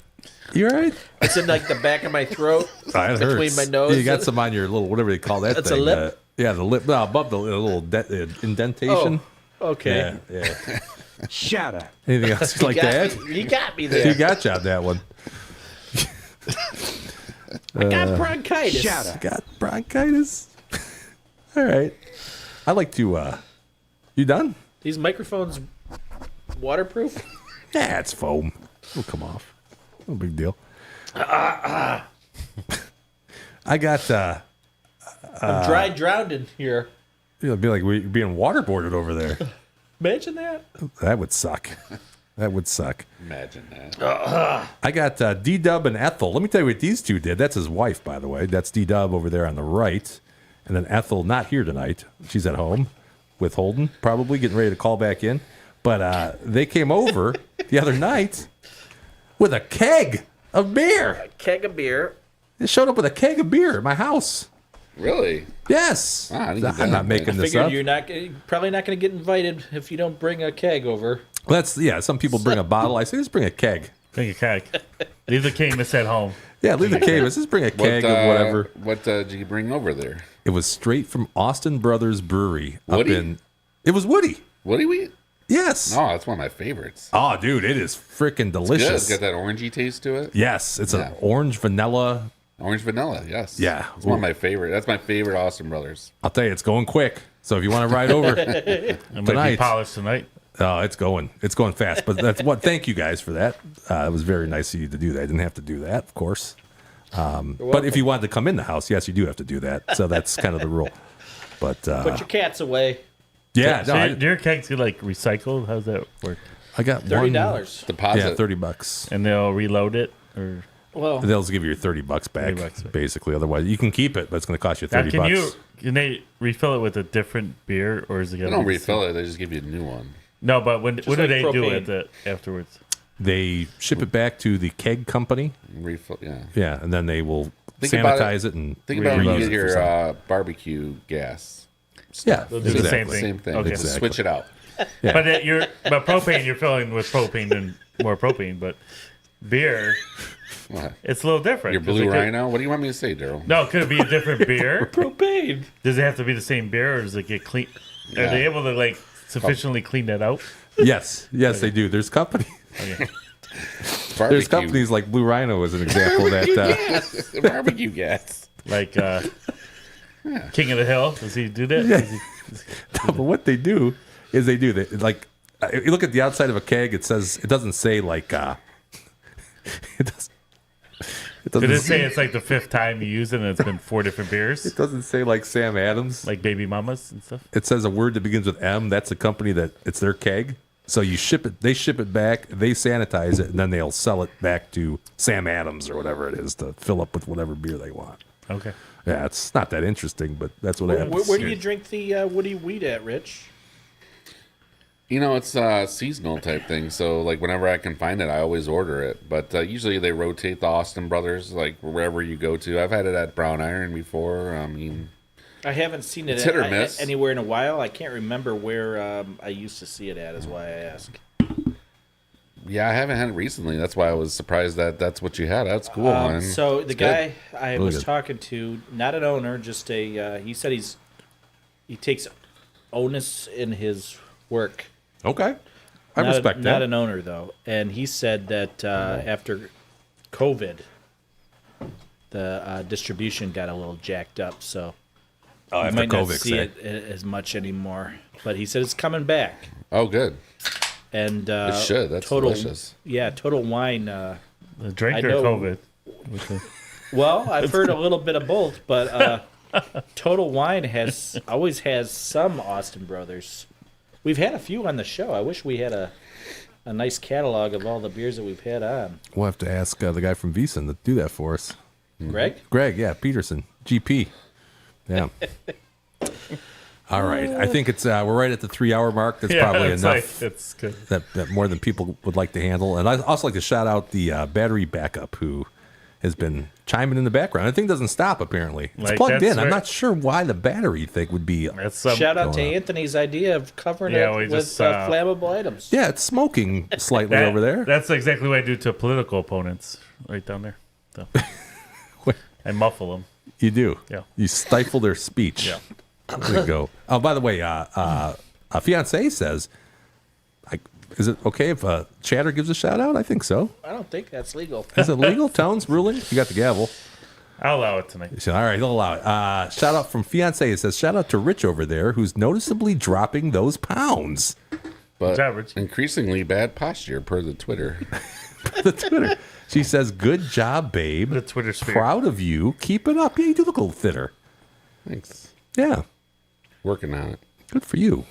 S1: You all right?
S9: It's in like the back of my throat.
S1: Oh, it
S9: Between
S1: hurts.
S9: my nose
S1: You got
S9: and-
S1: some on your little whatever they call that
S9: That's a
S1: thing.
S9: lip?
S1: Yeah, the lip. No, above the little indentation.
S9: Oh, okay.
S1: Yeah.
S10: Shout out.
S1: Anything else you'd like to add?
S9: You got me there.
S1: You got you on that one.
S9: I got bronchitis.
S10: Shout out.
S1: Got bronchitis. All right. I like to. You done?
S9: These microphones waterproof?
S1: Yeah, it's foam. It'll come off. No big deal. I got.
S9: I'm dry drowned in here.
S1: It'll be like we're being waterboarded over there.
S9: Imagine that.
S1: That would suck. That would suck.
S7: Imagine that.
S1: I got D-Dub and Ethel. Let me tell you what these two did. That's his wife, by the way. That's D-Dub over there on the right. And then Ethel, not here tonight. She's at home with Holden, probably getting ready to call back in. But they came over the other night with a keg of beer.
S9: A keg of beer.
S1: They showed up with a keg of beer at my house.
S7: Really?
S1: Yes.
S7: Ah, I didn't get
S1: I'm
S7: that.
S1: not making
S9: I
S1: this
S9: figured
S1: up.
S9: you're probably not going to get invited if you don't bring a keg over.
S1: Well, some people bring a bottle. I say, just bring a keg.
S2: Bring a keg. Leave the Camus at home.
S1: Yeah, leave the Camus. Just bring a keg of whatever.
S7: What did you bring over there?
S1: It was straight from Austin Brothers Brewery
S7: Woody?
S1: It was Woody.
S7: Woody wheat?
S1: Yes.
S7: Oh, that's one of my favorites.
S1: Oh, dude, it is freaking delicious.
S7: Good. It's got that orangey taste to it.
S1: Yes, it's an orange vanilla.
S7: Orange vanilla, yes.
S1: Yeah.
S7: It's one of my favorite. That's my favorite Austin Brothers.
S1: I'll tell you, it's going quick. So if you want to ride over
S2: It might be
S1: tonight,
S2: polished tonight.
S1: oh, it's going fast. But that's what. Thank you guys for that. It was very nice of you to do that. I didn't have to do that, of course. But if you wanted to come in the house, yes, you do have to do that. So that's kind of the rule. But
S9: Put your cats away.
S1: yeah,
S2: So
S1: no,
S2: do your kegs get like recycled? How's that work?
S1: I got
S9: $30.
S7: Deposit.
S1: Yeah, $30.
S2: And they'll reload it, or
S9: Well,
S1: They'll just give you your $30 back,
S2: $30 back.
S1: basically. Otherwise, you can keep it, but it's going to cost you
S2: now,
S1: $30.
S2: can they refill it with a different beer, or is it?
S7: They don't refill it. They just give you a new one.
S2: No, but what do
S9: like
S2: they do
S9: propane.
S2: afterwards?
S1: They ship it back to the keg company.
S7: Refill, yeah.
S1: Yeah, and then they will
S7: Think
S1: sanitize it and
S7: Think about when
S1: reuse
S7: you
S1: it
S7: get
S1: for
S7: your
S1: something.
S7: barbecue gas.
S1: Yeah,
S2: They'll do the same thing.
S7: Same thing.
S2: Okay.
S7: Just switch it out.
S1: Yeah.
S2: But propane, you're filling with propane and more propane. But beer,
S7: What?
S2: it's a little different.
S7: Your
S2: 'cause
S7: Blue
S2: it could-
S7: Rhino? What do you want me to say, Daryl?
S2: No, could it be a different beer?
S9: propane.
S2: Does it have to be the same beer, or does it get clean? Are they able to like sufficiently clean that out?
S1: Yes, they do. There's company.
S2: Okay.
S1: There's
S7: Barbecue.
S1: companies like Blue Rhino as an example that
S7: Barbecue gas.
S2: Like King of the Hill, does he do that?
S1: Yeah.
S2: Does he-
S1: No, but what they do is they like if you look at the outside of a keg, it doesn't say like it doesn't
S2: Did it say it's like the fifth time you use it and it's been 4 different beers?
S1: it doesn't say like Sam Adams.
S2: Like Baby Mamas and stuff?
S1: It says a word that begins with M. That's a company that it's their keg. So you ship it, they ship it back, they sanitize it, and then they'll sell it back to Sam Adams or whatever it is to fill up with whatever beer they want.
S2: Okay.
S1: Yeah, it's not that interesting, but that's what happens.
S9: Where do you drink the Woody Wheat at, Rich?
S7: You know, it's a seasonal type thing. So, like, whenever I can find it, I always order it. But usually they rotate the Austin Brothers, like, wherever you go to. I've had it at Brown Iron before. I mean,
S9: I haven't seen it
S7: It's hit or miss.
S9: anywhere in a while. I can't remember where I used to see it at, is why I ask.
S7: yeah, I haven't had it recently. That's why I was surprised that that's what you had. That's cool, man.
S9: So the
S7: It's
S9: guy
S7: good.
S9: I
S1: Really
S9: was
S1: good.
S9: talking to, not an owner, just a, he said he takes onus in his work.
S1: Okay. I
S9: Not
S1: respect that.
S9: Not an owner, though. And he said that after COVID, the distribution got a little jacked up, so you
S1: after
S9: might not
S1: COVID,
S9: see
S1: say.
S9: it as much anymore. But he said it's coming back.
S7: Oh, good.
S9: And
S7: It should. That's
S9: Total,
S7: delicious.
S9: Yeah, Total Wine.
S2: The drink
S9: I
S2: or
S9: know-
S2: COVID?
S9: Well, I've heard a little bit of both, but Total Wine always has some Austin Brothers. We've had a few on the show. I wish we had a nice catalog of all the beers that we've had on.
S1: We'll have to ask the guy from Veasan to do that for us.
S9: Greg?
S1: Greg, yeah, Peterson, GP. Yeah. All right. I think it's we're right at the 3-hour mark. That's probably
S2: it's
S1: enough.
S2: It's good.
S1: That more than people would like to handle. And I'd also like to shout out the battery backup who has been chiming in the background. The thing doesn't stop, apparently. It's
S2: Like,
S1: plugged
S2: that's
S1: in. I'm
S2: right.
S1: not sure why the battery thing would be.
S2: That's
S9: Shout out to
S1: going on.
S9: Anthony's idea of covering
S2: Yeah,
S9: it
S2: we
S9: with
S2: just,
S9: flammable items.
S1: Yeah, it's smoking slightly over there.
S2: That's exactly what I do to political opponents, right down there. So, I muffle them.
S1: You do.
S2: Yeah.
S1: You stifle their speech.
S2: Yeah.
S1: There you go. Oh, by the way, a fiance says, is it okay if Chatter gives a shout out? I think so.
S9: I don't think that's legal.
S1: Is it legal? Town's ruling? You got the gavel.
S2: I'll allow it tonight.
S1: He said, all right, he'll allow it. Shout out from fiance. It says, shout out to Rich over there who's noticeably dropping those pounds.
S7: But
S2: job, Rich.
S7: increasingly bad posture per the Twitter.
S1: The Twitter. She says, good job, babe.
S2: The Twitter sphere.
S1: Proud of you. Keep it up. Yeah, you do look a little thinner.
S7: Thanks.
S1: Yeah.
S7: Working on it.
S1: Good for you.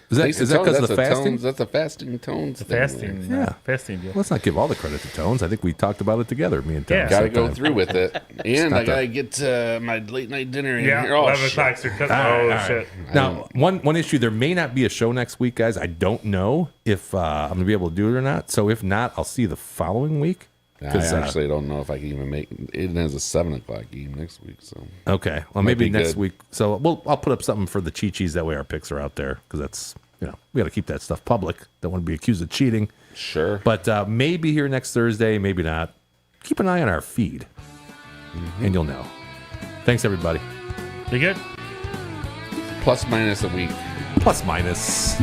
S1: Is that
S7: Thanks to
S1: because
S7: Tones.
S1: of the
S7: That's a
S1: fasting?
S7: Tones- That's a fasting tones.
S2: The
S7: thing
S2: fasting,
S7: there.
S1: Yeah.
S2: fasting deal.
S1: Let's not give all the credit to Tones. I think we talked about it together, me and Tones.
S2: Yeah.
S7: Gotta go
S1: sometime.
S7: through with it. And
S1: not
S7: I gotta get my late night dinner in
S2: Yeah,
S7: here. Oh,
S2: 11
S7: shit.
S2: o'clock. So cut.
S1: All right,
S2: Oh,
S1: all right.
S2: shit.
S1: Now, one issue, there may not be a show next week, guys. I don't know if I'm going to be able to do it or not. So if not, I'll see you the following week.
S7: I
S1: 'Cause,
S7: actually don't know if I can even make. Aiden has a 7:00 game next week, so
S1: Okay, well
S7: Might
S1: maybe
S7: be
S1: next
S7: good.
S1: week. So I'll put up something for the cheat-cheats. That way our picks are out there because that's we got to keep that stuff public. Don't want to be accused of cheating.
S7: sure.
S1: But maybe here next Thursday, maybe not. Keep an eye on our feed, and you'll know. Thanks everybody.
S2: Be good.
S7: Plus minus a week.
S1: Plus minus.